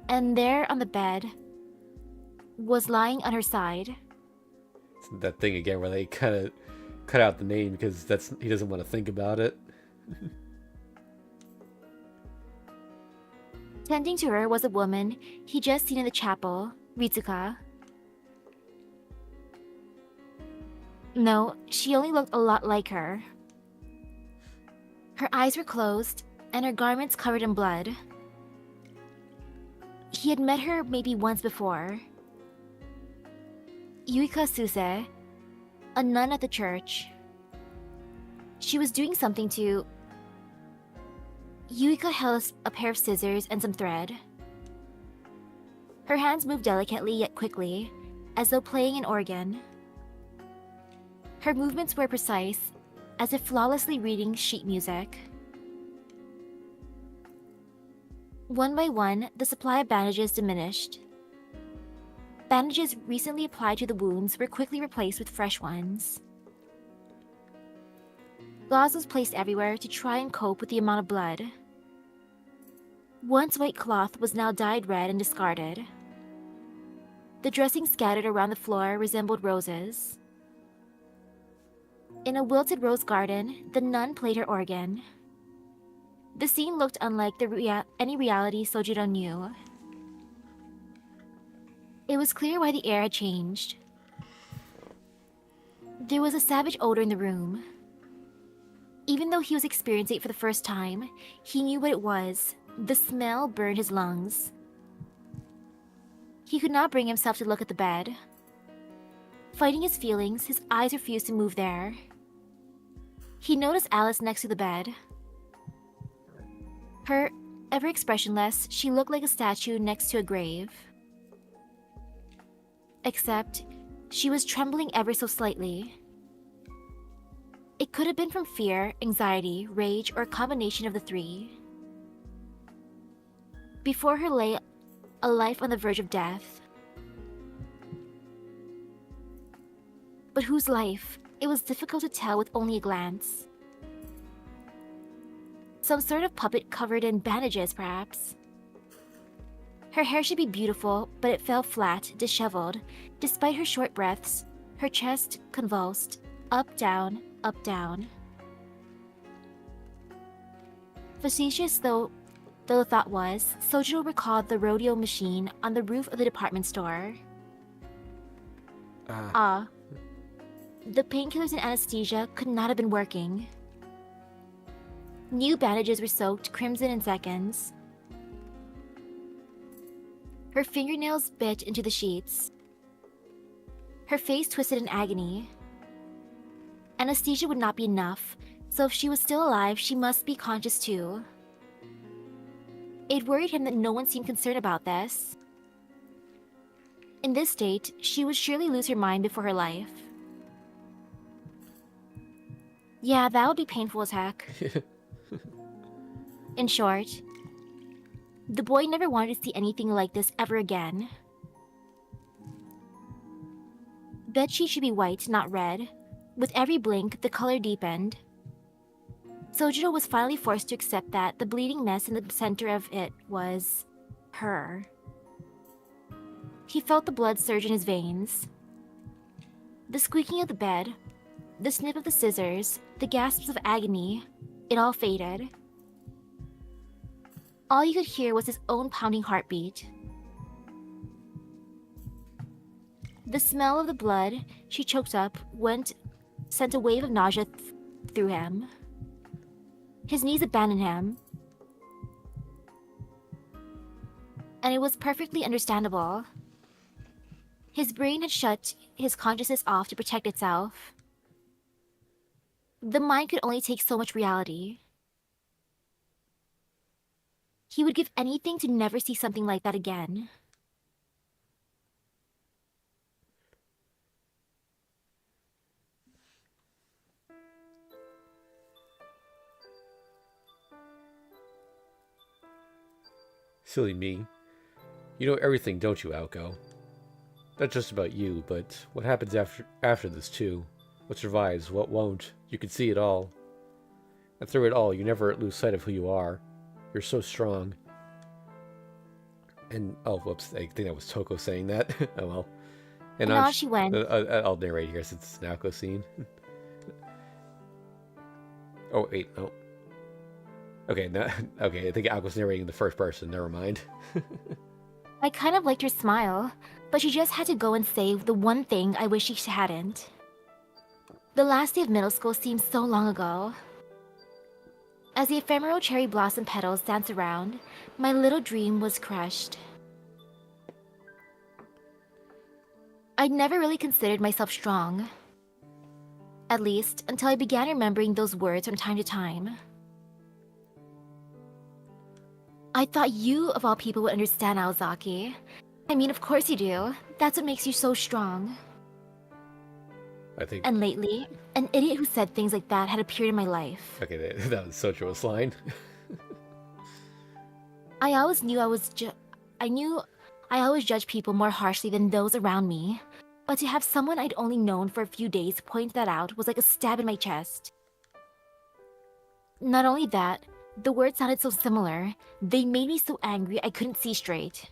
And there on the bed was lying on her side. It's that thing again where they cut out the name because he doesn't want to think about it. Tending to her was a woman he'd just seen in the chapel, Ritsuka. No, she only looked a lot like her. Her eyes were closed, and her garments covered in blood. He had met her maybe once before. Yuika Suse, a nun at the church. She was doing something to... Yuika held a pair of scissors and some thread. Her hands moved delicately yet quickly, as though playing an organ. Her movements were precise, as if flawlessly reading sheet music. One by one, the supply of bandages diminished. Bandages recently applied to the wounds were quickly replaced with fresh ones. Gauze was placed everywhere to try and cope with the amount of blood. Once white cloth was now dyed red and discarded. The dressing scattered around the floor resembled roses. In a wilted rose garden, the nun played her organ. The scene looked unlike any reality Sojiro knew. It was clear why the air had changed. There was a savage odor in the room. Even though he was experiencing it for the first time, he knew what it was. The smell burned his lungs. He could not bring himself to look at the bed. Fighting his feelings, his eyes refused to move there. He noticed Alice next to the bed. Her, ever expressionless, she looked like a statue next to a grave. Except, she was trembling ever so slightly. It could have been from fear, anxiety, rage, or a combination of the three. Before her lay a life on the verge of death. But whose life? It was difficult to tell with only a glance. Some sort of puppet covered in bandages, perhaps. Her hair should be beautiful, but it fell flat, disheveled. Despite her short breaths, her chest convulsed, up, down, up, down. Facetious though the thought was, Sojiro recalled the rodeo machine on the roof of the department store. The painkillers and anesthesia could not have been working. New bandages were soaked crimson in seconds. Her fingernails bit into the sheets. Her face twisted in agony. Anesthesia would not be enough, so if she was still alive, she must be conscious too. It worried him that no one seemed concerned about this. In this state, she would surely lose her mind before her life. Yeah, that would be painful as heck. In short, the boy never wanted to see anything like this ever again. Bedsheet should be white, not red. With every blink, the color deepened. Sojiro was finally forced to accept that the bleeding mess in the center of it was her. He felt the blood surge in his veins. The squeaking of the bed, the snip of the scissors, the gasps of agony, it all faded. All you could hear was his own pounding heartbeat. The smell of the blood she choked up sent a wave of nausea through him. His knees abandoned him. And it was perfectly understandable. His brain had shut his consciousness off to protect itself. The mind could only take so much reality. He would give anything to never see something like that again. Silly me. You know everything, don't you, Aoko? Not just about you, but what happens after this, too. What survives, what won't. You can see it all. And through it all, you never lose sight of who you are. You're so strong. And, oh, whoops, I think that was Toko saying that. Oh, well. And on she went. I'll narrate here since it's an Aoko scene. Oh, wait, no. Okay, okay, I think Aoko's narrating in the first person, never mind. I kind of liked her smile, but she just had to go and say the one thing I wish she hadn't. The last day of middle school seemed so long ago. As the ephemeral cherry blossom petals danced around, my little dream was crushed. I'd never really considered myself strong. At least, until I began remembering those words from time to time. I thought you, of all people, would understand, Aozaki. I mean, of course you do. That's what makes you so strong. I think... And lately, an idiot who said things like that had appeared in my life. Okay, that was Sojiro's line. I always knew I always judged people more harshly than those around me. But to have someone I'd only known for a few days point that out was like a stab in my chest. Not only that, the words sounded so similar, they made me so angry I couldn't see straight.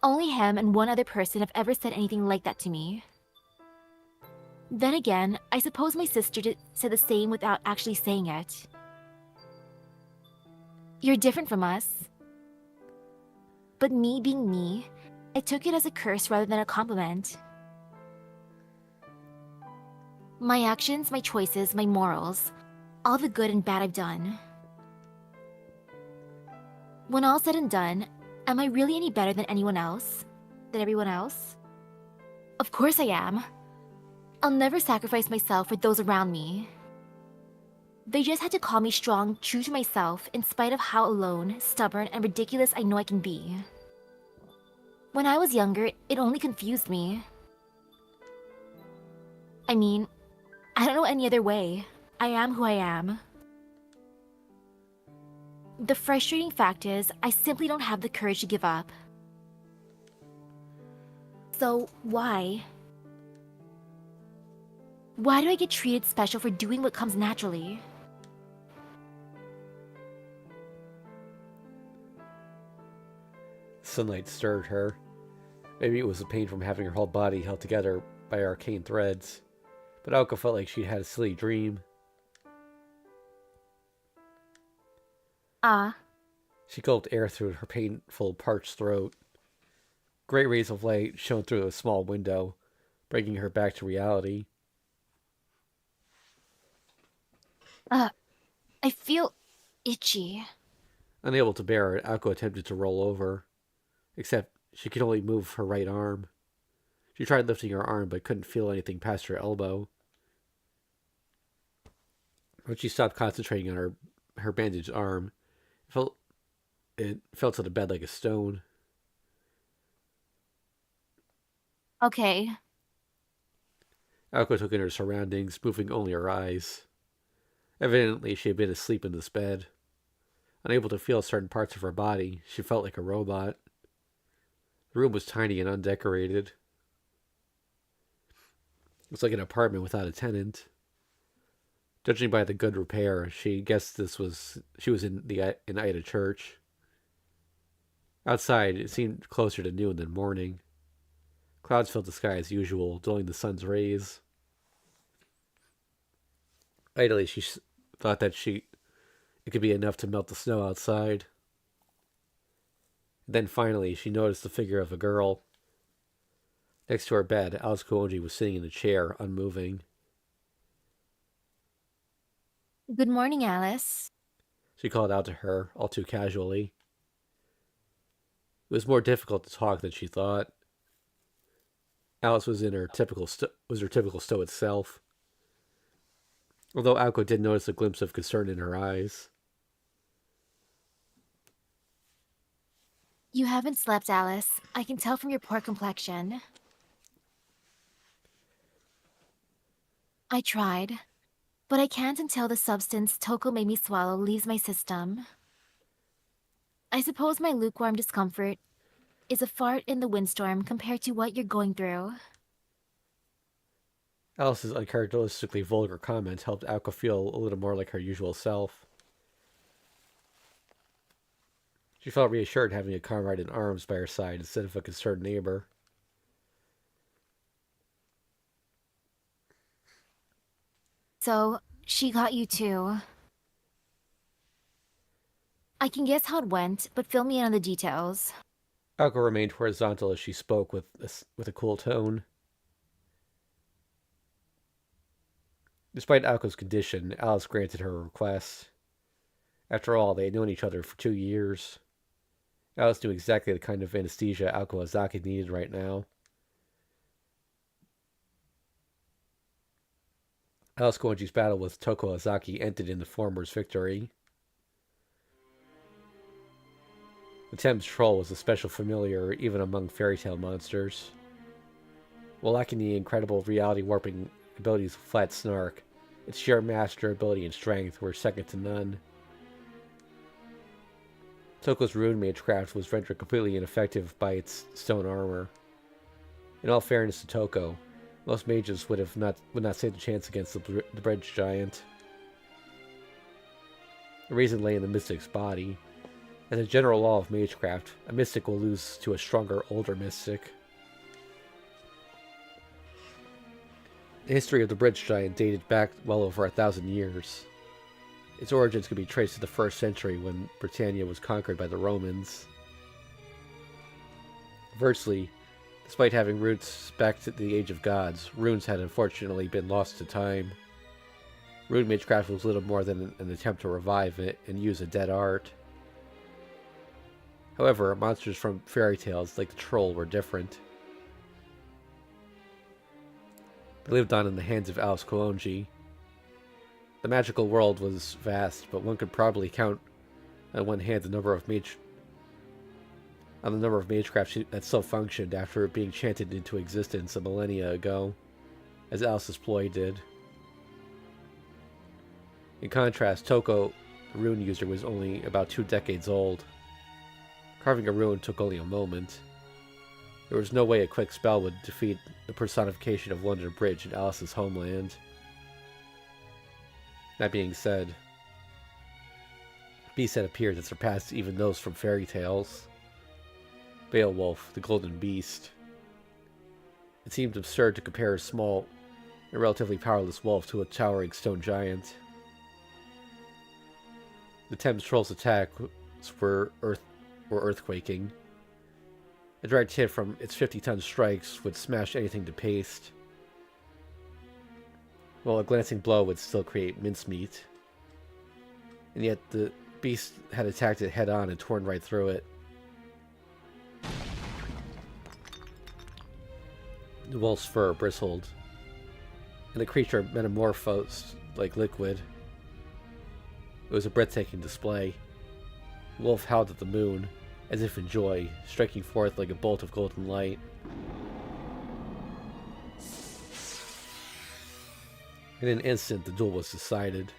Only him and one other person have ever said anything like that to me. Then again, I suppose my sister said the same without actually saying it. You're different from us. But me being me, I took it as a curse rather than a compliment. My actions, my choices, my morals, all the good and bad I've done. When all's said and done, am I really any better than anyone else? Than everyone else? Of course I am. I'll never sacrifice myself for those around me. They just had to call me strong, true to myself, in spite of how alone, stubborn, and ridiculous I know I can be. When I was younger, it only confused me. I mean, I don't know any other way. I am who I am. The frustrating fact is, I simply don't have the courage to give up. So, why? Why do I get treated special for doing what comes naturally? Sunlight stirred her. Maybe it was the pain from having her whole body held together by arcane threads. But Aoko felt like she had a silly dream. Ah. She gulped air through her painful, parched throat. Great rays of light shone through a small window, bringing her back to reality. I feel itchy. Unable to bear it, Aoko attempted to roll over. Except she could only move her right arm. She tried lifting her arm but couldn't feel anything past her elbow. When she stopped concentrating on her bandaged arm, it fell to the bed like a stone. Okay. Aoko took in her surroundings, moving only her eyes. Evidently, she had been asleep in this bed. Unable to feel certain parts of her body, she felt like a robot. The room was tiny and undecorated. It was like an apartment without a tenant. Judging by the good repair, she guessed she was in Ida Church. Outside, it seemed closer to noon than morning. Clouds filled the sky as usual, dulling the sun's rays. Idly, she thought that it could be enough to melt the snow outside. Then finally, she noticed the figure of a girl. Next to her bed, Aoko Aozaki was sitting in a chair, unmoving. Good morning, Alice. She called out to her, all too casually. It was more difficult to talk than she thought. Alice was her typical stoic self. Although Aoko did notice a glimpse of concern in her eyes. You haven't slept, Alice. I can tell from your poor complexion. I tried, but I can't until the substance Toko made me swallow leaves my system. I suppose my lukewarm discomfort is a fart in the windstorm compared to what you're going through. Alice's uncharacteristically vulgar comment helped Aoko feel a little more like her usual self. She felt reassured having a comrade in arms by her side instead of a concerned neighbor. So, she got you too. I can guess how it went, but fill me in on the details. Aoko remained horizontal as she spoke with a cool tone. Despite Aoko's condition, Alice granted her request. After all, they had known each other for 2 years. Alice knew exactly the kind of anesthesia Aoko Aozaki needed right now. Alice Koenji's battle with Toko Aozaki ended in the former's victory. The Thames Troll was a special familiar even among fairy tale monsters. While lacking the incredible reality warping abilities of Flat Snark, its sheer master ability and strength were second to none. Toko's rune magecraft was rendered completely ineffective by its stone armor. In all fairness to Toko, most mages would not stand a chance against the bridge giant. The reason lay in the mystic's body. As a general law of magecraft, a mystic will lose to a stronger, older mystic. The history of the bridge giant dated back well over 1,000 years. Its origins could be traced to the 1st century when Britannia was conquered by the Romans. Conversely, despite having roots back to the Age of Gods, runes had unfortunately been lost to time. Rune magecraft was little more than an attempt to revive it and use a dead art. However, monsters from fairy tales like the troll were different. They lived on in the hands of Alice Koenji. The magical world was vast, but one could probably count on one hand the number of magecraft that still functioned after being chanted into existence a millennia ago, as Alice's ploy did. In contrast, Toko, the rune user, was only about 2 decades old. Carving a rune took only a moment. There was no way a quick spell would defeat the personification of London Bridge in Alice's homeland. That being said, beasts had appeared that surpassed even those from fairy tales. Beowulf, the Golden Beast. It seemed absurd to compare a small and relatively powerless wolf to a towering stone giant. The Thames Troll's attacks were earthquaking. A direct hit from its 50-ton strikes would smash anything to paste, while a glancing blow would still create mincemeat. And yet the beast had attacked it head-on and torn right through it. The wolf's fur bristled, and the creature metamorphosed like liquid. It was a breathtaking display. The wolf howled at the moon, as if in joy, striking forth like a bolt of golden light. In an instant, the duel was decided.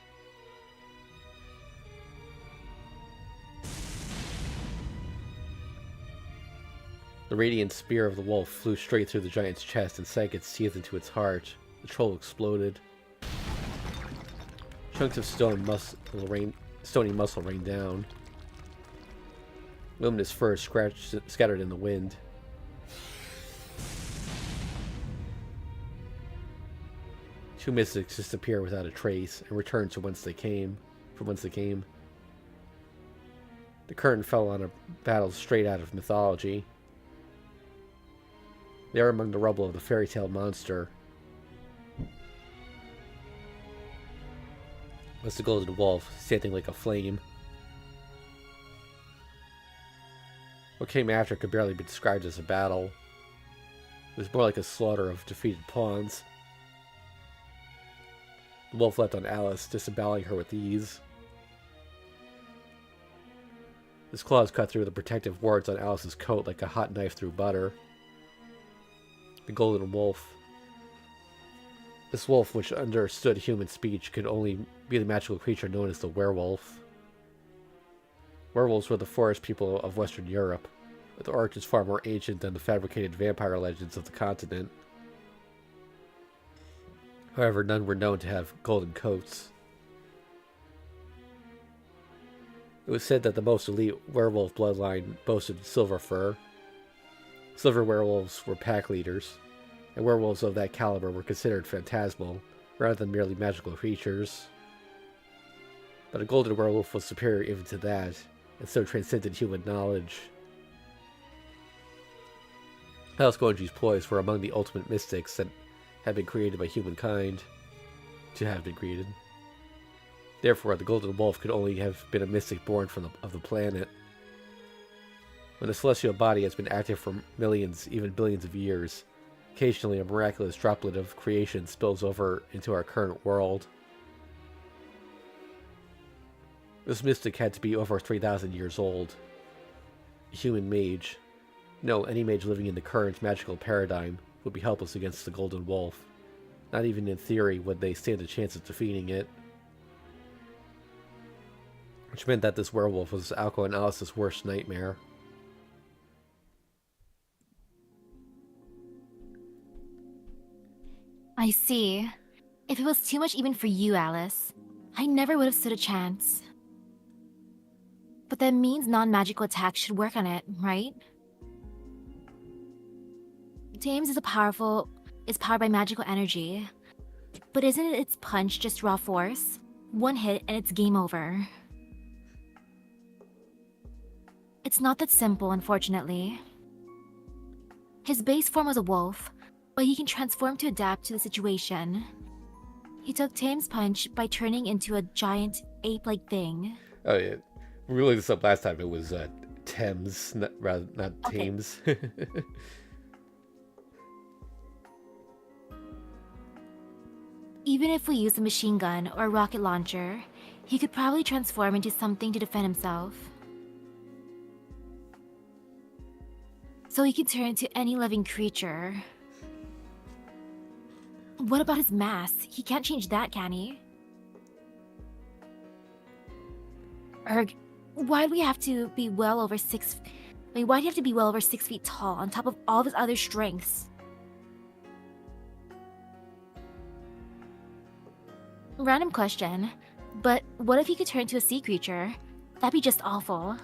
The radiant spear of the wolf flew straight through the giant's chest and sank its teeth into its heart. The troll exploded. Chunks of stony muscle rained down. Luminous fur scattered in the wind. Two mystics disappear without a trace and return to whence they came. The curtain fell on a battle straight out of mythology. They are among the rubble of the fairy tale monster. Was the golden wolf, standing like a flame. What came after could barely be described as a battle. It was more like a slaughter of defeated pawns. The wolf leapt on Alice, disemboweling her with ease. His claws cut through the protective wards on Alice's coat like a hot knife through butter. The golden wolf. This wolf, which understood human speech, could only be the magical creature known as the werewolf. Werewolves were the forest people of Western Europe, with origins far more ancient than the fabricated vampire legends of the continent. However, none were known to have golden coats. It was said that the most elite werewolf bloodline boasted silver fur. Silver werewolves were pack leaders, and werewolves of that caliber were considered phantasmal, rather than merely magical creatures. But a golden werewolf was superior even to that, and so transcended human knowledge. Alice Gonji's ploys were among the ultimate mystics that had been created by humankind, to have been created. Therefore, the golden wolf could only have been a mystic born of the planet. When a celestial body has been active for millions, even billions of years, occasionally a miraculous droplet of creation spills over into our current world. This mystic had to be over 3,000 years old. A human mage. No, any mage living in the current magical paradigm would be helpless against the golden wolf. Not even in theory would they stand a chance of defeating it. Which meant that this werewolf was Aoko and Alice's worst nightmare. I see. If it was too much even for you, Alice, I never would have stood a chance. But that means non-magical attacks should work on it, right? Thames is powered by magical energy. But isn't its punch just raw force? One hit and it's game over. It's not that simple, unfortunately. His base form was a wolf, but he can transform to adapt to the situation. He took Thames' punch by turning into a giant ape-like thing. Oh yeah, we looked this up last time. It was Thames, not Thames. Okay. Even if we use a machine gun or a rocket launcher, he could probably transform into something to defend himself. So he can turn into any living creature. What about his mass? He can't change that, can he? Erg, why do we have to be well over why do you have to be well over 6 feet tall on top of all of his other strengths? Random question, but what if he could turn into a sea creature? That'd be just awful.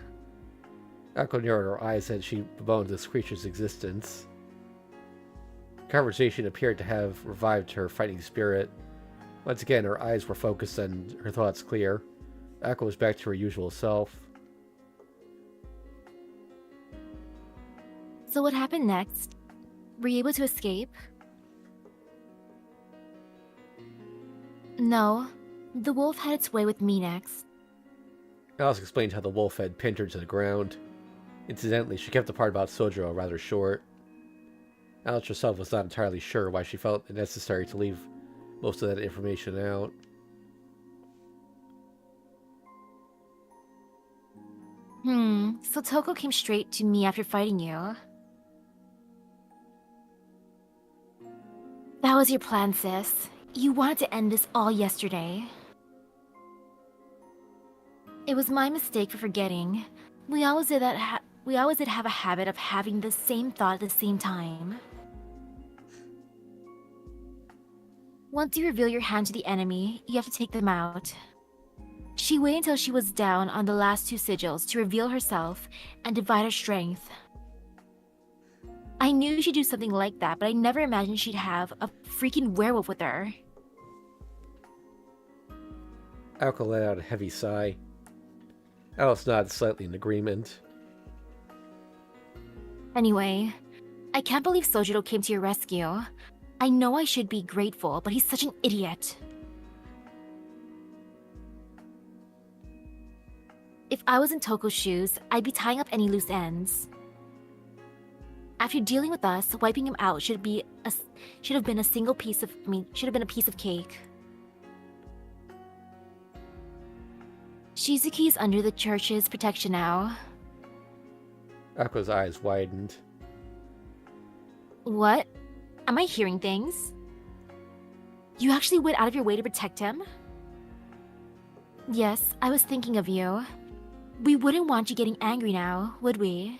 Aoko narrowed her eyes as she bemoaned this creature's existence. Conversation appeared to have revived her fighting spirit. Once again, her eyes were focused and her thoughts clear. Aoko was back to her usual self. So what happened next? Were you able to escape? No. The wolf had its way with me next. Alice explained how the wolf had pinned her to the ground. Incidentally, she kept the part about Sojiro rather short. Alice herself was not entirely sure why she felt it necessary to leave most of that information out. So Toko came straight to me after fighting you. That was your plan, sis. You wanted to end this all yesterday. It was my mistake for forgetting. We always did have a habit of having the same thought at the same time. Once you reveal your hand to the enemy, you have to take them out. She waited until she was down on the last 2 sigils to reveal herself and divide her strength. I knew she'd do something like that, but I never imagined she'd have a freaking werewolf with her. Aoko let out a heavy sigh. Alice nodded slightly in agreement. Anyway, I can't believe Sojiro came to your rescue. I know I should be grateful, but he's such an idiot. If I was in Toko's shoes, I'd be tying up any loose ends. After dealing with us, wiping him out should have been a piece of cake. Shizuki's under the church's protection now. Ako's eyes widened. What? Am I hearing things? You actually went out of your way to protect him? Yes, I was thinking of you. We wouldn't want you getting angry now, would we?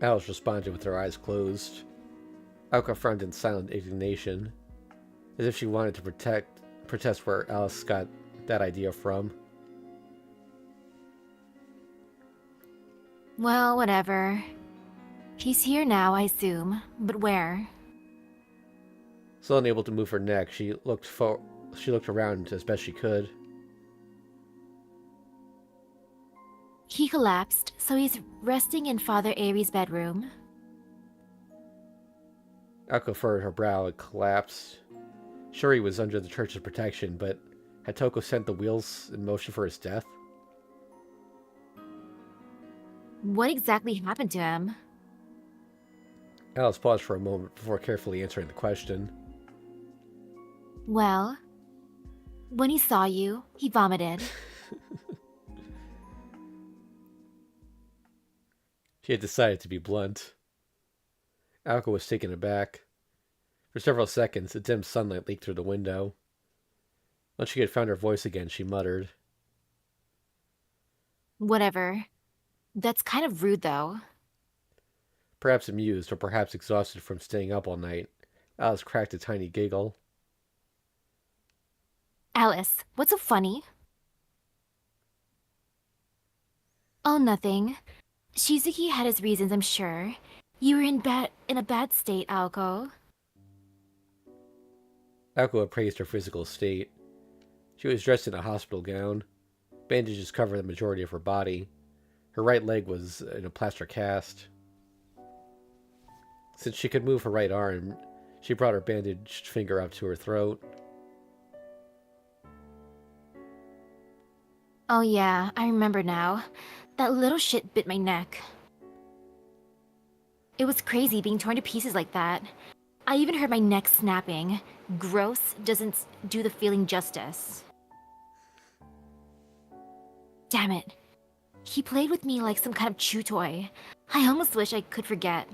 Alice responded with her eyes closed. Aoko frowned in silent indignation, as if she wanted to protest where Alice got that idea from. Well, whatever. He's here now, I assume. But where? Still unable to move her neck, she looked around as best she could. He collapsed, so he's resting in Father Aries' bedroom. Aoko furrowed her brow and collapsed. Sure, he was under the church's protection, but had Toko sent the wheels in motion for his death? What exactly happened to him? Alice paused for a moment before carefully answering the question. Well, when he saw you, he vomited. She had decided to be blunt. Aoko was taken aback. For several seconds, a dim sunlight leaked through the window. Once she had found her voice again, she muttered. Whatever. That's kind of rude, though. Perhaps amused, or perhaps exhausted from staying up all night, Alice cracked a tiny giggle. Alice, what's so funny? Oh, nothing. Shizuki had his reasons, I'm sure. You were in a bad state, Aoko. Aoko appraised her physical state. She was dressed in a hospital gown. Bandages covered the majority of her body. Her right leg was in a plaster cast. Since she could move her right arm, she brought her bandaged finger up to her throat. Oh yeah, I remember now. That little shit bit my neck. It was crazy being torn to pieces like that. I even heard my neck snapping. Gross doesn't do the feeling justice. Damn it. He played with me like some kind of chew toy. I almost wish I could forget.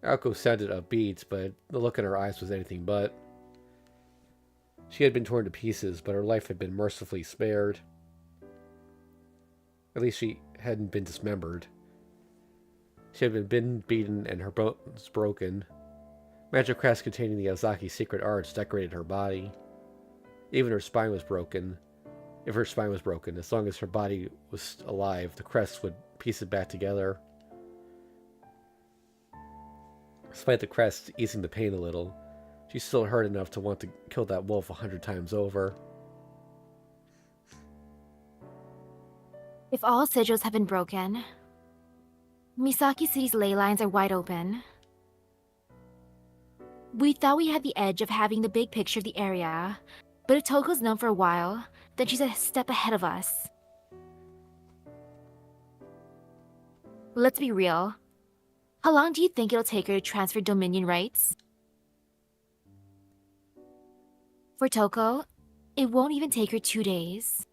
Aoko sounded upbeat, but the look in her eyes was anything but. She had been torn to pieces, but her life had been mercifully spared. At least she hadn't been dismembered. She had been beaten and her bones broken. Magic crests containing the Aozaki secret arts decorated her body. Even her spine was broken. If her spine was broken, as long as her body was alive, the crests would piece it back together. Despite the crests easing the pain a little, she still hurt enough to want to kill that wolf 100 times over. If all sigils have been broken, Misaki City's ley lines are wide open. We thought we had the edge of having the big picture of the area, but if Toko's known for a while, then she's a step ahead of us. Let's be real. How long do you think it'll take her to transfer dominion rights? For Toko, it won't even take her 2 days.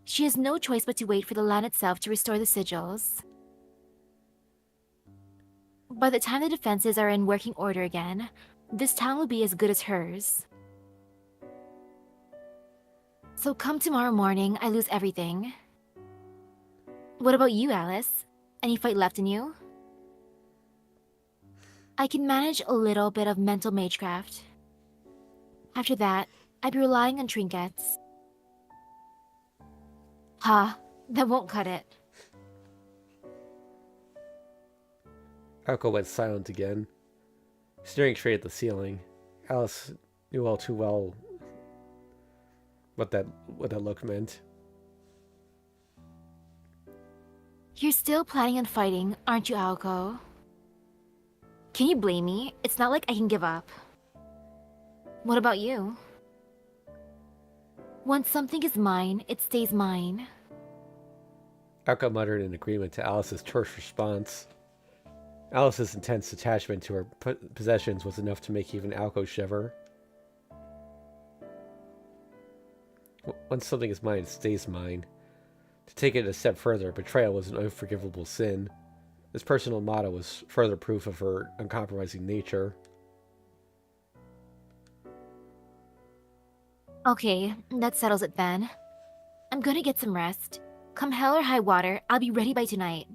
She has no choice but to wait for the land itself to restore the sigils. By the time the defenses are in working order again, this town will be as good as hers. So come tomorrow morning, I lose everything. What about you, Alice? Any fight left in you? I can manage a little bit of mental magecraft. After that, I'd be relying on trinkets. Ha, that won't cut it. Aoko went silent again, staring straight at the ceiling. Alice knew all too well what that look meant. You're still planning on fighting, aren't you, Aoko? Can you blame me? It's not like I can give up. What about you? Once something is mine, it stays mine. Aoko muttered in agreement to Alice's terse response. Alice's intense attachment to her possessions was enough to make even Aoko shiver. Once something is mine, it stays mine. To take it a step further, betrayal was an unforgivable sin. This personal motto was further proof of her uncompromising nature. Okay, that settles it then. I'm gonna get some rest. Come hell or high water, I'll be ready by tonight.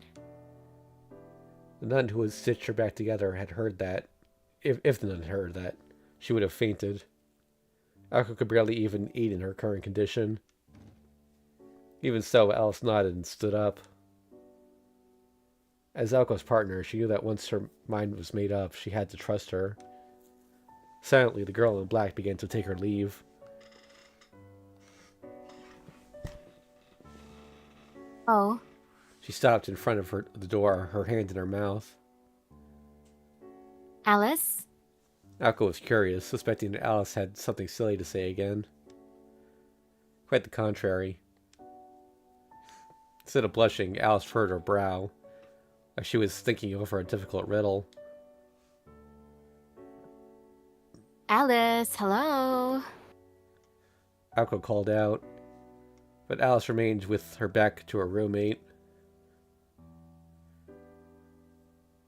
The nun who had stitched her back together had heard that. If the nun had heard that, she would have fainted. Aoko could barely even eat in her current condition. Even so, Alice nodded and stood up. As Aoko's partner, she knew that once her mind was made up, she had to trust her. Silently, the girl in black began to take her leave. Oh. She stopped in front of the door, her hand in her mouth. Alice? Aoko was curious, suspecting that Alice had something silly to say again. Quite the contrary. Instead of blushing, Alice furrowed her brow, like she was thinking over a difficult riddle. Alice, hello? Aoko called out, but Alice remained with her back to her roommate.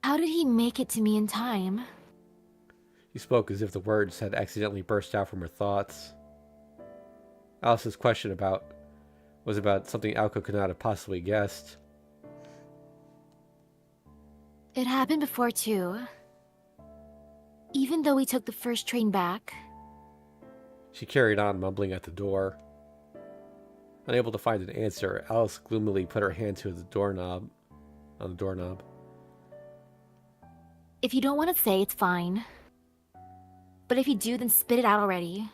How did he make it to me in time? She spoke as if the words had accidentally burst out from her thoughts. Alice's question was about something Aoko could not have possibly guessed. It happened before too. Even though we took the first train back. She carried on, mumbling at the door. Unable to find an answer, Alice gloomily put her hand to the doorknob. If you don't want to say, it's fine. But if you do, then spit it out already.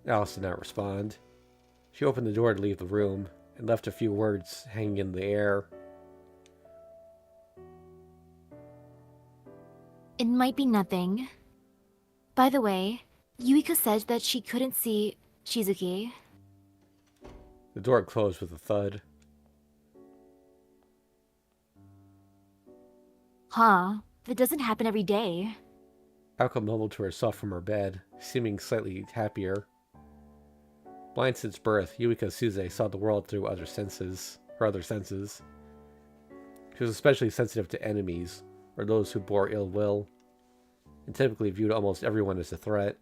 Alice did not respond. She opened the door to leave the room, and left a few words hanging in the air. It might be nothing. By the way, Yuiko said that she couldn't see Shizuki. The door closed with a thud. Huh, that doesn't happen every day. Aoko mumbled to herself from her bed, seeming slightly happier. Blind since birth, Yuiko Suze saw the world through her other senses. She was especially sensitive to enemies, or those who bore ill will, and typically viewed almost everyone as a threat.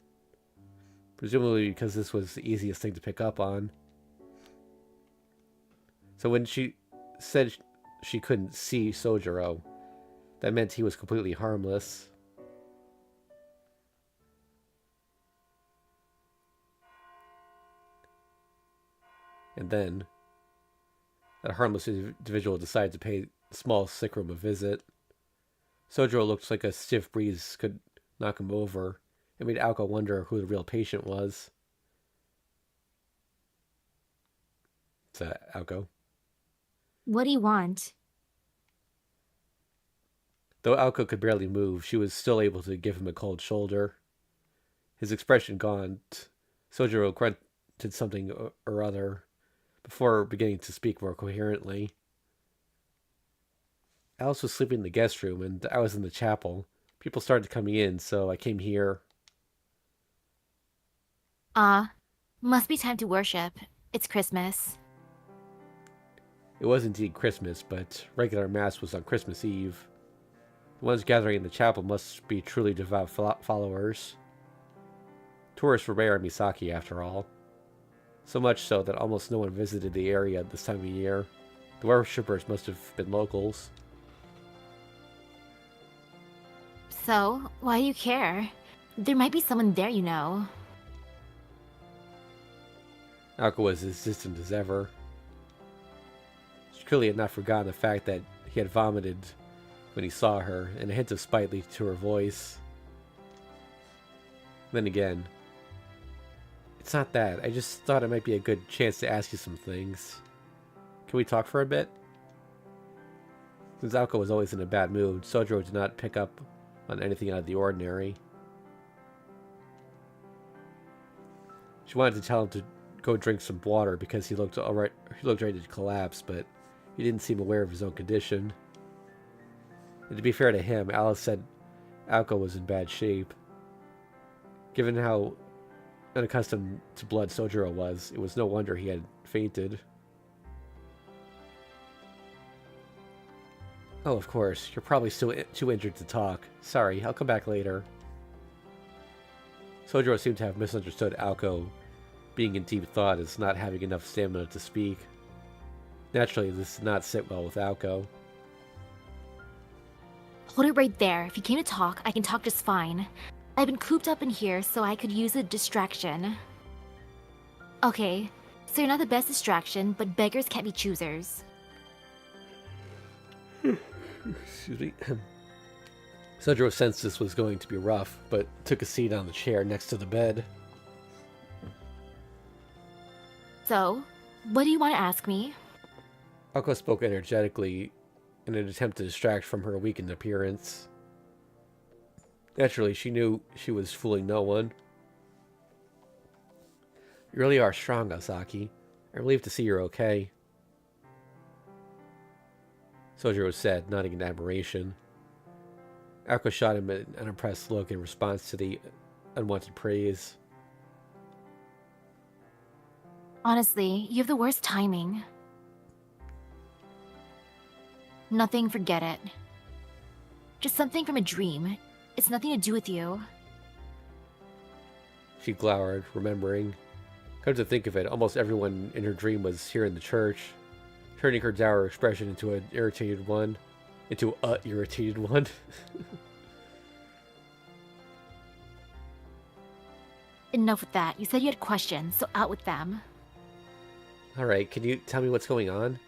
presumably because this was the easiest thing to pick up on. So when she said she couldn't see Sojiro, that meant he was completely harmless. And then, that harmless individual decided to pay the small sick room a visit. Sojiro looked like a stiff breeze could knock him over. It made Aoko wonder who the real patient was. It's Aoko. What do you want? Though Aoko could barely move, she was still able to give him a cold shoulder. His expression gaunt, Sojiro grunted something or other before beginning to speak more coherently. Alice was sleeping in the guest room, and I was in the chapel. People started coming in, so I came here. Must be time to worship. It's Christmas. It was indeed Christmas, but regular Mass was on Christmas Eve. The ones gathering in the chapel must be truly devout followers. Tourists were rare in Misaki, after all. So much so that almost no one visited the area at this time of year. The worshippers must have been locals. So, why do you care? There might be someone there you know. Aoko was as distant as ever. She clearly had not forgotten the fact that he had vomited when he saw her, and a hint of spite leaked to her voice. Then again, it's not that. I just thought it might be a good chance to ask you some things. Can we talk for a bit? Since Aoko was always in a bad mood, Sojiro did not pick up on anything out of the ordinary. She wanted to tell him to go drink some water because he looked alright. He looked ready to collapse, but he didn't seem aware of his own condition. And to be fair to him, Alice said Aoko was in bad shape. Given how unaccustomed to blood Sojiro was, it was no wonder he had fainted. Oh, of course. You're probably still too injured to talk. Sorry, I'll come back later. Sojiro seemed to have misunderstood Aoko being in deep thought as not having enough stamina to speak. Naturally, this did not sit well with Aoko. Hold it right there. If you came to talk, I can talk just fine. I've been cooped up in here so I could use a distraction. Okay, so you're not the best distraction, but beggars can't be choosers. Excuse me. Sojiro sensed this was going to be rough, but took a seat on the chair next to the bed. So, what do you want to ask me? Aoko spoke energetically in an attempt to distract from her weakened appearance. Naturally, she knew she was fooling no one. You really are strong, Aozaki. I'm relieved to see you're okay. Sojiro said, nodding in admiration. Aoko shot him an unimpressed look in response to the unwanted praise. Honestly, you have the worst timing. Nothing, forget it. Just something from a dream. It's nothing to do with you. She glowered, remembering. Come to think of it, almost everyone in her dream was here in the church, turning her dour expression into an irritated one. Into a irritated one. Enough with that. You said you had questions, so out with them. Alright, can you tell me what's going on?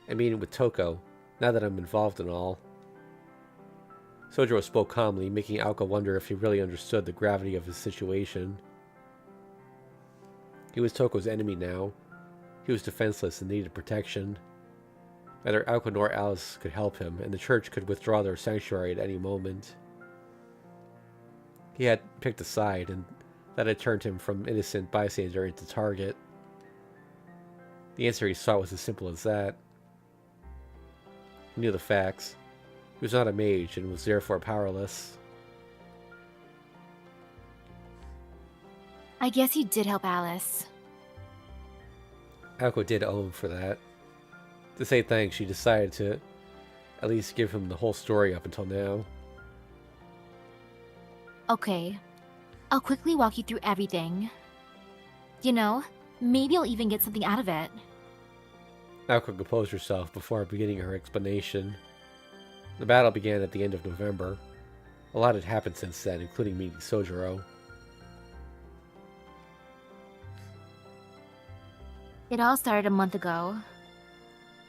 I mean, with Toko, now that I'm involved in all. Sojiro spoke calmly, making Aoko wonder if he really understood the gravity of his situation. He was Toko's enemy now. He was defenseless and needed protection. Neither Aoko nor Alice could help him, and the church could withdraw their sanctuary at any moment. He had picked a side, and that had turned him from innocent bystander into target. The answer he sought was as simple as that. He knew the facts. He was not a mage, and was therefore powerless. I guess you did help Alice. Aoko did owe him for that. To say thanks, she decided to at least give him the whole story up until now. Okay. I'll quickly walk you through everything. You know, maybe I'll even get something out of it. Aoko composed herself before beginning her explanation. The battle began at the end of November. A lot had happened since then, including meeting Sojiro. It all started a month ago,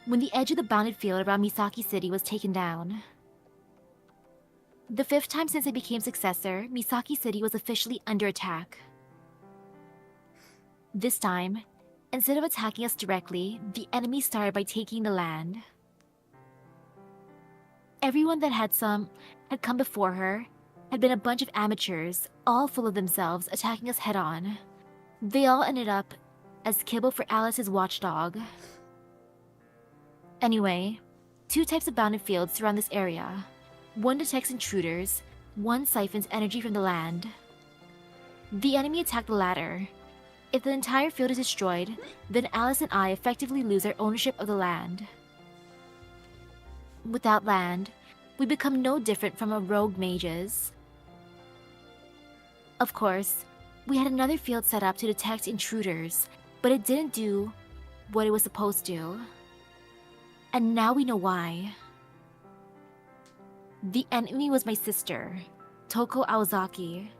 when the edge of the bounded field around Misaki City was taken down. The 5th time since I became successor, Misaki City was officially under attack. This time, instead of attacking us directly, the enemy started by taking the land. Everyone that had come before her had been a bunch of amateurs, all full of themselves, attacking us head-on. They all ended up as kibble for Alice's watchdog. Anyway, 2 types of bounded fields surround this area. One detects intruders, one siphons energy from the land. The enemy attacked the latter. If the entire field is destroyed, then Alice and I effectively lose our ownership of the land. Without land, we become no different from a rogue mages. Of course, we had another field set up to detect intruders, but it didn't do what it was supposed to. And now we know why. The enemy was my sister, Aoko Aozaki.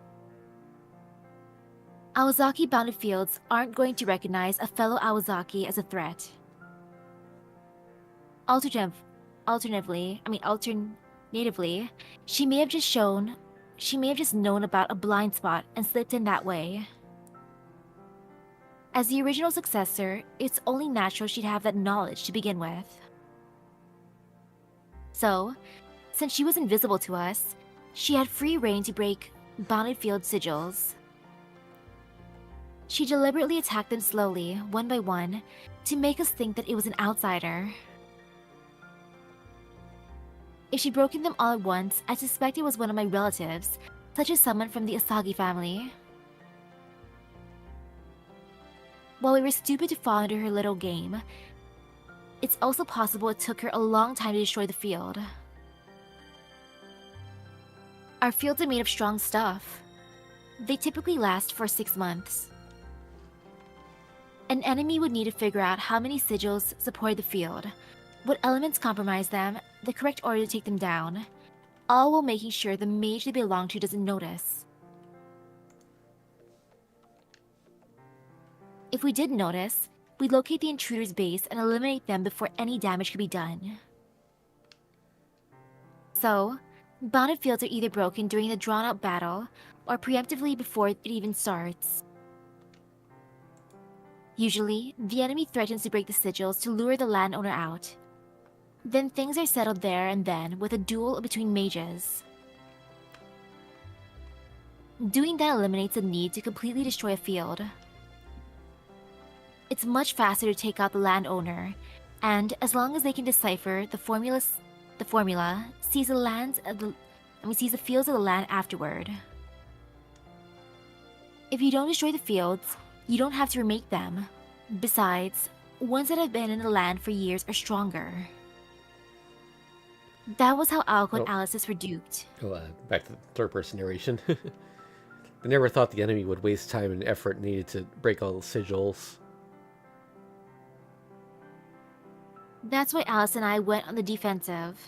Aozaki bounded fields aren't going to recognize a fellow Aozaki as a threat. Alternatively, she may have just known about a blind spot and slipped in that way. As the original successor, it's only natural she'd have that knowledge to begin with. So, since she was invisible to us, she had free reign to break bounded field sigils. She deliberately attacked them slowly, one by one, to make us think that it was an outsider. If she'd broken them all at once, I suspect it was one of my relatives, such as someone from the Asagi family. While we were stupid to fall into her little game, it's also possible it took her a long time to destroy the field. Our fields are made of strong stuff. They typically last for 6 months. An enemy would need to figure out how many sigils support the field, what elements compromise them, the correct order to take them down, all while making sure the mage they belong to doesn't notice. If we did notice, we'd locate the intruder's base and eliminate them before any damage could be done. So, bounded fields are either broken during the drawn-out battle, or preemptively before it even starts. Usually, the enemy threatens to break the sigils to lure the landowner out. Then things are settled there and then with a duel between mages. Doing that eliminates the need to completely destroy a field. It's much faster to take out the landowner, and as long as they can decipher the formula sees the fields of the land afterward. If you don't destroy the fields, you don't have to remake them. Besides, ones that have been in the land for years are stronger. That was how Aoko and Alice were duped. Back to the third-person narration. I never thought the enemy would waste time and effort needed to break all the sigils. That's why Alice and I went on the defensive.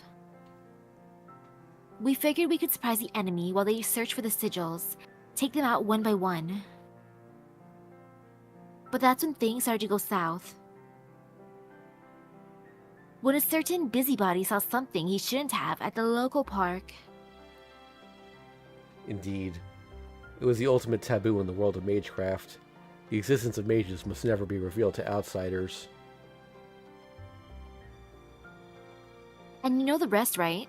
We figured we could surprise the enemy while they search for the sigils, take them out one by one. But that's when things started to go south. When a certain busybody saw something he shouldn't have at the local park. Indeed. It was the ultimate taboo in the world of magecraft. The existence of mages must never be revealed to outsiders. And you know the rest, right?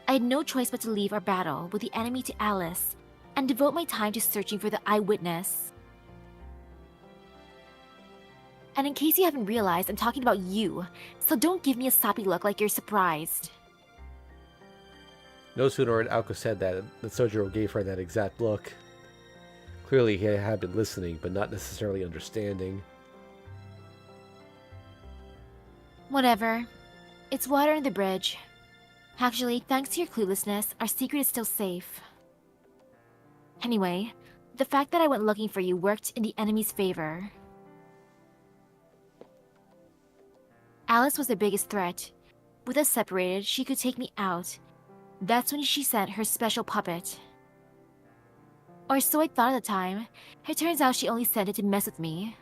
I had no choice but to leave our battle with the enemy to Alice and devote my time to searching for the eyewitness. And in case you haven't realized, I'm talking about you, so don't give me a soppy look like you're surprised. No sooner had Aoko said that Sojiro gave her that exact look. Clearly he had been listening, but not necessarily understanding. Whatever. It's water in the bridge. Actually, thanks to your cluelessness, our secret is still safe. Anyway, The fact that I went looking for you worked in the enemy's favor. Alice was the biggest threat. With us separated, she could take me out. That's when she sent her special puppet. Or so I thought at the time. It turns out she only sent it to mess with me.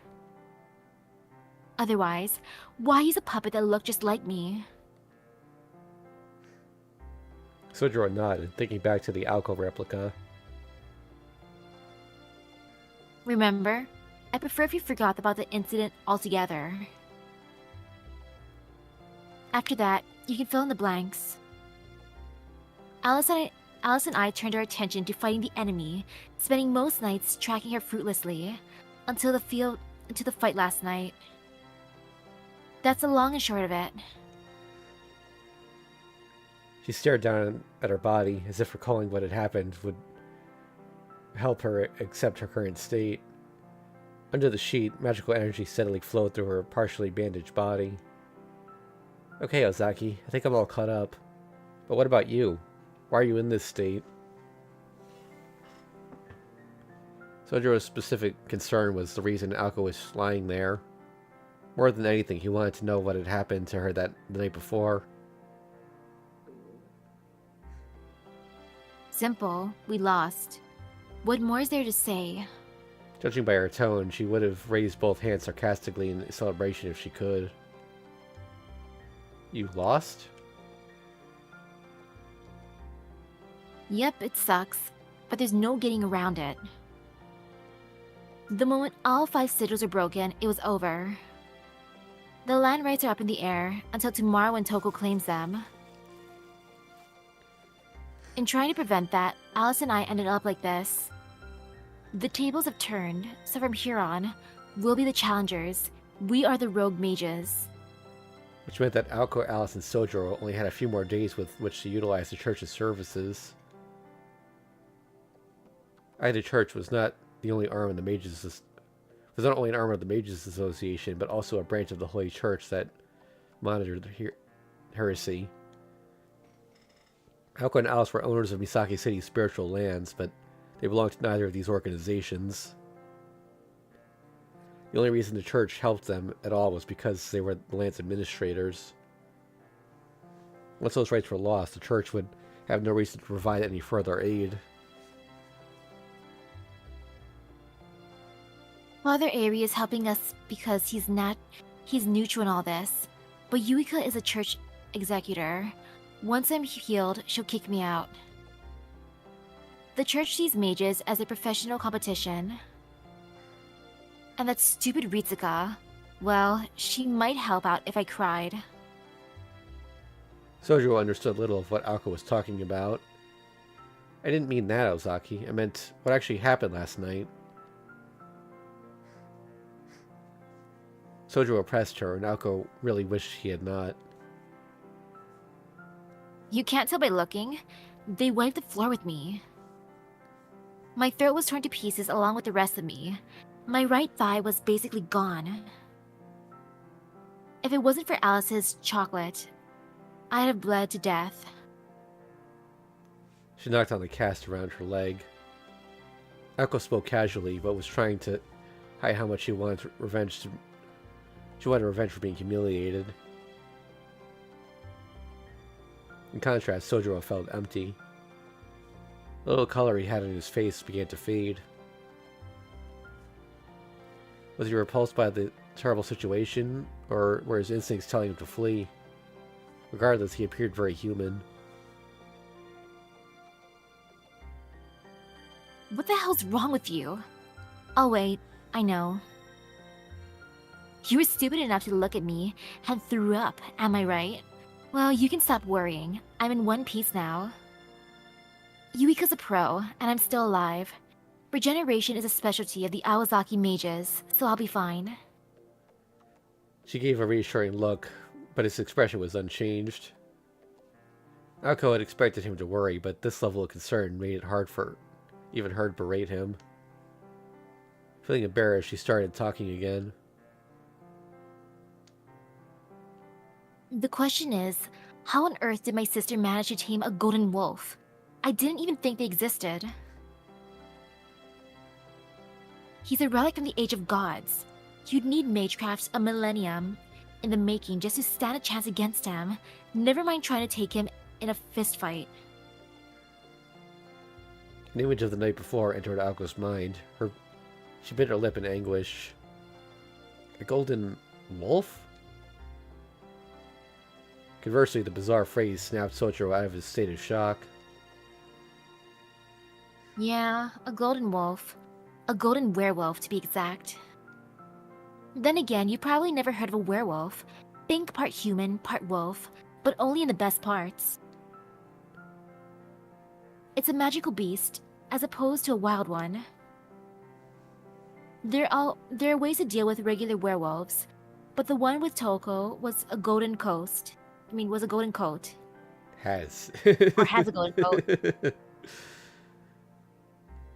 Otherwise, why use a puppet that looked just like me? Sojiro nodded, thinking back to the Aoko replica. Remember? I prefer if you forgot about the incident altogether. After that, you can fill in the blanks. Alice and I turned our attention to fighting the enemy, spending most nights tracking her fruitlessly, until the fight last night. That's the long and short of it. She stared down at her body, as if recalling what had happened would help her accept her current state. Under the sheet, magical energy steadily flowed through her partially bandaged body. Okay, Ozaki, I think I'm all caught up. But what about you? Why are you in this state? Sojiro's specific concern was the reason Aoko was lying there. More than anything, he wanted to know what had happened to her the night before. Simple. We lost. What more is there to say? Judging by her tone, she would have raised both hands sarcastically in celebration if she could. You lost? Yep, it sucks, but there's no getting around it. The moment all 5 sigils are broken, it was over. The land rights are up in the air until tomorrow when Toko claims them. In trying to prevent that, Alice and I ended up like this. The tables have turned, so from here on, we'll be the challengers. We are the rogue mages. Which meant that Aoko, Alice, and Sojiro only had a few more days with which to utilize the church's services. The church was not the only arm of the mages. Was not only an arm of the Mages Association, but also a branch of the Holy Church that monitored the heresy. Aoko and Alice were owners of Misaki City's spiritual lands, but they belonged to neither of these organizations. The only reason the church helped them at all was because they were the land's administrators. Once those rights were lost, the church would have no reason to provide any further aid. Father Airi is helping us because he's neutral in all this. But Yuika is a church executor. Once I'm healed, she'll kick me out. The church sees mages as a professional competition. And that stupid Ritsuka, well, she might help out if I cried. Sojiro understood little of what Aoko was talking about. I didn't mean that, Ozaki. I meant what actually happened last night. Sojiro pressed her, and Aoko really wished he had not. You can't tell by looking. They wiped the floor with me. My throat was torn to pieces along with the rest of me. My right thigh was basically gone. If it wasn't for Alice's chocolate, I'd have bled to death. She knocked on the cast around her leg. Aoko spoke casually, but was trying to hide how much she wanted revenge for being humiliated. In contrast, Sojiro felt empty. The little color he had in his face began to fade. Was he repulsed by the terrible situation, or were his instincts telling him to flee? Regardless, he appeared very human. What the hell's wrong with you? Oh wait, I know. You were stupid enough to look at me and threw up, am I right? Well, you can stop worrying. I'm in one piece now. Yuika's a pro, and I'm still alive. Regeneration is a specialty of the Aozaki mages, so I'll be fine. She gave a reassuring look, but his expression was unchanged. Aoko had expected him to worry, but this level of concern made it hard for even her to berate him. Feeling embarrassed, she started talking again. The question is, how on earth did my sister manage to tame a golden wolf? I didn't even think they existed. He's a relic from the Age of Gods. You'd need magecraft a millennium in the making just to stand a chance against him, never mind trying to take him in a fist fight. An image of the night before entered Aoko's mind. She bit her lip in anguish. A golden wolf? Conversely, the bizarre phrase snapped Sojiro out of his state of shock. Yeah, a golden wolf. A golden werewolf, to be exact. Then again, you probably never heard of a werewolf. Think part human, part wolf, but only in the best parts. It's a magical beast, as opposed to a wild one. There are ways to deal with regular werewolves, but the one with Toko was a golden coat. Was a golden coat. Has. Or has a golden coat.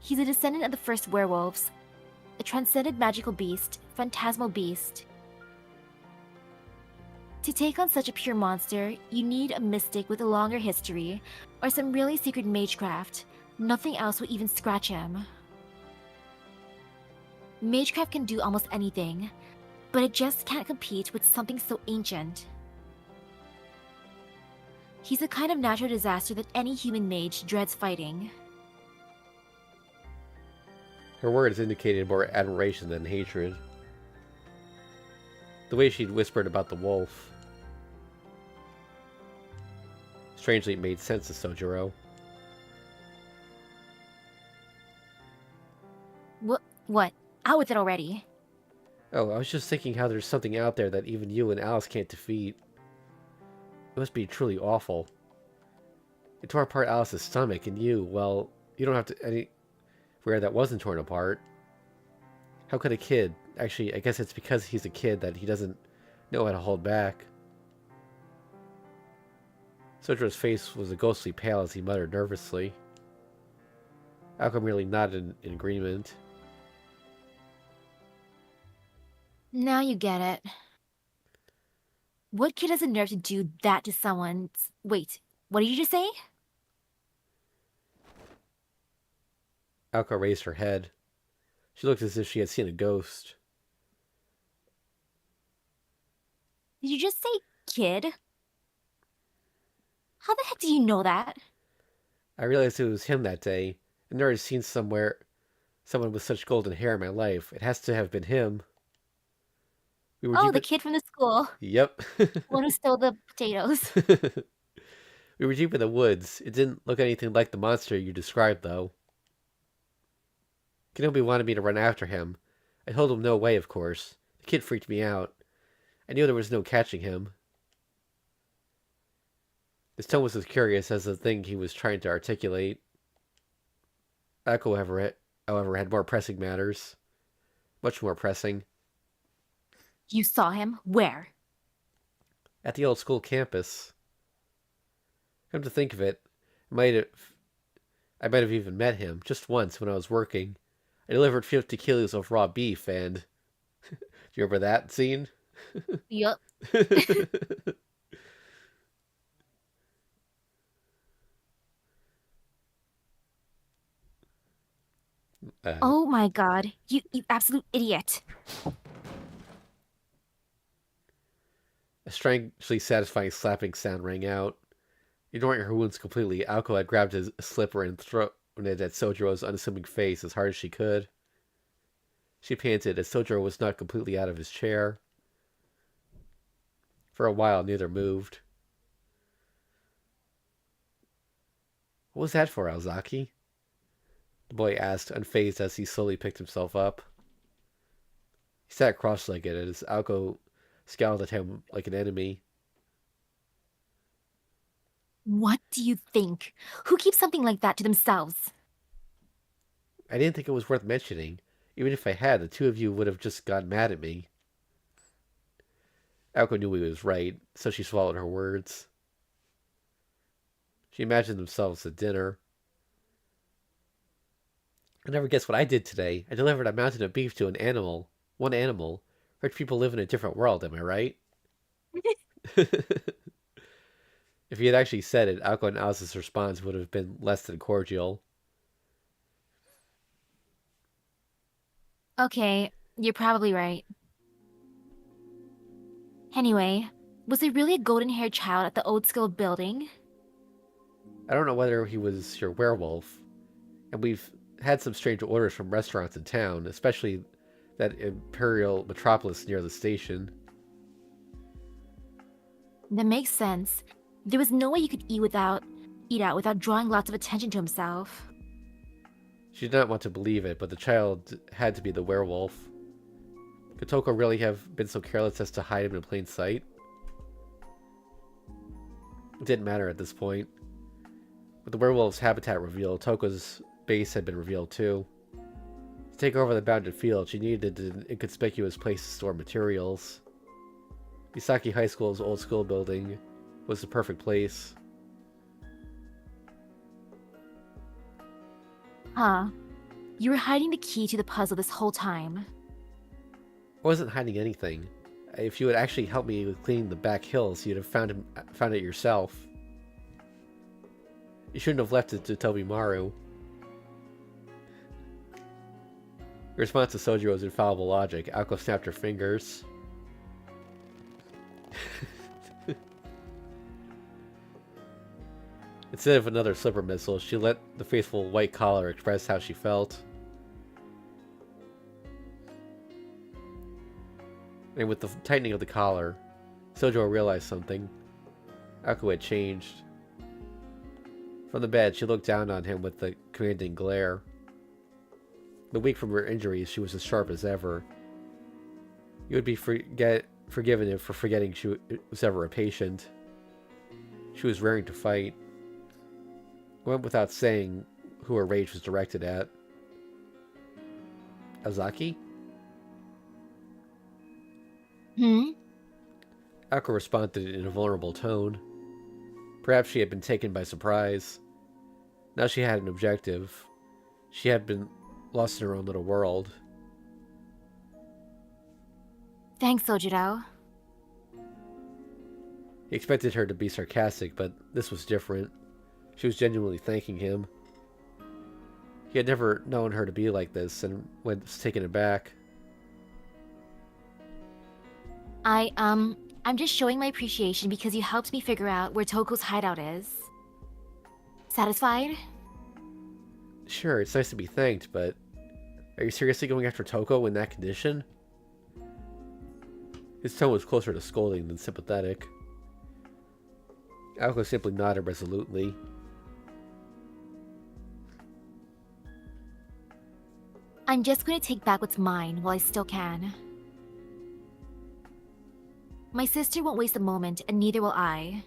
He's a descendant of the first werewolves, a transcended magical beast, phantasmal beast. To take on such a pure monster, you need a mystic with a longer history, or some really secret magecraft. Nothing else will even scratch him. Magecraft can do almost anything, but it just can't compete with something so ancient. He's the kind of natural disaster that any human mage dreads fighting. Her words indicated more admiration than hatred. The way she'd whispered about the wolf. Strangely, it made sense to Sojiro. What? Out with it already. Oh, I was just thinking how there's something out there that even you and Alice can't defeat. It must be truly awful. It tore apart Alice's stomach, and you, well, you don't have to anywhere that wasn't torn apart. How could a kid? Actually, I guess it's because he's a kid that he doesn't know how to hold back. Sojiro's face was a ghostly pale as he muttered nervously. Aoko merely nodded in agreement. Now you get it. What kid has the nerve to do that to someone? Wait, what did you just say? Aoko raised her head. She looked as if she had seen a ghost. Did you just say kid? How the heck do you know that? I realized it was him that day. I've never seen someone with such golden hair in my life. It has to have been him. The kid from the school. Yep. One who stole the potatoes. We were deep in the woods. It didn't look anything like the monster you described, though. Kenobi wanted me to run after him. I told him no way, of course. The kid freaked me out. I knew there was no catching him. His tone was as curious as the thing he was trying to articulate. Aoko, however, had more pressing matters. Much more pressing. You saw him? Where? At the old school campus. Come to think of it, I might have even met him, just once when I was working. I delivered 50 kilos of raw beef, and... Do you remember that scene? Yup. Oh my god, you absolute idiot. A strangely satisfying slapping sound rang out. Ignoring her wounds completely, Aoko had grabbed his slipper and thrown it at Sojiro's unassuming face as hard as she could. She panted as Sojiro was not completely out of his chair. For a while, neither moved. What was that for, Aozaki? The boy asked, unfazed as he slowly picked himself up. He sat cross-legged as Aoko scowled at him like an enemy. What do you think? Who keeps something like that to themselves? I didn't think it was worth mentioning. Even if I had, the two of you would have just gotten mad at me. Aoko knew he was right, so she swallowed her words. She imagined themselves at dinner. I never guessed what I did today. I delivered a mountain of beef to an animal. One animal. Rich people live in a different world, am I right? If he had actually said it, Aoko and Alice's response would have been less than cordial. Okay, you're probably right. Anyway, was there really a golden-haired child at the old school building? I don't know whether he was your werewolf, and we've had some strange orders from restaurants in town, especially that Imperial Metropolis near the station. That makes sense. There was no way you could eat out without drawing lots of attention to himself. She did not want to believe it, but the child had to be the werewolf. Could Toko really have been so careless as to hide him in plain sight? It didn't matter at this point. With the werewolf's habitat revealed, Toko's base had been revealed too. To take over the bounded field, she needed an inconspicuous place to store materials. Misaki High School's old school building was the perfect place. Huh. You were hiding the key to the puzzle this whole time. I wasn't hiding anything. If you had actually helped me with cleaning the back hills, you'd have found it yourself. You shouldn't have left it to Tobimaru. In response to Sojiro's infallible logic, Aoko snapped her fingers. Instead of another slipper missile, she let the faithful white collar express how she felt. And with the tightening of the collar, Sojiro realized something. Aoko had changed. From the bed, she looked down on him with the commanding glare. The week from her injuries, she was as sharp as ever. You would be forgiven for forgetting she was ever a patient. She was raring to fight. It went without saying who her rage was directed at. Aozaki? Aoko responded in a vulnerable tone. Perhaps she had been taken by surprise. Now she had an objective. She had been lost in her own little world. Thanks, Sojiro. He expected her to be sarcastic, but this was different. She was genuinely thanking him. He had never known her to be like this, and was taken aback. I'm just showing my appreciation because you helped me figure out where Toko's hideout is. Satisfied? Sure, it's nice to be thanked, but are you seriously going after Toko in that condition? His tone was closer to scolding than sympathetic. Aoko simply nodded resolutely. I'm just going to take back what's mine while I still can. My sister won't waste a moment, and neither will I.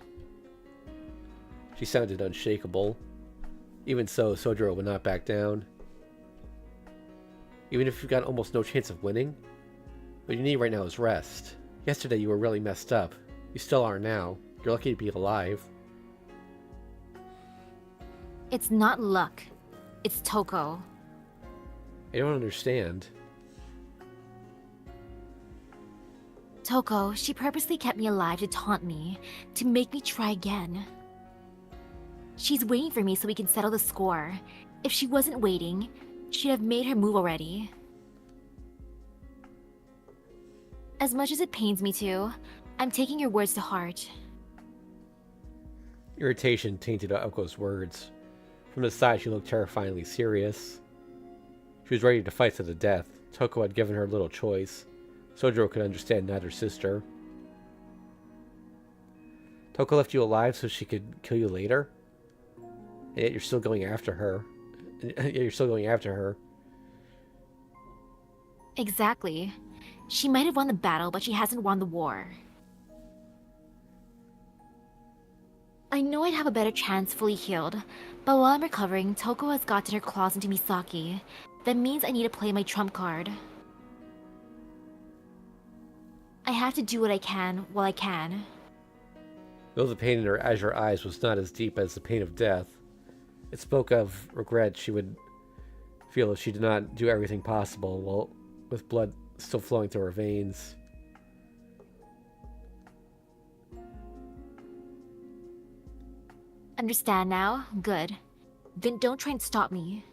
She sounded unshakable. Even so, Sojiro would not back down. Even if you've got almost no chance of winning? What you need right now is rest. Yesterday you were really messed up. You still are now. You're lucky to be alive. It's not luck. It's Toko. I don't understand. Toko, she purposely kept me alive to taunt me, to make me try again. She's waiting for me so we can settle the score. If she wasn't waiting, she'd have made her move already. As much as it pains me to, I'm taking your words to heart. Irritation tainted Aoko's words. From the side, she looked terrifyingly serious. She was ready to fight to the death. Toko had given her little choice. Sojiro could understand neither sister. Toko left you alive so she could kill you later? And yet you're still going after her. Exactly. She might have won the battle, but she hasn't won the war. I know I'd have a better chance fully healed, but while I'm recovering, Toko has gotten her claws into Misaki. That means I need to play my trump card. I have to do what I can while I can. Though the pain in her azure eyes was not as deep as the pain of death, it spoke of regret she would feel if she did not do everything possible while with blood still flowing through her veins. Understand now? Good. Then don't try and stop me.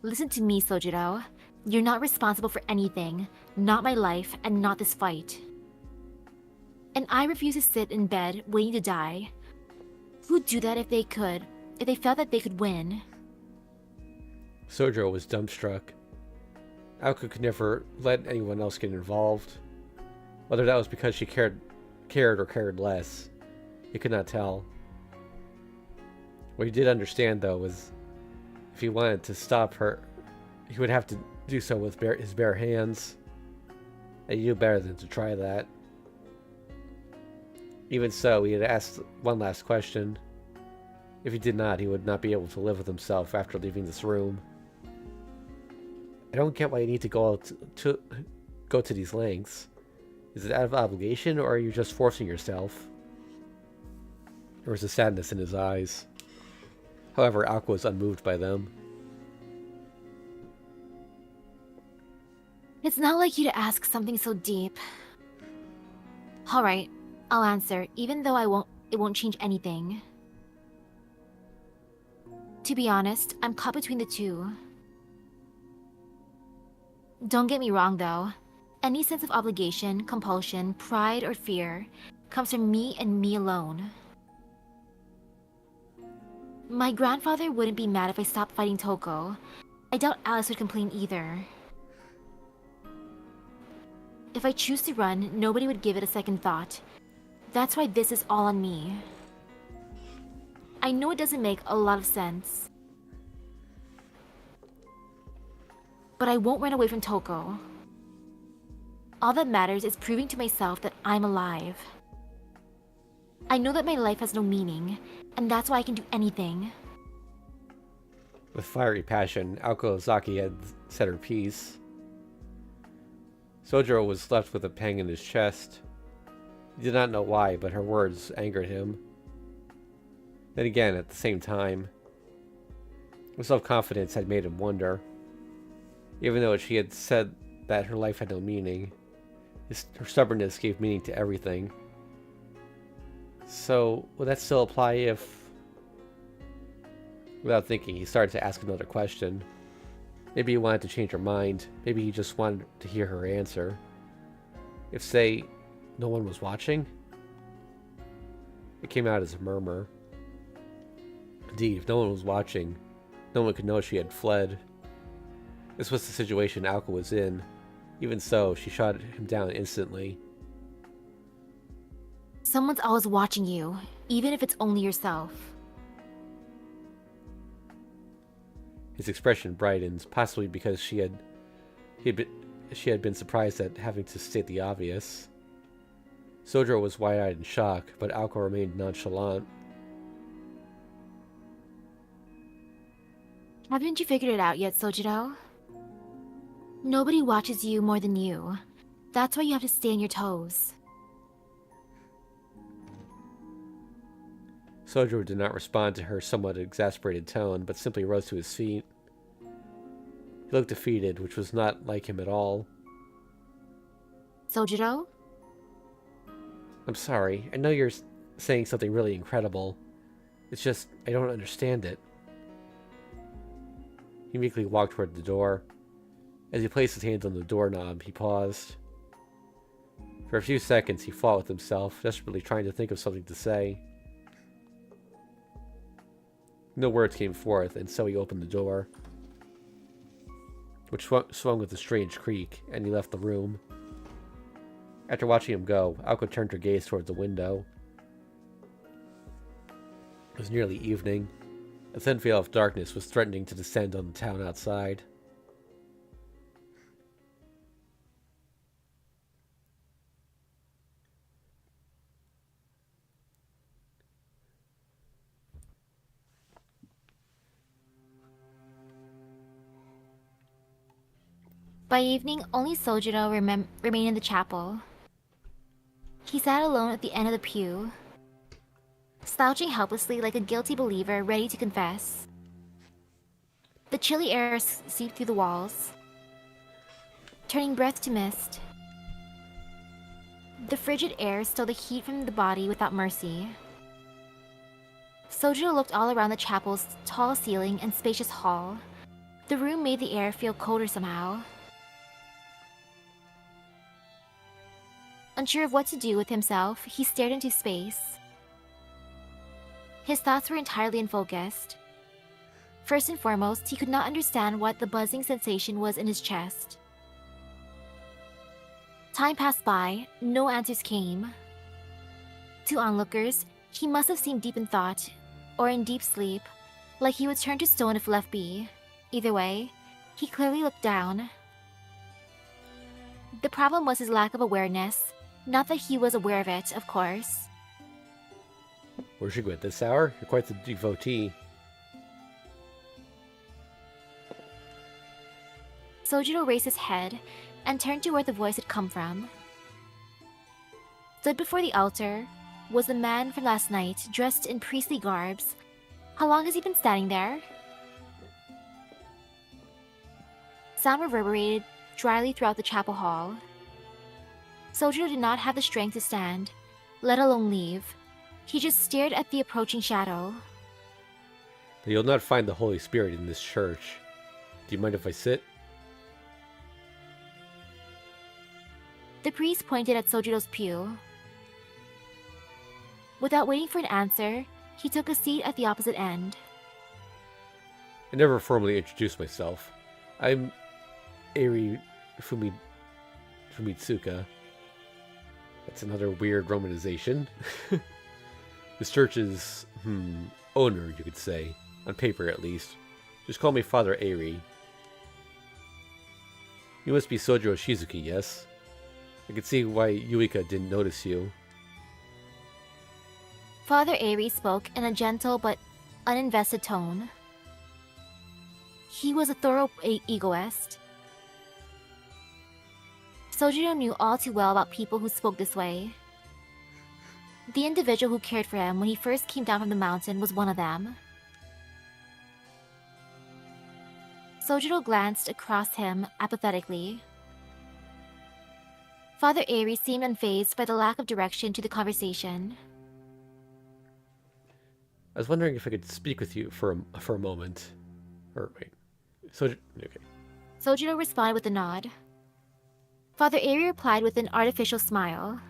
Listen to me, Sojiro. You're not responsible for anything, not my life, and not this fight. And I refuse to sit in bed waiting to die. Who'd do that if they could, if they felt that they could win? Sojiro was dumbstruck. Aoko could never let anyone else get involved. Whether that was because she cared or cared less, he could not tell. What he did understand, though, was if he wanted to stop her, he would have to do so with his bare hands. And he knew better than to try that. Even so, he had asked one last question. If he did not, he would not be able to live with himself after leaving this room. I don't get why you need to go to these lengths. Is it out of obligation, or are you just forcing yourself? There was a sadness in his eyes. However, Aoko was unmoved by them. It's not like you to ask something so deep. Alright, I'll answer, even though it won't change anything. To be honest, I'm caught between the two. Don't get me wrong, though. Any sense of obligation, compulsion, pride, or fear comes from me and me alone. My grandfather wouldn't be mad if I stopped fighting Toko. I doubt Alice would complain either. If I choose to run, nobody would give it a second thought. That's why this is all on me. I know it doesn't make a lot of sense. But I won't run away from Toko. All that matters is proving to myself that I'm alive. I know that my life has no meaning, and that's why I can do anything. With fiery passion, Aoko Aozaki had said her piece. Sojiro was left with a pang in his chest. He did not know why, but her words angered him. Then again, at the same time, her self-confidence had made him wonder. Even though she had said that her life had no meaning, her stubbornness gave meaning to everything. So, would that still apply if... Without thinking, he started to ask another question. Maybe he wanted to change her mind. Maybe he just wanted to hear her answer. If, say, no one was watching? It came out as a murmur. Indeed, if no one was watching, no one could know she had fled. This was the situation Aoko was in. Even so, she shot him down instantly. Someone's always watching you, even if it's only yourself. His expression brightened, possibly because she had been surprised at having to state the obvious. Sojiro was wide-eyed in shock, but Aoko remained nonchalant. Haven't you figured it out yet, Sojiro? Nobody watches you more than you. That's why you have to stay on your toes. Sojiro did not respond to her somewhat exasperated tone, but simply rose to his feet. He looked defeated, which was not like him at all. Sojiro? I'm sorry. I know you're saying something really incredible. It's just, I don't understand it. He meekly walked toward the door. As he placed his hands on the doorknob, he paused. For a few seconds, he fought with himself, desperately trying to think of something to say. No words came forth, and so he opened the door, which swung with a strange creak, and he left the room. After watching him go, Aoko turned her gaze toward the window. It was nearly evening. A thin veil of darkness was threatening to descend on the town outside. By evening, only Sojiro remained in the chapel. He sat alone at the end of the pew, slouching helplessly like a guilty believer ready to confess. The chilly air seeped through the walls, turning breath to mist. The frigid air stole the heat from the body without mercy. Sojiro looked all around the chapel's tall ceiling and spacious hall, The room made the air feel colder somehow. Unsure of what to do with himself, he stared into space. His thoughts were entirely unfocused. First and foremost, he could not understand what the buzzing sensation was in his chest. Time passed by, no answers came. To onlookers, he must have seemed deep in thought, or in deep sleep, like he would turn to stone if left be. Either way, he clearly looked down. The problem was his lack of awareness, not that he was aware of it, of course. Where'd you go at this hour? You're quite the devotee. Sojiro raised his head and turned to where the voice had come from. Stood before the altar was the man from last night, dressed in priestly garbs. How long has he been standing there? Sound reverberated dryly throughout the chapel hall. Sojiro did not have the strength to stand, let alone leave. He just stared at the approaching shadow. You'll not find the Holy Spirit in this church. Do you mind if I sit? The priest pointed at Sojiro's pew. Without waiting for an answer, he took a seat at the opposite end. I never formally introduced myself. I'm Eri Fumitsuka. That's another weird romanization. This church's, owner, you could say. On paper, at least. Just call me Father Eri. You must be Sojiro Shizuki, yes? I could see why Yuika didn't notice you. Father Eri spoke in a gentle but uninvested tone. He was a thorough egoist. Sojiro knew all too well about people who spoke this way. The individual who cared for him when he first came down from the mountain was one of them. Sojiro glanced across him apathetically. Father Eri seemed unfazed by the lack of direction to the conversation. I was wondering if I could speak with you for a moment. Or wait, okay. Sojiro responded with a nod. Father Eri replied with an artificial smile.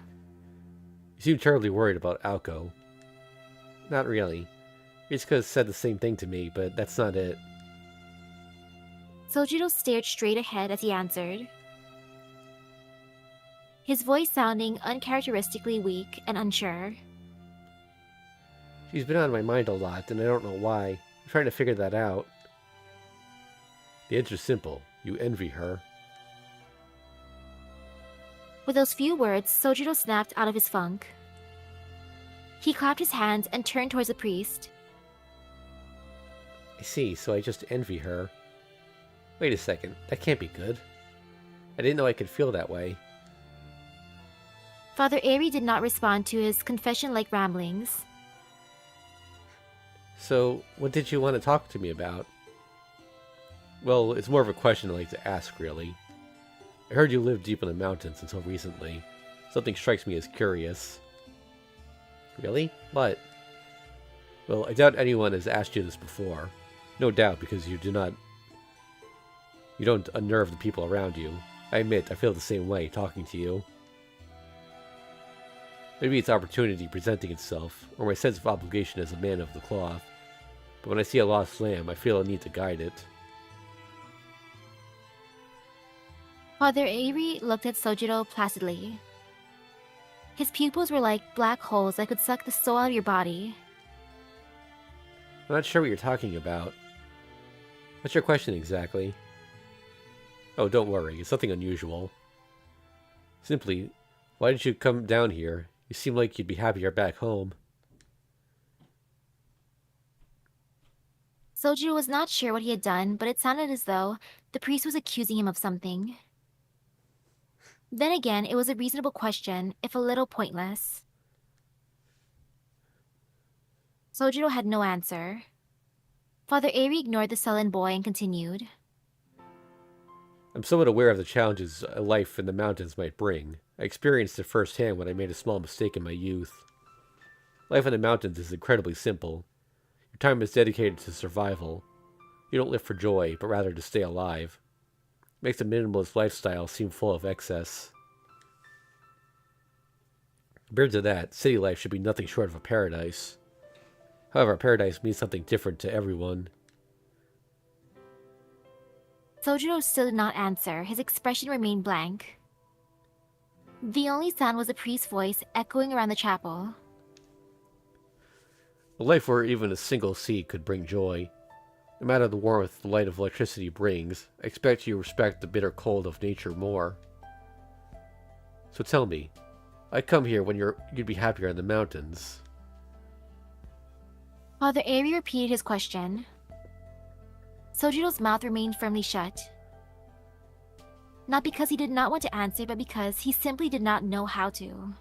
You seem terribly worried about Aoko. Not really. Ritsuka said the same thing to me, but that's not it. Sojiro stared straight ahead as he answered, his voice sounding uncharacteristically weak and unsure. She's been on my mind a lot, and I don't know why. I'm trying to figure that out. The answer's simple. You envy her. With those few words, Sojiro snapped out of his funk. He clapped his hands and turned towards the priest. I see, so I just envy her. Wait a second, that can't be good. I didn't know I could feel that way. Father Eri did not respond to his confession-like ramblings. So, what did you want to talk to me about? Well, it's more of a question I'd like to ask, really. I heard you lived deep in the mountains until recently. Something strikes me as curious. Really? What? Well, I doubt anyone has asked you this before. No doubt, because you don't unnerve the people around you. I admit, I feel the same way talking to you. Maybe it's opportunity presenting itself, or my sense of obligation as a man of the cloth. But when I see a lost lamb, I feel a need to guide it. Father Eri looked at Sojiro placidly. His pupils were like black holes that could suck the soul out of your body. I'm not sure what you're talking about. What's your question exactly? Oh, don't worry, it's nothing unusual. Simply, why did you come down here? You seem like you'd be happier back home. Sojiro was not sure what he had done, but it sounded as though the priest was accusing him of something. Then again, it was a reasonable question, if a little pointless. Sojiro had no answer. Father Eri ignored the sullen boy and continued. I'm somewhat aware of the challenges a life in the mountains might bring. I experienced it firsthand when I made a small mistake in my youth. Life in the mountains is incredibly simple. Your time is dedicated to survival. You don't live for joy, but rather to stay alive. It makes a minimalist lifestyle seem full of excess. Compared to that, city life should be nothing short of a paradise. However, paradise means something different to everyone. Sojiro still did not answer. His expression remained blank. The only sound was the priest's voice echoing around the chapel. A life where even a single seed could bring joy. No matter the warmth the light of electricity brings, I expect you to respect the bitter cold of nature more. So tell me, I'd come here when you'd be happier in the mountains. Father Ari repeated his question. Sojiro's mouth remained firmly shut. Not because he did not want to answer, but because he simply did not know how to.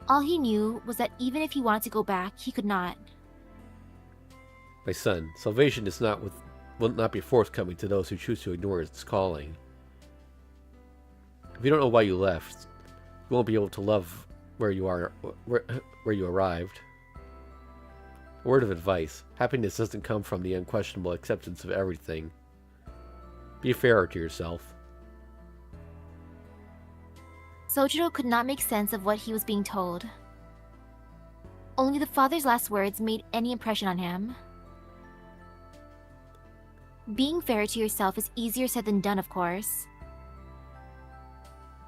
All he knew was that even if he wanted to go back, he could not. My son, salvation will not be forthcoming to those who choose to ignore its calling. If you don't know why you left, you won't be able to love where you arrived. A word of advice: happiness doesn't come from the unquestionable acceptance of everything. Be fairer to yourself. Sojiro could not make sense of what he was being told. Only the father's last words made any impression on him. Being fair to yourself is easier said than done, of course.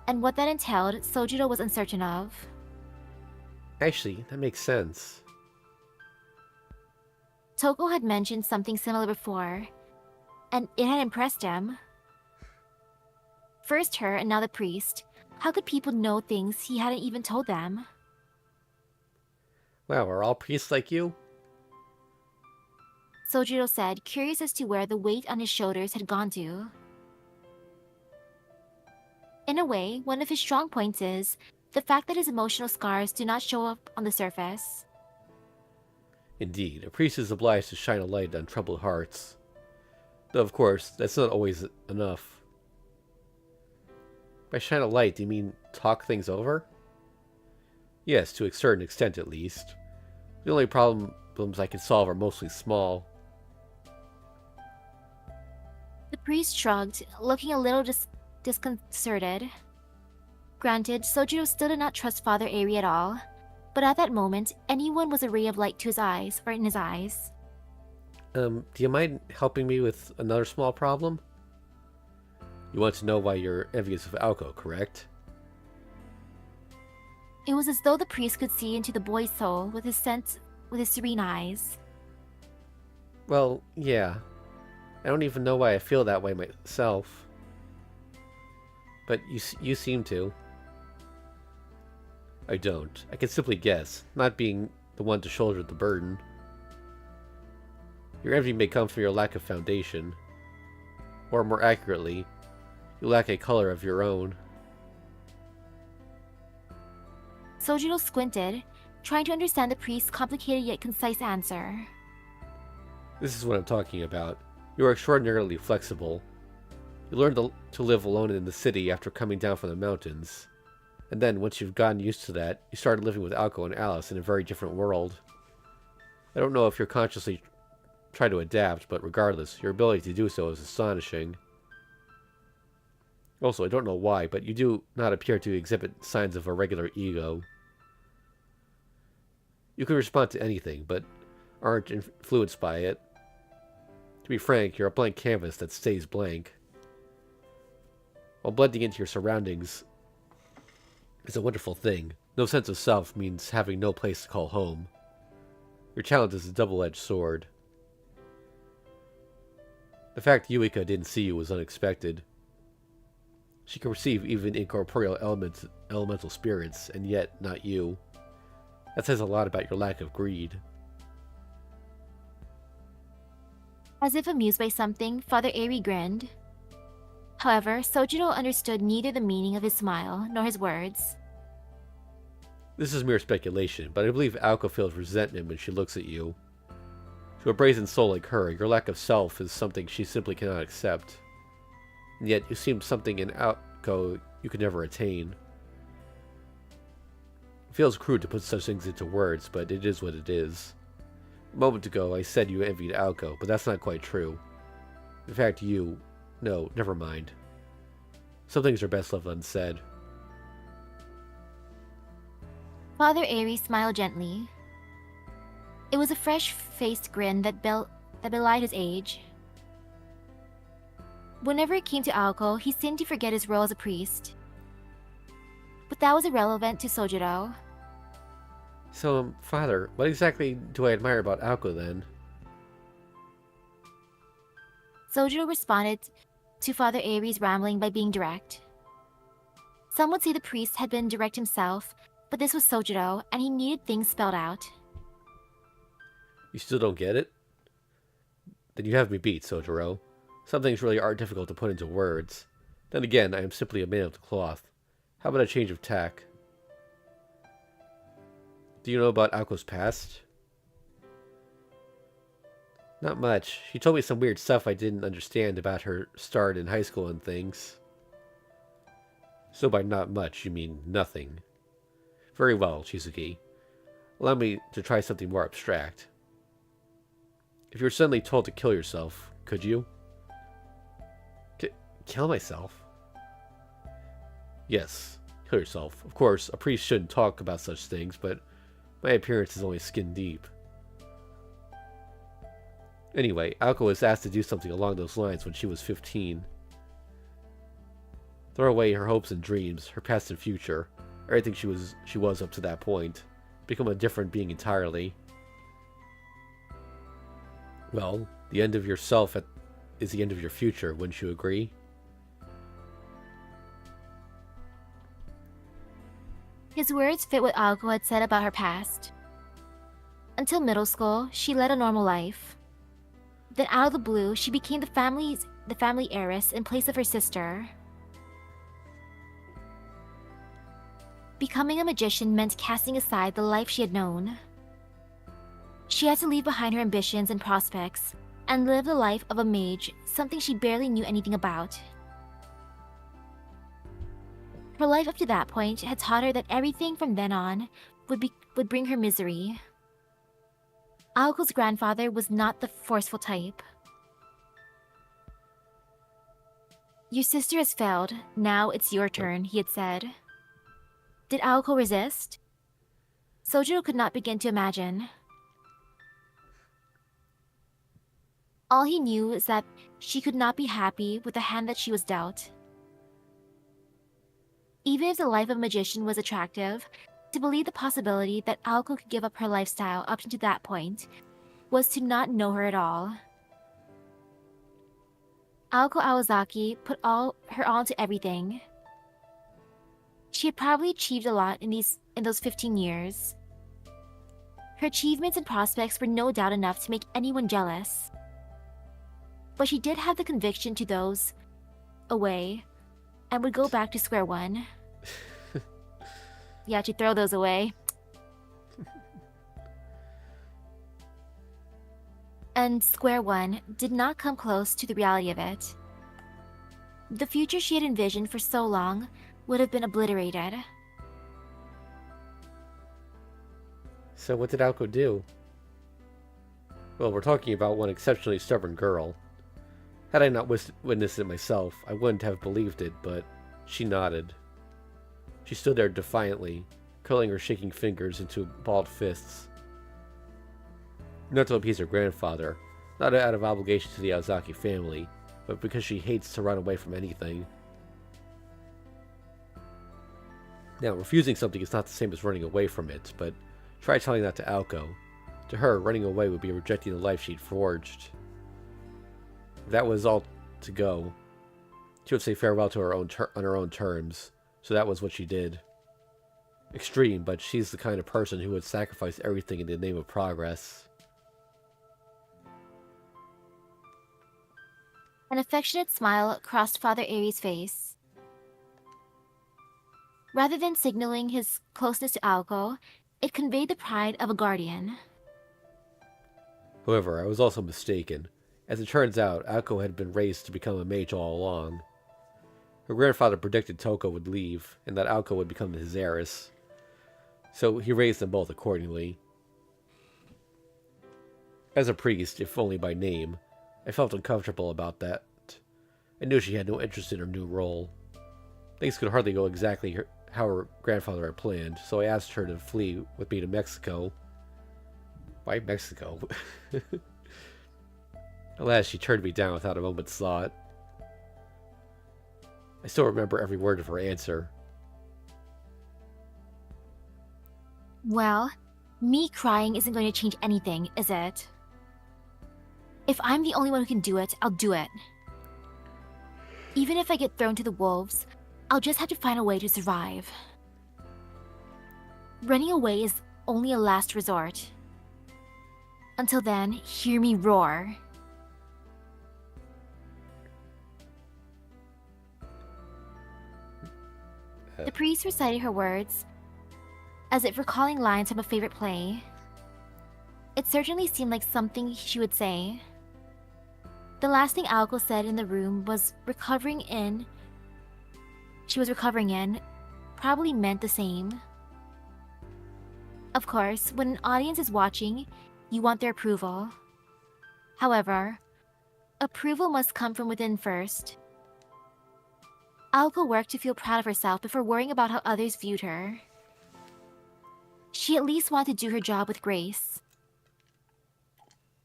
And what that entailed, Sojiro was uncertain of. Actually, that makes sense. Toko had mentioned something similar before, and it had impressed him. First her, and now the priest. How could people know things he hadn't even told them? Wow, are all priests like you? Sojiro said, curious as to where the weight on his shoulders had gone to. In a way, one of his strong points is the fact that his emotional scars do not show up on the surface. Indeed, a priest is obliged to shine a light on troubled hearts. Though, of course, that's not always enough. By shine a light, do you mean talk things over? Yes, to a certain extent at least. The only problems I can solve are mostly small. The priest shrugged, looking a little disconcerted. Granted, Sojiro still did not trust Father Ari at all, but at that moment, anyone was a ray of light to his eyes, or in his eyes. Do you mind helping me with another small problem? You want to know why you're envious of Aoko, correct? It was as though the priest could see into the boy's soul with his serene eyes. Well, yeah. I don't even know why I feel that way myself. But you seem to. I don't. I can simply guess, not being the one to shoulder the burden. Your envy may come from your lack of foundation. Or more accurately, you lack a color of your own. Sojiro squinted, trying to understand the priest's complicated yet concise answer. This is what I'm talking about. You are extraordinarily flexible. You learned to live alone in the city after coming down from the mountains. And then, once you've gotten used to that, you started living with Aoko and Alice in a very different world. I don't know if you're consciously trying to adapt, but regardless, your ability to do so is astonishing. Also, I don't know why, but you do not appear to exhibit signs of a regular ego. You can respond to anything, but aren't influenced by it. To be frank, you're a blank canvas that stays blank. While blending into your surroundings is a wonderful thing, no sense of self means having no place to call home. Your talent is a double-edged sword. The fact Yuika didn't see you was unexpected. She can perceive even incorporeal elemental spirits, and yet not you. That says a lot about your lack of greed. As if amused by something, Father Ari grinned. However, Sojiro understood neither the meaning of his smile nor his words. This is mere speculation, but I believe Aoko feels resentment when she looks at you. To a brazen soul like her, your lack of self is something she simply cannot accept. And yet, you seem something in Aoko you could never attain. It feels crude to put such things into words, but it is what it is. A moment ago, I said you envied Aoko, but that's not quite true. In fact, No, never mind. Some things are best left unsaid. Father Airi smiled gently. It was a fresh-faced grin that belied his age. Whenever it came to Aoko, he seemed to forget his role as a priest. But that was irrelevant to Sojiro. So, Father, what exactly do I admire about Aoko then? Sojiro responded to Father Airi's rambling by being direct. Some would say the priest had been direct himself, but this was Sojiro, and he needed things spelled out. You still don't get it? Then you have me beat, Sojiro. Some things really are difficult to put into words. Then again, I am simply a man of the cloth. How about a change of tack? Do you know about Aoko's past? Not much. She told me some weird stuff I didn't understand about her start in high school and things. So by not much, you mean nothing. Very well, Shizuki. Allow me to try something more abstract. If you were suddenly told to kill yourself, could you? Kill myself? Yes, kill yourself. Of course, a priest shouldn't talk about such things, but my appearance is only skin deep. Anyway, Aoko was asked to do something along those lines when she was 15. Throw away her hopes and dreams, her past and future, everything she was up to that point. Become a different being entirely. Well, the end of yourself is the end of your future, wouldn't you agree? His words fit what Aoko had said about her past. Until middle school, she led a normal life. Then out of the blue, she became the family heiress in place of her sister. Becoming a magician meant casting aside the life she had known. She had to leave behind her ambitions and prospects and live the life of a mage, something she barely knew anything about. Her life up to that point had taught her that everything from then on would bring her misery. Aoko's grandfather was not the forceful type. Your sister has failed. Now it's your turn, he had said. Did Aoko resist? Sojiro could not begin to imagine. All he knew is that she could not be happy with the hand that she was dealt. Even if the life of a magician was attractive, to believe the possibility that Aoko could give up her lifestyle up to that point was to not know her at all. Aoko Aozaki put her all into everything. She had probably achieved a lot in those 15 years. Her achievements and prospects were no doubt enough to make anyone jealous. But she did have the conviction to those away and would go back to square one. Yeah, to throw those away. And square one did not come close to the reality of it. The future she had envisioned for so long would have been obliterated. So what did Aoko do? Well, we're talking about one exceptionally stubborn girl. Had I not witnessed it myself, I wouldn't have believed it, but she nodded. She stood there defiantly, curling her shaking fingers into balled fists. Not to appease her grandfather, not out of obligation to the Aozaki family, but because she hates to run away from anything. Now, refusing something is not the same as running away from it, but try telling that to Aoko. To her, running away would be rejecting the life she'd forged. If that was all to go, she would say farewell to her on her own terms, so that was what she did. Extreme, but she's the kind of person who would sacrifice everything in the name of progress. An affectionate smile crossed Father Airi's face. Rather than signaling his closeness to Aoko, it conveyed the pride of a guardian. However, I was also mistaken. As it turns out, Aoko had been raised to become a mage all along. Her grandfather predicted Toko would leave, and that Aoko would become his heiress. So he raised them both accordingly. As a priest, if only by name, I felt uncomfortable about that. I knew she had no interest in her new role. Things could hardly go exactly how her grandfather had planned, so I asked her to flee with me to Mexico. Why Mexico? Alas, she turned me down without a moment's thought. I still remember every word of her answer. Well, me crying isn't going to change anything, is it? If I'm the only one who can do it, I'll do it. Even if I get thrown to the wolves, I'll just have to find a way to survive. Running away is only a last resort. Until then, hear me roar. The priest recited her words, as if recalling lines from a favorite play. It certainly seemed like something she would say. The last thing Aoko said in the room was she was recovering in, probably meant the same. Of course, when an audience is watching, you want their approval. However, approval must come from within first. Aoko worked to feel proud of herself before worrying about how others viewed her. She at least wanted to do her job with grace.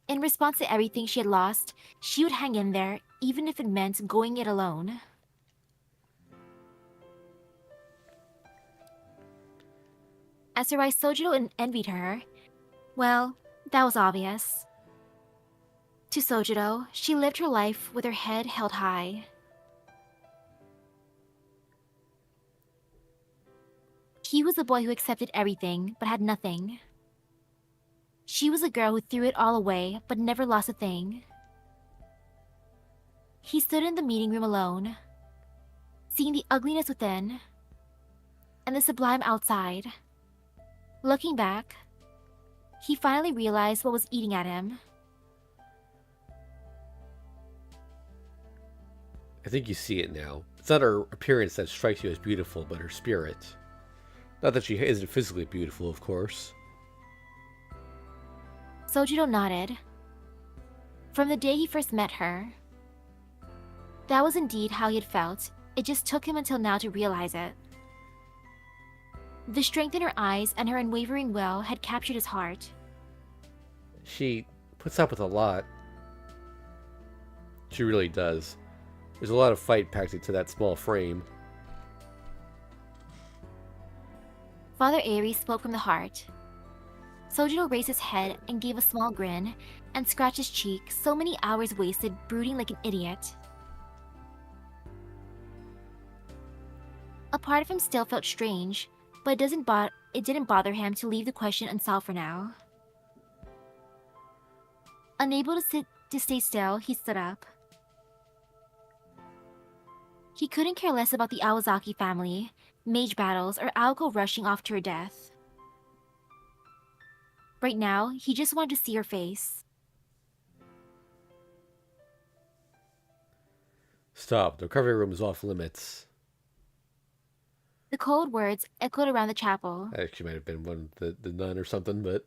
In response to everything she had lost, she would hang in there, even if it meant going it alone. As her wife Sojiro envied her, well, that was obvious. To Sojiro, she lived her life with her head held high. He was a boy who accepted everything, but had nothing. She was a girl who threw it all away, but never lost a thing. He stood in the meeting room alone, seeing the ugliness within, and the sublime outside. Looking back, he finally realized what was eating at him. I think you see it now. It's not her appearance that strikes you as beautiful, but her spirit. Not that she isn't physically beautiful, of course. Sojiro nodded. From the day he first met her, that was indeed how he had felt. It just took him until now to realize it. The strength in her eyes and her unwavering will had captured his heart. She puts up with a lot. She really does. There's a lot of fight packed into that small frame. Father Aries spoke from the heart. Sojiro raised his head and gave a small grin and scratched his cheek, so many hours wasted brooding like an idiot. A part of him still felt strange, but it didn't bother him to leave the question unsolved for now. Unable to stay still, he stood up. He couldn't care less about the Aozaki family, mage battles, or Aoko rushing off to her death. Right now, he just wanted to see her face. Stop. The recovery room is off limits. The cold words echoed around the chapel. That actually might have been one of the nun or something, but...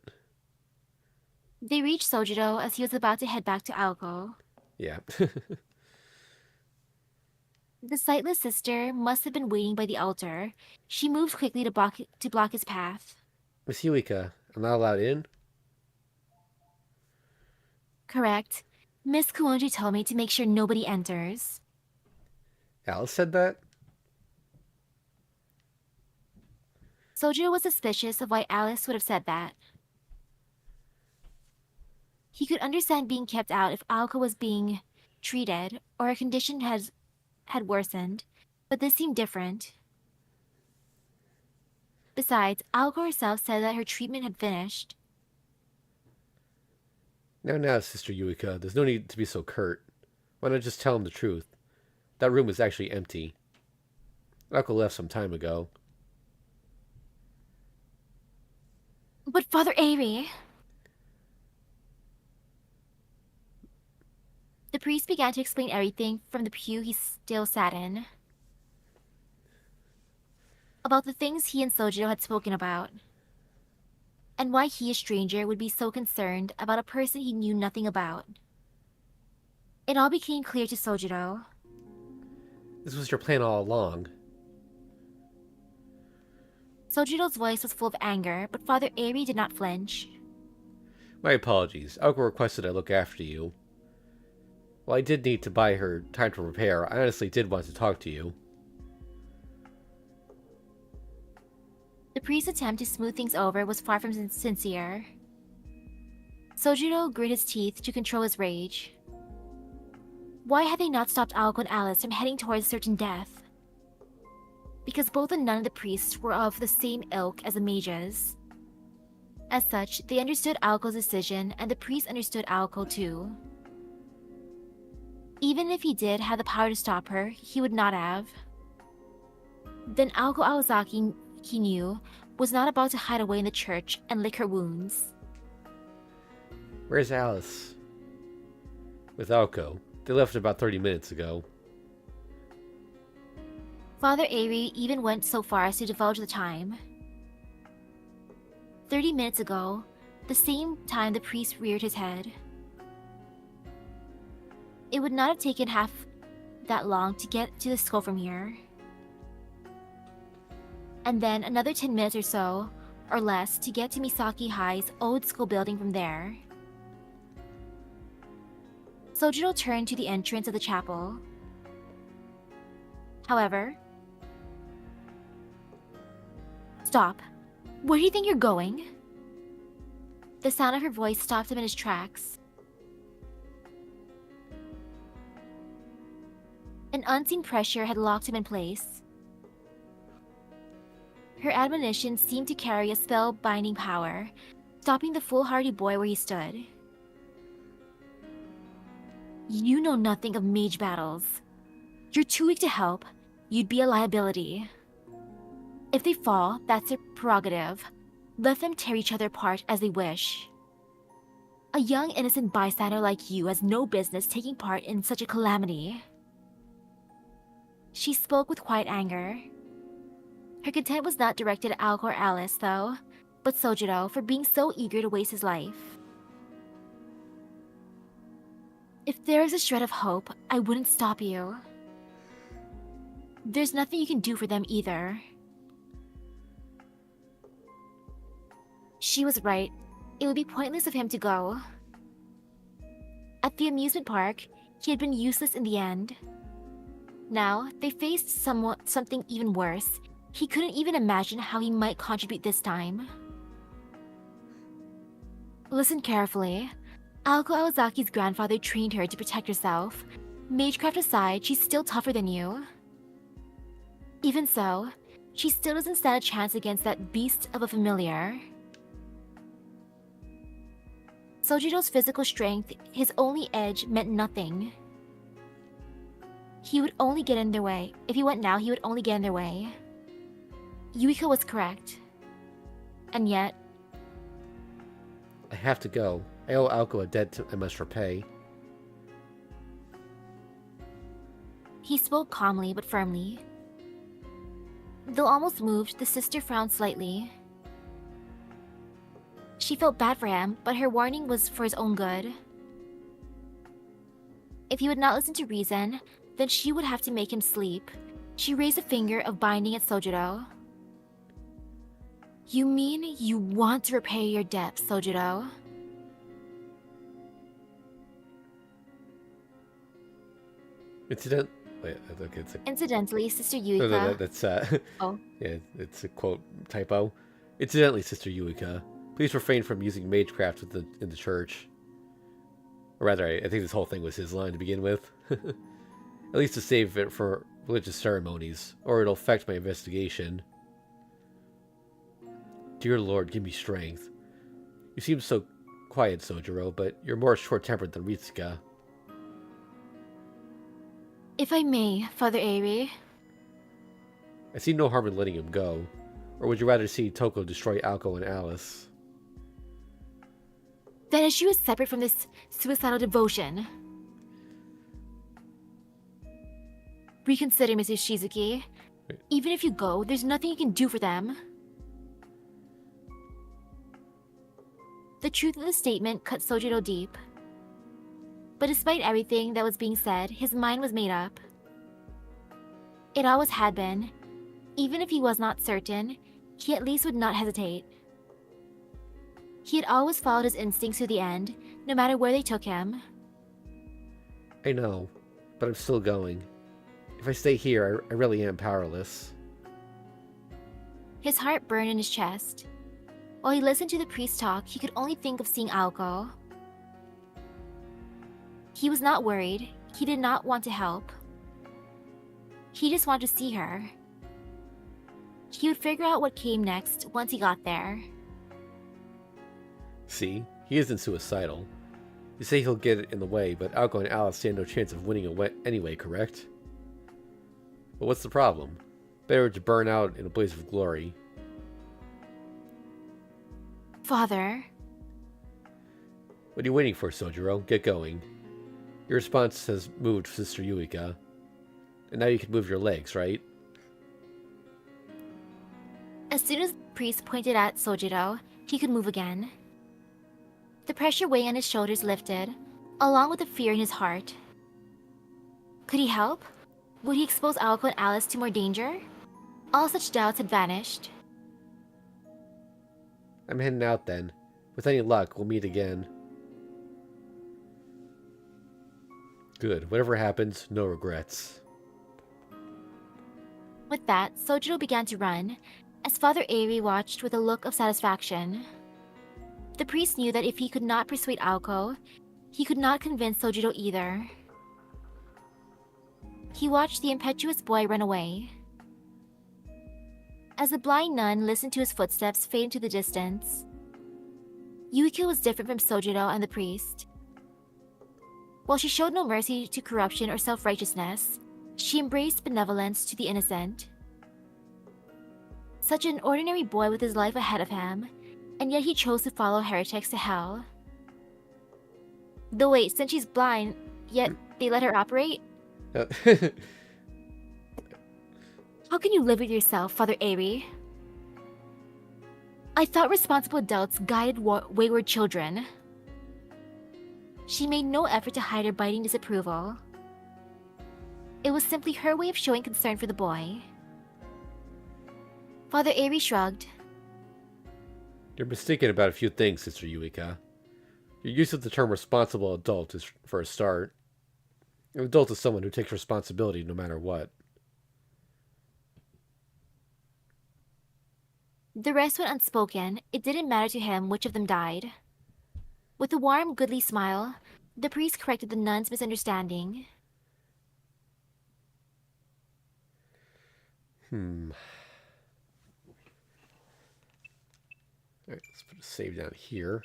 They reached Sojiro as he was about to head back to Aoko. yeah. The sightless sister must have been waiting by the altar. She moved quickly to block his path. Miss Yuika, I'm not allowed in? Correct. Miss Kuonji told me to make sure nobody enters. Alice said that? Sojiro was suspicious of why Alice would have said that. He could understand being kept out if Aoko was being treated or her condition had worsened, but this seemed different. Besides, Aoko herself said that her treatment had finished. Now, Sister Yuika, there's no need to be so curt. Why not just tell him the truth? That room is actually empty. Aoko left some time ago. But Father Airi... The priest began to explain everything from the pew he still sat in. About the things he and Sojiro had spoken about. and why he, a stranger, would be so concerned about a person he knew nothing about. It all became clear to Sojiro. This was your plan all along. Sojiro's voice was full of anger, but Father Eri did not flinch. My apologies. Aoko requested I look after you. While I did need to buy her time to prepare, I honestly did want to talk to you. The priest's attempt to smooth things over was far from sincere. Sojiro grit his teeth to control his rage. Why had they not stopped Aoko and Alice from heading towards certain death? Because both the nun and the priest were of the same ilk as the mages. As such, they understood Aoko's decision, and the priest understood Aoko too. Even if he did have the power to stop her, he would not have. Then Aoko Aozaki, he knew, was not about to hide away in the church and lick her wounds. Where's Alice? With Aoko. They left about 30 minutes ago. Father Eri even went so far as to divulge the time. 30 minutes ago, the same time the priest reared his head. It would not have taken half that long to get to the school from here. And then another 10 minutes or so, or less, to get to Misaki High's old school building from there. Sojiro turned to the entrance of the chapel. However... Stop. Where do you think you're going? The sound of her voice stopped him in his tracks. An unseen pressure had locked him in place. Her admonition seemed to carry a spell-binding power, stopping the foolhardy boy where he stood. You know nothing of mage battles. You're too weak to help. You'd be a liability. If they fall, that's their prerogative. Let them tear each other apart as they wish. A young innocent bystander like you has no business taking part in such a calamity. She spoke with quiet anger. Her contempt was not directed at Aoko or Alice, though, but Sojiro for being so eager to waste his life. If there is a shred of hope, I wouldn't stop you. There's nothing you can do for them either. She was right. It would be pointless of him to go. At the amusement park, he had been useless in the end. Now, they faced something even worse. He couldn't even imagine how he might contribute this time. Listen carefully. Aoko Aozaki's grandfather trained her to protect herself. Magecraft aside, she's still tougher than you. Even so, she still doesn't stand a chance against that beast of a familiar. Sojiro's physical strength, his only edge, meant nothing. He would only get in their way. If he went now, he would only get in their way. Yuika was correct. And yet... I have to go. I owe Aoko a debt I must repay. He spoke calmly but firmly. Though almost moved, the sister frowned slightly. She felt bad for him, but her warning was for his own good. If he would not listen to reason, then she would have to make him sleep. She raised a finger of binding at Sojiro. You mean you want to repay your debt, Sojiro? Incidentally, Sister Yuika... No, that's, Oh. Yeah, it's a quote typo. Incidentally, Sister Yuika, please refrain from using magecraft in the church. Or rather, I think this whole thing was his line to begin with. At least to save it for religious ceremonies, or it'll affect my investigation. Dear Lord, give me strength. You seem so quiet, Sojiro, but you're more short-tempered than Ritsuka. If I may, Father Eri. I see no harm in letting him go. Or would you rather see Toko destroy Aoko and Alice? That issue is separate from this suicidal devotion. Reconsider, Mrs. Shizuki. Wait. Even if you go, there's nothing you can do for them. The truth of the statement cut Sojiro deep. But despite everything that was being said, his mind was made up. It always had been. Even if he was not certain, he at least would not hesitate. He had always followed his instincts to the end, no matter where they took him. I know, but I'm still going. If I stay here, I really am powerless. His heart burned in his chest. While he listened to the priest talk, he could only think of seeing Aoko. He was not worried. He did not want to help. He just wanted to see her. He would figure out what came next once he got there. See, he isn't suicidal. You say he'll get in the way, but Aoko and Alice stand no chance of winning anyway, correct? But what's the problem? Better to burn out in a blaze of glory. Father. What are you waiting for, Sojiro? Get going. Your response has moved Sister Yuika. And now you can move your legs, right? As soon as the priest pointed at Sojiro, he could move again. The pressure weighing on his shoulders lifted, along with the fear in his heart. Could he help? Would he expose Aoko and Alice to more danger? All such doubts had vanished. I'm heading out then. With any luck, we'll meet again. Good. Whatever happens, no regrets. With that, Sojiro began to run, as Father Airi watched with a look of satisfaction. The priest knew that if he could not persuade Aoko, he could not convince Sojiro either. He watched the impetuous boy run away. As the blind nun listened to his footsteps fade into the distance, Yuki was different from Sojiro and the priest. While she showed no mercy to corruption or self-righteousness, she embraced benevolence to the innocent. Such an ordinary boy with his life ahead of him, and yet he chose to follow heretics to hell. Though wait, since she's blind, yet they let her operate? How can you live with yourself, Father Airi? I thought responsible adults guided wayward children. She made no effort to hide her biting disapproval. It was simply her way of showing concern for the boy. Father Airi shrugged. You're mistaken about a few things, Sister Yuika. Your use of the term responsible adult is for a start. An adult is someone who takes responsibility no matter what. The rest went unspoken. It didn't matter to him which of them died. With a warm, goodly smile, the priest corrected the nun's misunderstanding. Alright, let's put a save down here.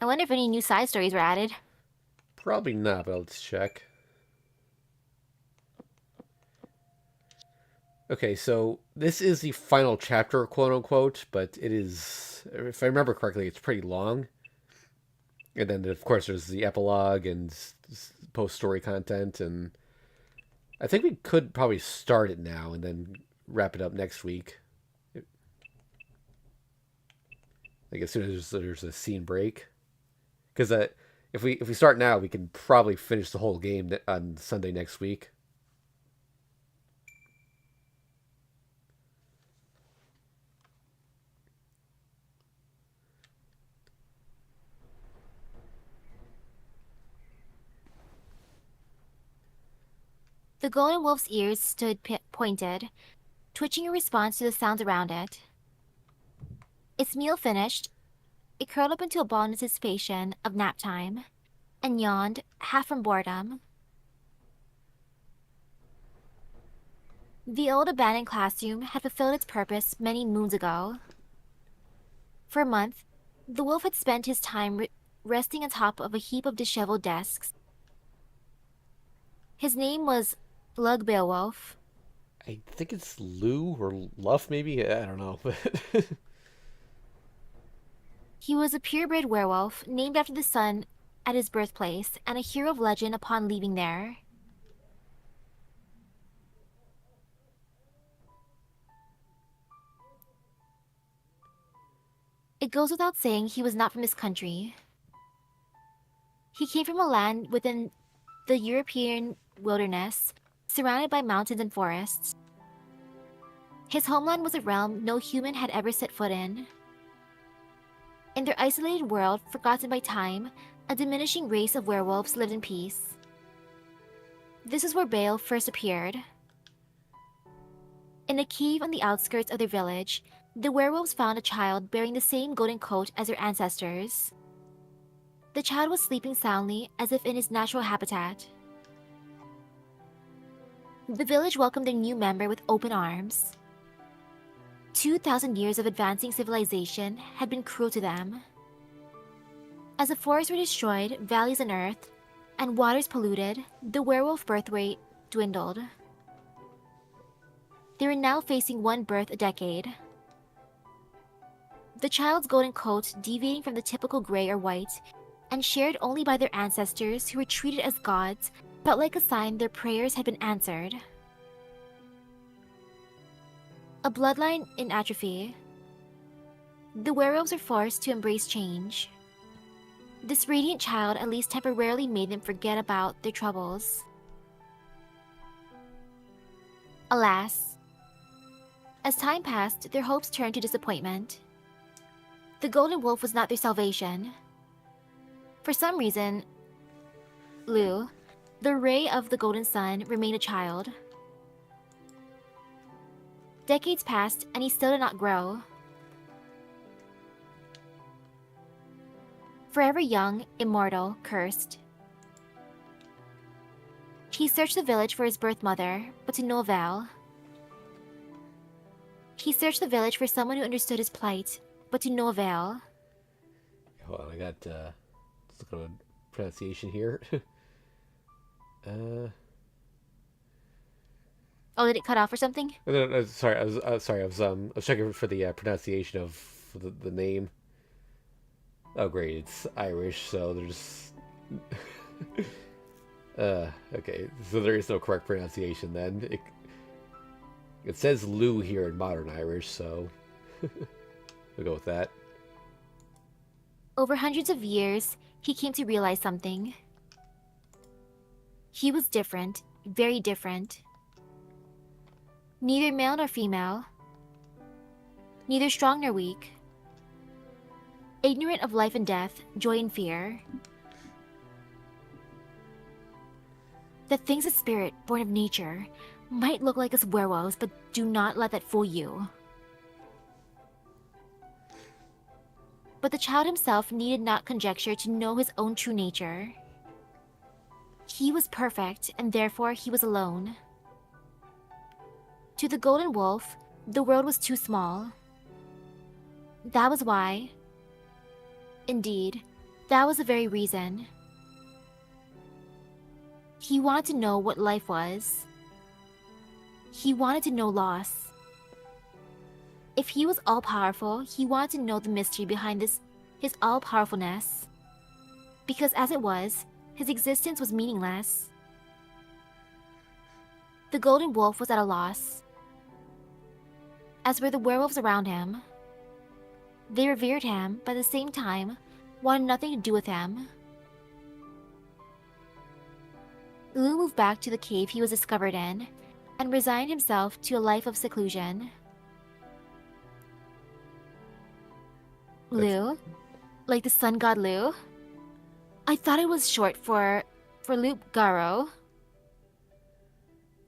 I wonder if any new side stories were added. Probably not, but let's check. Okay, so this is the final chapter, quote-unquote, but it is, if I remember correctly, it's pretty long. And then, of course, there's the epilogue and post-story content, and I think we could probably start it now and then wrap it up next week. Like, as soon as there's a scene break. Because if we start now, we can probably finish the whole game on Sunday next week. The golden wolf's ears stood pointed, twitching in response to the sounds around it. Its meal finished, it curled up into a ball in anticipation of nap time, and yawned, half from boredom. The old abandoned classroom had fulfilled its purpose many moons ago. For a month, the wolf had spent his time resting on top of a heap of disheveled desks. His name was Lug Beowulf. I think it's Lou or Luff, maybe? I don't know. He was a purebred werewolf named after the sun at his birthplace and a hero of legend upon leaving there. It goes without saying he was not from this country. He came from a land within the European wilderness, surrounded by mountains and forests. His homeland was a realm no human had ever set foot in. In their isolated world, forgotten by time, a diminishing race of werewolves lived in peace. This is where Bale first appeared. In a cave on the outskirts of their village, the werewolves found a child bearing the same golden coat as their ancestors. The child was sleeping soundly as if in his natural habitat. The village welcomed their new member with open arms. 2,000 years of advancing civilization had been cruel to them. As the forests were destroyed, valleys unearthed, and waters polluted, the werewolf birth rate dwindled. They were now facing one birth a decade. The child's golden coat, deviating from the typical gray or white, and shared only by their ancestors who were treated as gods, felt like a sign their prayers had been answered. A bloodline in atrophy. The werewolves are forced to embrace change. This radiant child at least temporarily made them forget about their troubles. Alas, as time passed, their hopes turned to disappointment. The golden wolf was not their salvation. For some reason, Lu, the ray of the golden sun, remained a child. Decades passed, and he still did not grow. Forever young, immortal, cursed. He searched the village for his birth mother, but to no avail. He searched the village for someone who understood his plight, but to no avail. Hold on, I got, let's look at a pronunciation here. Oh, did it cut off or something? No, sorry, I was checking for the pronunciation of the name. Oh, great, it's Irish, so there's... okay, so there is no correct pronunciation then. It says Lou here in modern Irish, so we'll go with that. Over hundreds of years, he came to realize something. He was different, very different. Neither male nor female. Neither strong nor weak. Ignorant of life and death, joy and fear. The things of spirit, born of nature, might look like us werewolves, but do not let that fool you. But the child himself needed not conjecture to know his own true nature. He was perfect, and therefore he was alone. To the golden wolf, the world was too small. That was why. Indeed, that was the very reason. He wanted to know what life was. He wanted to know loss. If he was all-powerful, he wanted to know the mystery behind his all-powerfulness. Because as it was, his existence was meaningless. The golden wolf was at a loss, as were the werewolves around him. They revered him, but at the same time, wanted nothing to do with him. Lu moved back to the cave he was discovered in, and resigned himself to a life of seclusion. Lu? Like the sun god Lu? I thought it was short for Loop Garo.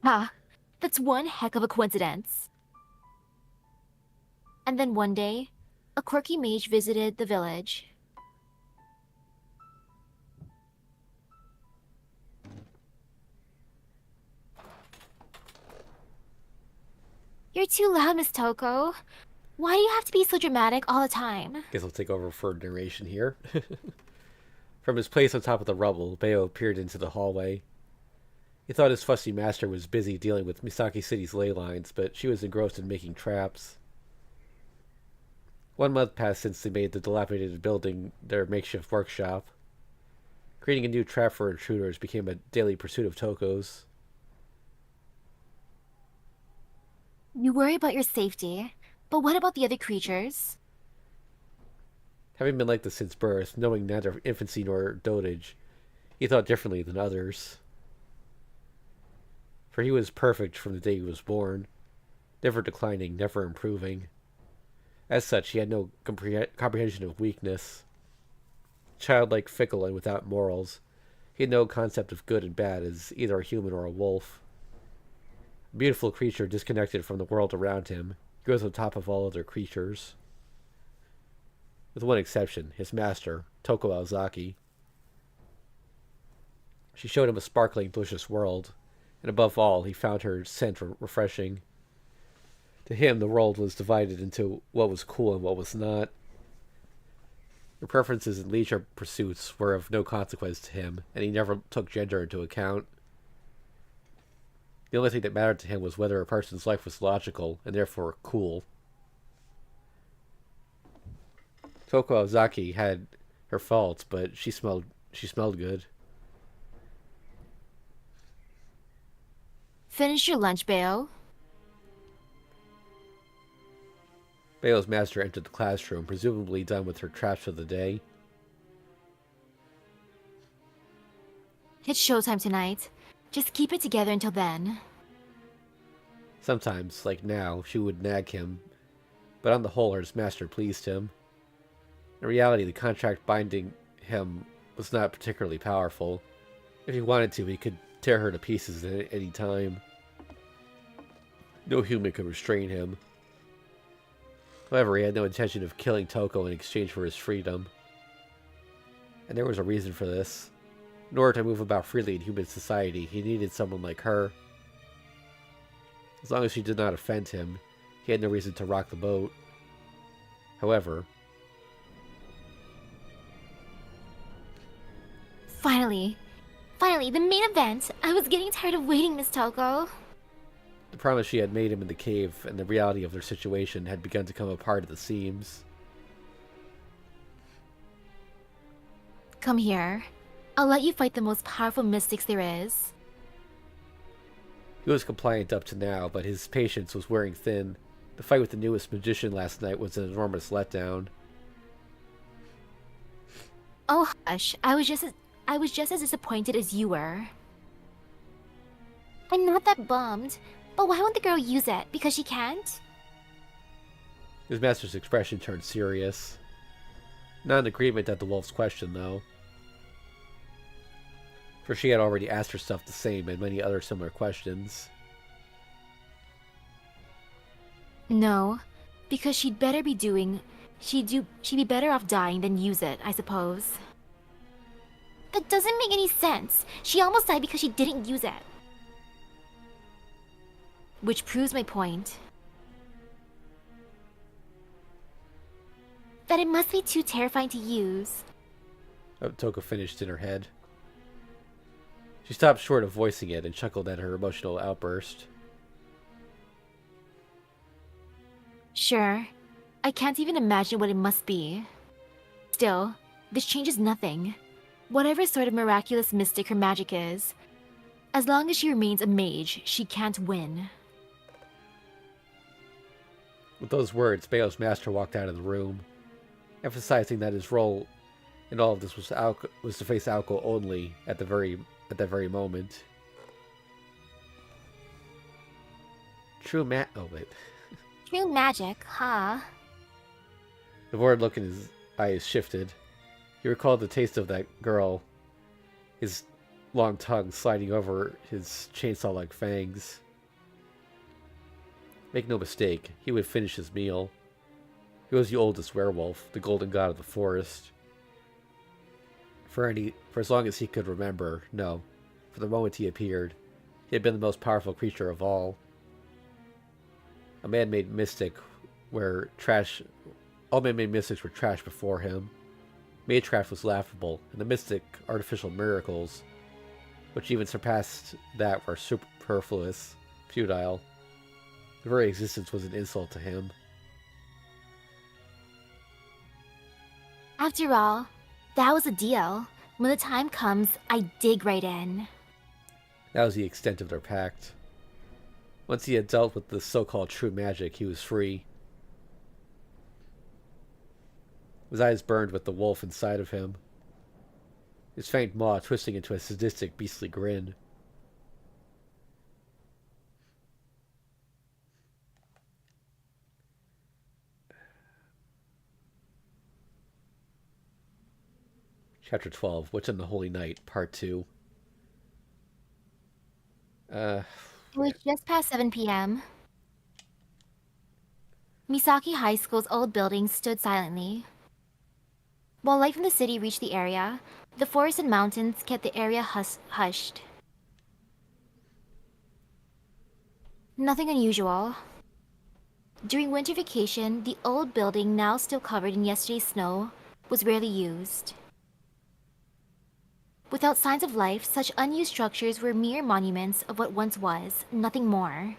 Ha! That's one heck of a coincidence. And then one day, a quirky mage visited the village. You're too loud, Miss Toko. Why do you have to be so dramatic all the time? Guess I'll take over for narration here. From his place on top of the rubble, Bayo peered into the hallway. He thought his fussy master was busy dealing with Misaki City's ley lines, but she was engrossed in making traps. 1 month passed since they made the dilapidated building their makeshift workshop. Creating a new trap for intruders became a daily pursuit of Toko's. You worry about your safety, but what about the other creatures? Having been like this since birth, knowing neither infancy nor dotage, he thought differently than others. For he was perfect from the day he was born, never declining, never improving. As such, he had no comprehension of weakness. Childlike, fickle, and without morals, he had no concept of good and bad as either a human or a wolf. A beautiful creature disconnected from the world around him, he was on top of all other creatures. With one exception, his master, Aoko Aozaki. She showed him a sparkling, delicious world, and above all, he found her scent refreshing. To him, the world was divided into what was cool and what was not. Her preferences and leisure pursuits were of no consequence to him, and he never took gender into account. The only thing that mattered to him was whether a person's life was logical and therefore cool. Aoko Aozaki had her faults, but she smelled good. Finish your lunch, Bayo. Bayo's master entered the classroom, presumably done with her traps for the day. It's showtime tonight. Just keep it together until then. Sometimes, like now, she would nag him, but on the whole, her master pleased him. In reality, the contract binding him was not particularly powerful. If he wanted to, he could tear her to pieces at any time. No human could restrain him. However, he had no intention of killing Toko in exchange for his freedom. And there was a reason for this. In order to move about freely in human society, he needed someone like her. As long as she did not offend him, he had no reason to rock the boat. However... Finally, the main event! I was getting tired of waiting, Miss Toko. The promise she had made him in the cave and the reality of their situation had begun to come apart at the seams. Come here. I'll let you fight the most powerful mystics there is. He was compliant up to now, but his patience was wearing thin. The fight with the newest magician last night was an enormous letdown. Oh hush, I was just as disappointed as you were. I'm not that bummed, but why won't the girl use it? Because she can't? His master's expression turned serious. Not in agreement at the wolf's question, though. For she had already asked herself the same and many other similar questions. No, because she'd be better off dying than use it, I suppose. That doesn't make any sense. She almost died because she didn't use it. Which proves my point. That it must be too terrifying to use. Toko finished in her head. She stopped short of voicing it and chuckled at her emotional outburst. Sure. I can't even imagine what it must be. Still, this changes nothing. Whatever sort of miraculous mystic her magic is, as long as she remains a mage, she can't win. With those words, Bayo's master walked out of the room, emphasizing that his role in all of this was to face Aoko only at that very moment. True magic, huh? The bored look in his eyes shifted. He recalled the taste of that girl, his long tongue sliding over his chainsaw-like fangs. Make no mistake, he would finish his meal. He was the oldest werewolf, the golden god of the forest. For as long as he could remember, no, for the moment he appeared, he had been the most powerful creature of all. A man-made mystic all man-made mystics were trash before him. Magecraft was laughable, and the mystic artificial miracles, which even surpassed that, were superfluous, futile. The very existence was an insult to him. After all, that was a deal. When the time comes, I dig right in. That was the extent of their pact. Once he had dealt with the so-called true magic, he was free. His eyes burned with the wolf inside of him, his fanged maw twisting into a sadistic, beastly grin. Chapter 12, What's in the Holy Night, Part 2. It was just past 7 p.m. Misaki High School's old building stood silently. While light from the city reached the area, the forest and mountains kept the area hushed. Nothing unusual. During winter vacation, the old building, now still covered in yesterday's snow, was rarely used. Without signs of life, such unused structures were mere monuments of what once was, nothing more.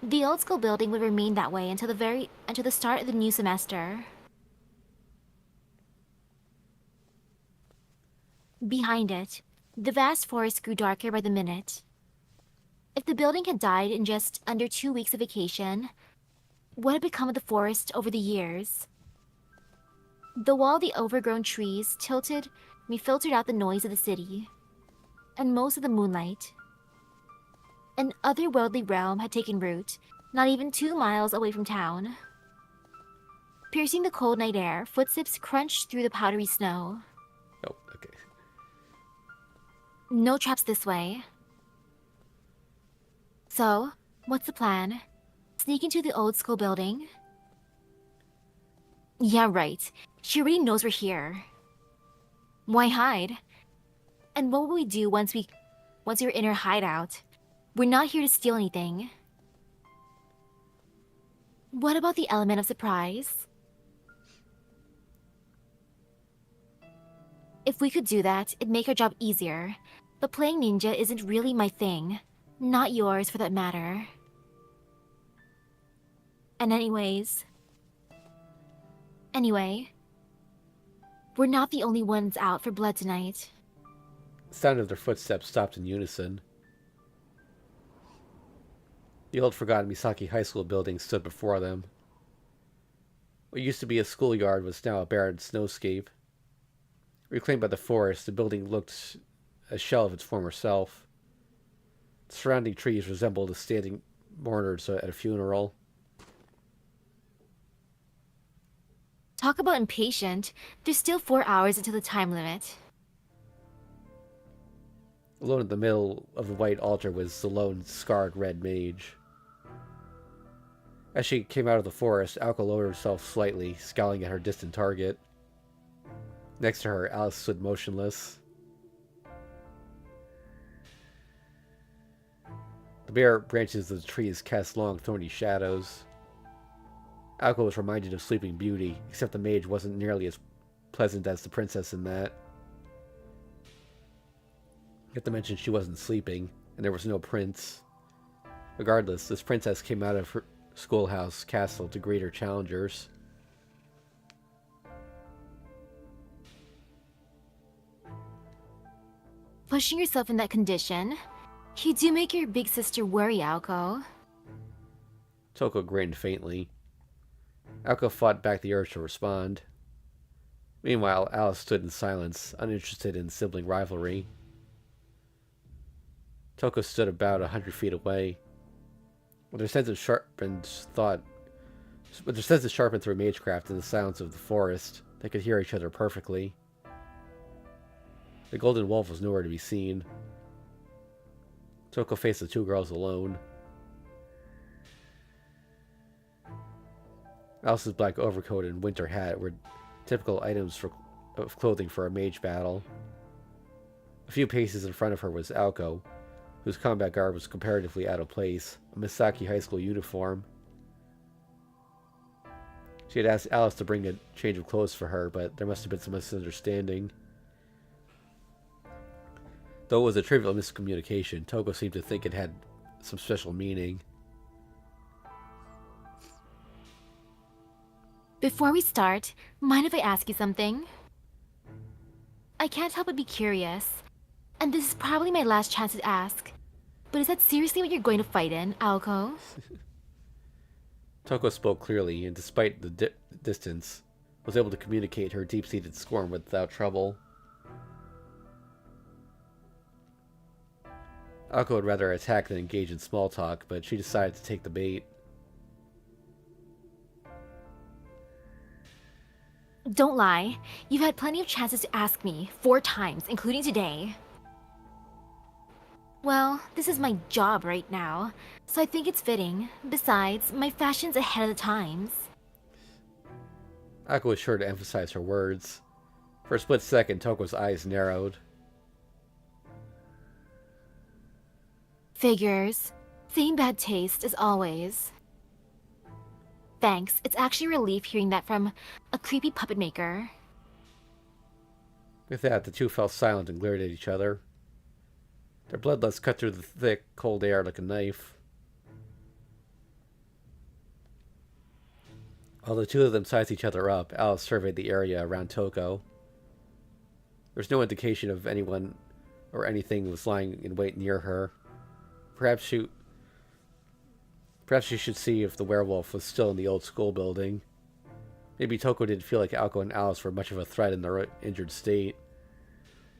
The old school building would remain that way until the start of the new semester. Behind it, the vast forest grew darker by the minute. If the building had died in just under 2 weeks of vacation, what had become of the forest over the years? Though all the overgrown trees filtered out the noise of the city, and most of the moonlight. An otherworldly realm had taken root, not even 2 miles away from town. Piercing the cold night air, footsteps crunched through the powdery snow. Oh, okay. No traps this way. So, what's the plan? Sneak into the old school building? Yeah, right. She already knows we're here. Why hide? And what will we do once we're in her hideout? We're not here to steal anything. What about the element of surprise? If we could do that, it'd make our job easier. But playing ninja isn't really my thing. Not yours, for that matter. And anyway, we're not the only ones out for blood tonight. The sound of their footsteps stopped in unison. The old forgotten Misaki High School building stood before them. What used to be a schoolyard was now a barren snowscape. Reclaimed by the forest, the building looked a shell of its former self. The surrounding trees resembled the standing mourners at a funeral. Talk about impatient. There's still 4 hours until the time limit. Alone in the middle of the white altar was the lone, scarred red mage. As she came out of the forest, Aoko lowered herself slightly, scowling at her distant target. Next to her, Alice stood motionless. The bare branches of the trees cast long, thorny shadows. Aoko was reminded of Sleeping Beauty, except the mage wasn't nearly as pleasant as the princess in that. You have to mention she wasn't sleeping, and there was no prince. Regardless, this princess came out of her schoolhouse castle to greet her challengers. Pushing yourself in that condition, you do make your big sister worry, Aoko. Toko grinned faintly. Aoko fought back the urge to respond. Meanwhile, Alice stood in silence, uninterested in sibling rivalry. Toko stood about 100 feet away. With her senses sharpened through magecraft and the sounds of the forest, they could hear each other perfectly. The golden wolf was nowhere to be seen. Toko faced the 2 girls alone. Alice's black overcoat and winter hat were typical items of clothing for a mage battle. A few paces in front of her was Aoko, whose combat garb was comparatively out of place, a Misaki High School uniform. She had asked Alice to bring a change of clothes for her, but there must have been some misunderstanding. Though it was a trivial miscommunication, Toko seemed to think it had some special meaning. Before we start, mind if I ask you something? I can't help but be curious, and this is probably my last chance to ask, but is that seriously what you're going to fight in, Aoko? Toko spoke clearly, and despite the distance, was able to communicate her deep-seated scorn without trouble. Aoko would rather attack than engage in small talk, but she decided to take the bait. Don't lie. You've had plenty of chances to ask me, 4 times, including today. Well, this is my job right now, so I think it's fitting. Besides, my fashion's ahead of the times. Aoko was sure to emphasize her words. For a split second, Toko's eyes narrowed. Figures. Same bad taste as always. Thanks. It's actually a relief hearing that from a creepy puppet maker. With that, the two fell silent and glared at each other. Their bloodlust cut through the thick, cold air like a knife. While the two of them sized each other up, Alice surveyed the area around Toko. There was no indication of anyone or anything was lying in wait near her. Perhaps she should see if the werewolf was still in the old school building. Maybe Toko didn't feel like Aoko and Alice were much of a threat in their injured state.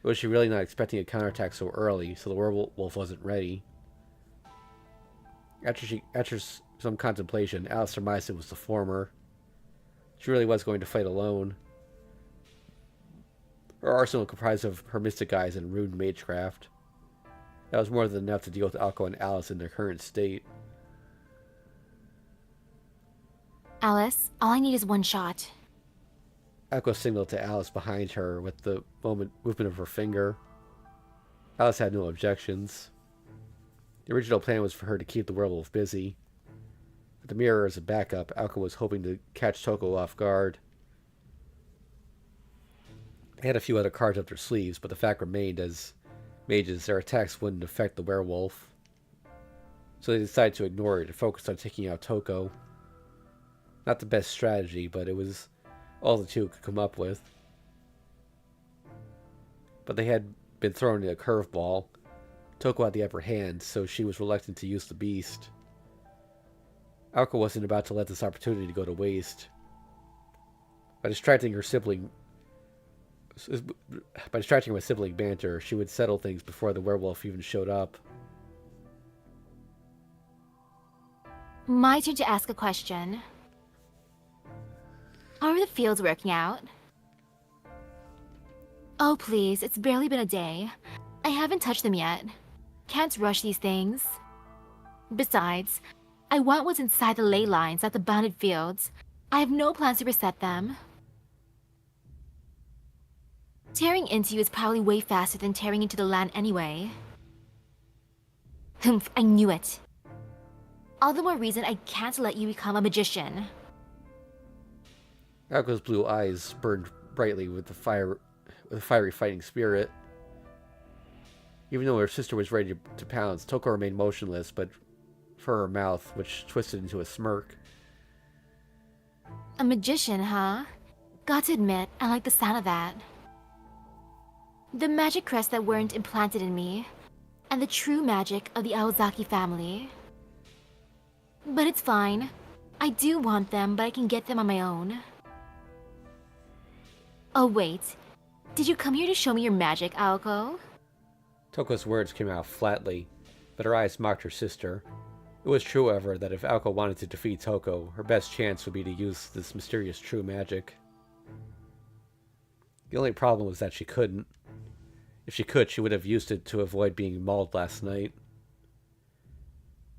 Or was she really not expecting a counterattack so early, so the werewolf wasn't ready? After some contemplation, Alice surmised it was the former. She really was going to fight alone. Her arsenal comprised of her mystic eyes and rude magecraft. That was more than enough to deal with Aoko and Alice in their current state. Alice, all I need is 1 shot. Aoko signaled to Alice behind her with the movement of her finger. Alice had no objections. The original plan was for her to keep the werewolf busy. With the mirror as a backup, Aoko was hoping to catch Toko off guard. They had a few other cards up their sleeves, but the fact remained as mages, their attacks wouldn't affect the werewolf. So they decided to ignore it and focus on taking out Toko. Not the best strategy, but it was all the two could come up with. But they had been thrown a curveball. Toko had the upper hand, so she was reluctant to use the beast. Aoko wasn't about to let this opportunity go to waste. By distracting her with sibling banter, she would settle things before the werewolf even showed up. My turn to ask a question. How are the fields working out? Oh please, it's barely been a day. I haven't touched them yet. Can't rush these things. Besides, I want what's inside the ley lines at the bounded fields. I have no plans to reset them. Tearing into you is probably way faster than tearing into the land anyway. Humph, I knew it. All the more reason I can't let you become a magician. Aoko's blue eyes burned brightly with a fiery fighting spirit. Even though her sister was ready to pounce, Toko remained motionless, but for her mouth, which twisted into a smirk. A magician, huh? Got to admit, I like the sound of that. The magic crests that weren't implanted in me, and the true magic of the Aozaki family. But it's fine. I do want them, but I can get them on my own. Oh wait, did you come here to show me your magic, Aoko? Toko's words came out flatly, but her eyes mocked her sister. It was true, however, that if Aoko wanted to defeat Toko, her best chance would be to use this mysterious true magic. The only problem was that she couldn't. If she could, she would have used it to avoid being mauled last night.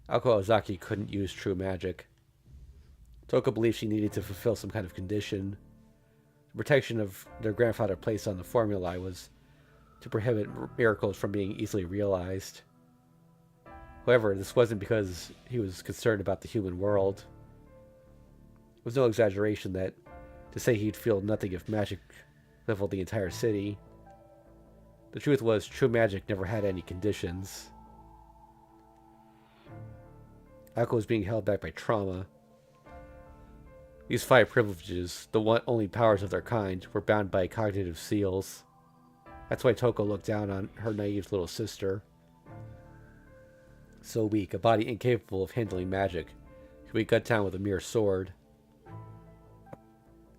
Aoko Aozaki couldn't use true magic. Toko believed she needed to fulfill some kind of condition. The protection of their grandfather placed on the formulae was to prohibit miracles from being easily realized. However, this wasn't because he was concerned about the human world. It was no exaggeration to say he'd feel nothing if magic leveled the entire city. The truth was, true magic never had any conditions. Aoko was being held back by trauma. These 5 privileges, the only powers of their kind, were bound by cognitive seals. That's why Toko looked down on her naive little sister. So weak, a body incapable of handling magic, could be cut down with a mere sword.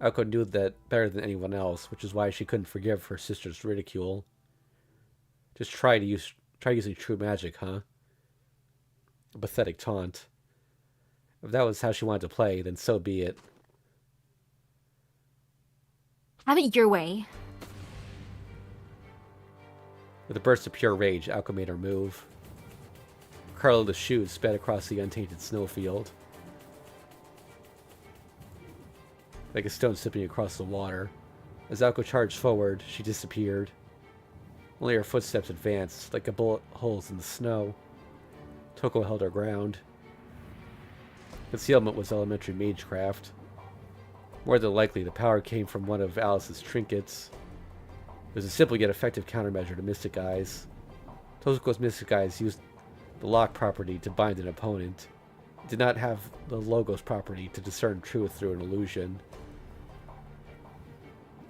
Aoko knew that better than anyone else, which is why she couldn't forgive her sister's ridicule. Just try using true magic, huh? A pathetic taunt. If that was how she wanted to play, then so be it. Have it your way. With a burst of pure rage, Aoko made her move. Carlotta's shoes sped across the untainted snowfield. Like a stone slipping across the water. As Aoko charged forward, she disappeared. Only her footsteps advanced, like a bullet holes in the snow. Toko held her ground. Concealment was elementary magecraft. More than likely, the power came from one of Alice's trinkets. It was a simple yet effective countermeasure to Mystic Eyes. Toko's Mystic Eyes used the lock property to bind an opponent. It did not have the Logos property to discern truth through an illusion.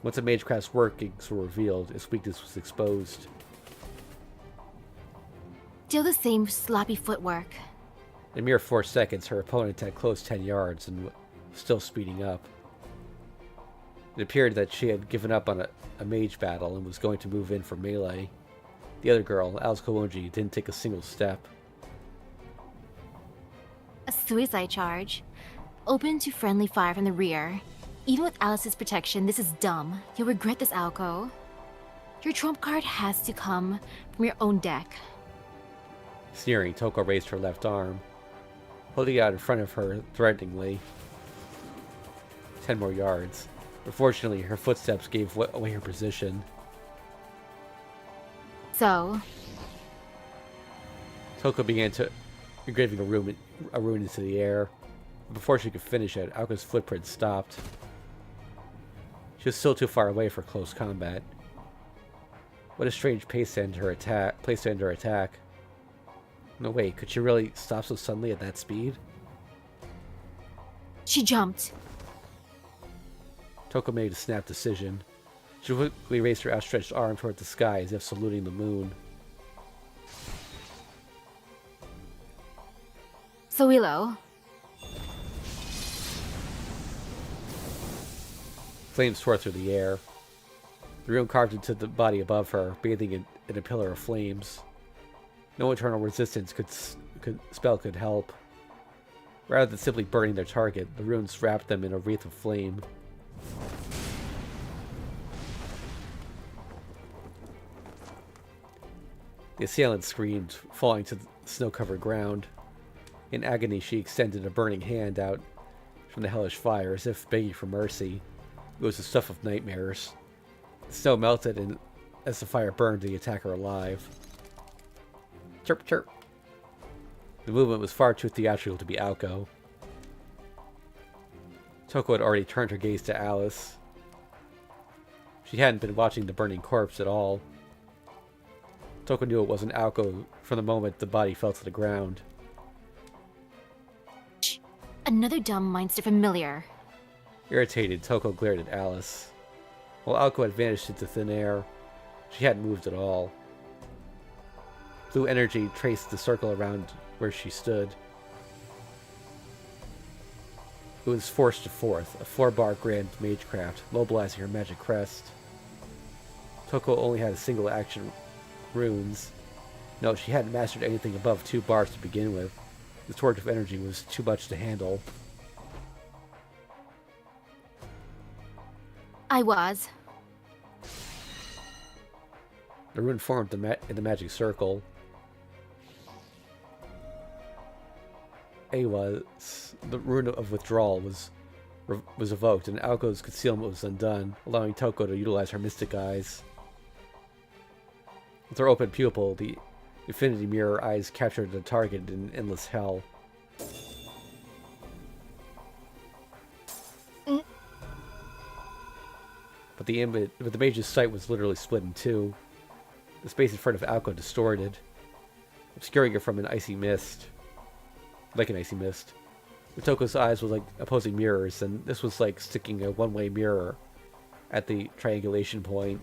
Once a magecraft's workings were revealed, its weakness was exposed. Still the same sloppy footwork. In a mere 4 seconds, her opponent had closed 10 yards and was still speeding up. It appeared that she had given up on a mage battle and was going to move in for melee. The other girl, Alice Kawonji, didn't take a single step. A suicide charge. Open to friendly fire from the rear. Even with Alice's protection, this is dumb. You'll regret this, Aoko. Your trump card has to come from your own deck. Sneering, Toko raised her left arm, holding it out in front of her threateningly. 10 more yards. Unfortunately, her footsteps gave away her position. So, Toko began to engraving a rune into the air. Before she could finish it, Aoko's footprint stopped. She was still too far away for close combat. What a strange place to end her attack. No, wait, could she really stop so suddenly at that speed? she jumped. Toko made a snap decision. She quickly raised her outstretched arm toward the sky as if saluting the moon. Soilo. Flames tore through the air. The rune carved into the body above her, bathing in a pillar of flames. No internal resistance could help. Rather than simply burning their target, the runes wrapped them in a wreath of flame. The assailant screamed, falling to the snow-covered ground. In agony, she extended a burning hand out from the hellish fire, as if begging for mercy. It was the stuff of nightmares. The snow melted, and as the fire burned the attacker alive. Chirp, chirp. The movement was far too theatrical to be Aoko. Toko had already turned her gaze to Alice. She hadn't been watching the burning corpse at all. Toko knew it wasn't Aoko from the moment the body fell to the ground. Shh. Another dumb mindster familiar. Irritated, Toko glared at Alice. While Aoko had vanished into thin air, she hadn't moved at all. Blue energy traced the circle around where she stood. It was forced to fourth, a 4-bar grand magecraft, mobilizing her magic crest. Toko only had a single action runes. No, she hadn't mastered anything above 2 bars to begin with. The torch of energy was too much to handle. I was. The rune formed in the magic circle. The rune of withdrawal was evoked, and Aoko's concealment was undone, allowing Toko to utilize her mystic eyes. With her open pupil, the infinity mirror eyes captured the target in endless hell. But the mage's sight was literally split in two. The space in front of Aoko distorted, obscuring her from an icy mist. Like an icy mist. Toko's eyes were like opposing mirrors, and this was like sticking a one-way mirror at the triangulation point.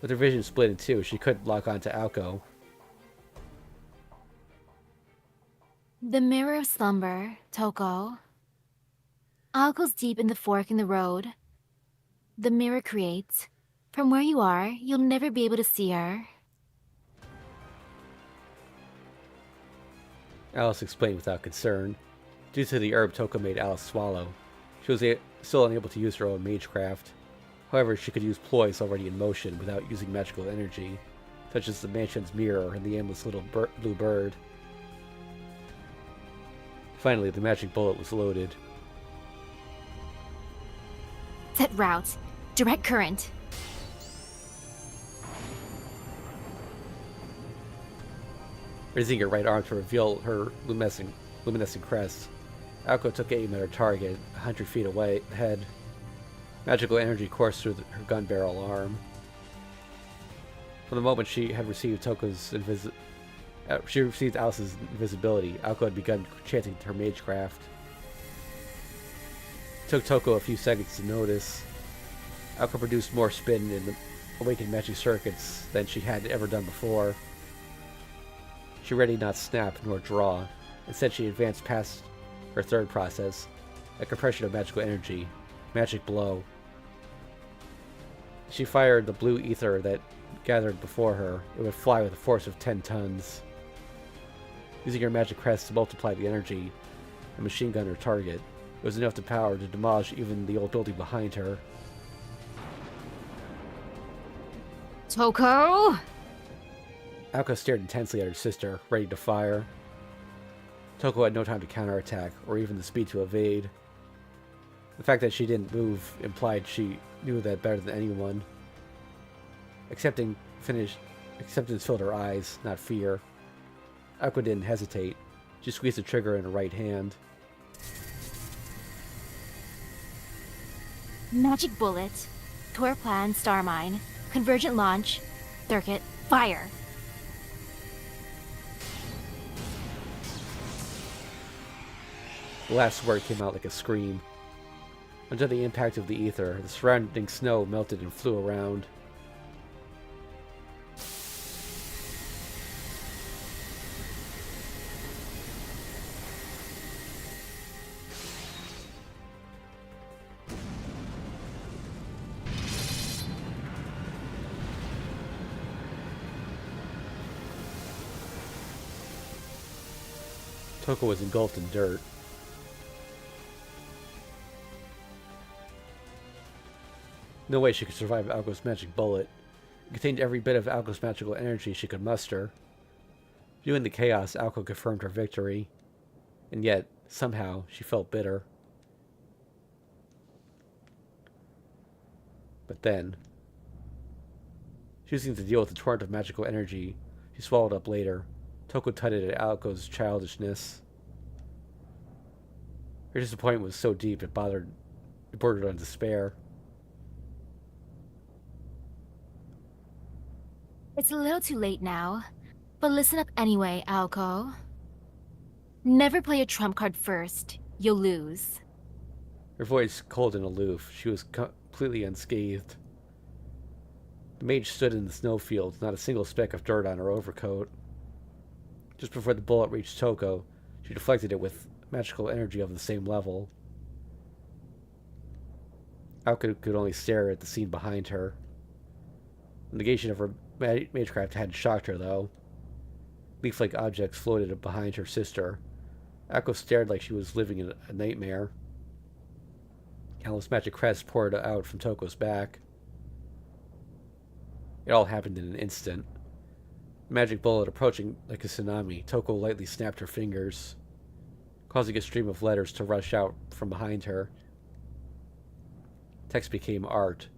With her vision split in two, she couldn't lock onto Aoko. The mirror of slumber, Toko. Aoko's deep in the fork in the road. The mirror creates. From where you are, you'll never be able to see her. Alice explained without concern. Due to the herb Toko made Alice swallow, she was still unable to use her own magecraft. However, she could use ploys already in motion without using magical energy, such as the mansion's mirror and the aimless little blue bird. Finally, the magic bullet was loaded. Set route. Direct current. Raising her right arm to reveal her luminescent crest, Aoko took aim at her target, 100 feet away ahead. Magical energy coursed through her gun barrel arm. From the moment she had received Alice's invisibility, Aoko had begun chanting her magecraft. It took Toko a few seconds to notice. Aoko produced more spin in the awakened magic circuits than she had ever done before. She readied not snap nor draw. Instead, she advanced past her third process, a compression of magical energy, magic blow. She fired the blue ether that gathered before her. It would fly with a force of 10 tons. Using her magic crest to multiply the energy and machine gun her target, it was enough power to demolish even the old building behind her. Toko! Aoko stared intensely at her sister, ready to fire. Toko had no time to counterattack, or even the speed to evade. The fact that she didn't move implied she knew that better than anyone. Acceptance filled her eyes, not fear. Aoko didn't hesitate. She squeezed the trigger in her right hand. Magic bullet. Tour plan, star mine. Convergent launch. Circuit. Fire! The last word came out like a scream. Under the impact of the ether, the surrounding snow melted and flew around. Toko was engulfed in dirt. No way she could survive Aoko's magic bullet. It contained every bit of Aoko's magical energy she could muster. Viewing the chaos, Aoko confirmed her victory. And yet, somehow, she felt bitter. But then, choosing to deal with the torrent of magical energy she swallowed up later, Toko tutted at Aoko's childishness. Her disappointment was so deep it bordered on despair. It's a little too late now, but listen up anyway, Aoko. Never play your trump card first. You'll lose. Her voice cold and aloof. She was completely unscathed. The mage stood in the snowfield, not a single speck of dirt on her overcoat. Just before the bullet reached Toko, she deflected it with magical energy of the same level. Aoko could only stare at the scene behind her. The negation of her magecraft hadn't shocked her, though. Leaf-like objects floated behind her sister. Aoko stared like she was living in a nightmare. Countless magic crests poured out from Toko's back. It all happened in an instant. The magic bullet approaching like a tsunami, Toko lightly snapped her fingers, causing a stream of letters to rush out from behind her. Text became art.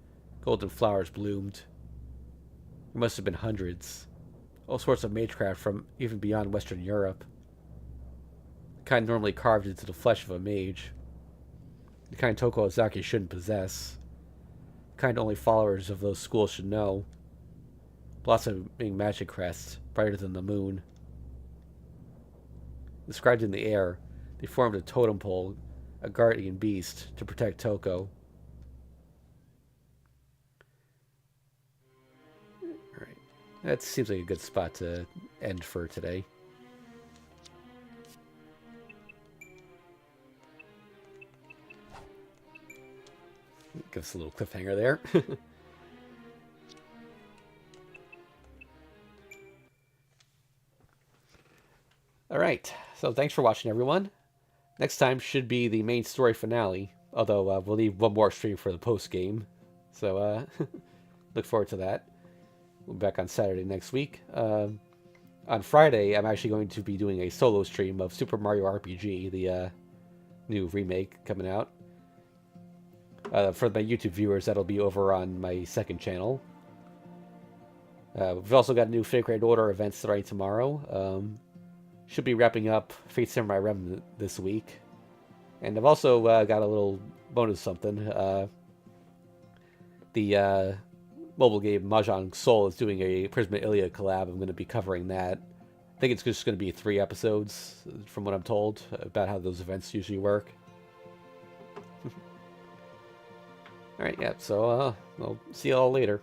Golden flowers bloomed. There must have been hundreds. All sorts of magecraft from even beyond Western Europe. The kind normally carved into the flesh of a mage. The kind Aoko Aozaki shouldn't possess. The kind only followers of those schools should know. Blossoming magic crests, brighter than the moon. Inscribed in the air, they formed a totem pole, a guardian beast, to protect Toko. Alright. That seems like a good spot to end for today. Give us a little cliffhanger there. Alright, so thanks for watching, everyone. Next time should be the main story finale, although we'll leave one more stream for the post-game. So, look forward to that. We'll be back on Saturday next week. On Friday, I'm actually going to be doing a solo stream of Super Mario RPG, the new remake coming out. For my YouTube viewers, that'll be over on my second channel. We've also got a new Fate Grand Order event starting tomorrow. Should be wrapping up Fate Samurai Remnant this week. And I've also got a little bonus something. The mobile game Mahjong Soul is doing a Prisma Ilia collab. I'm going to be covering that. I think it's just going to be 3 episodes, from what I'm told, about how those events usually work. Alright, yeah, so I'll see you all later.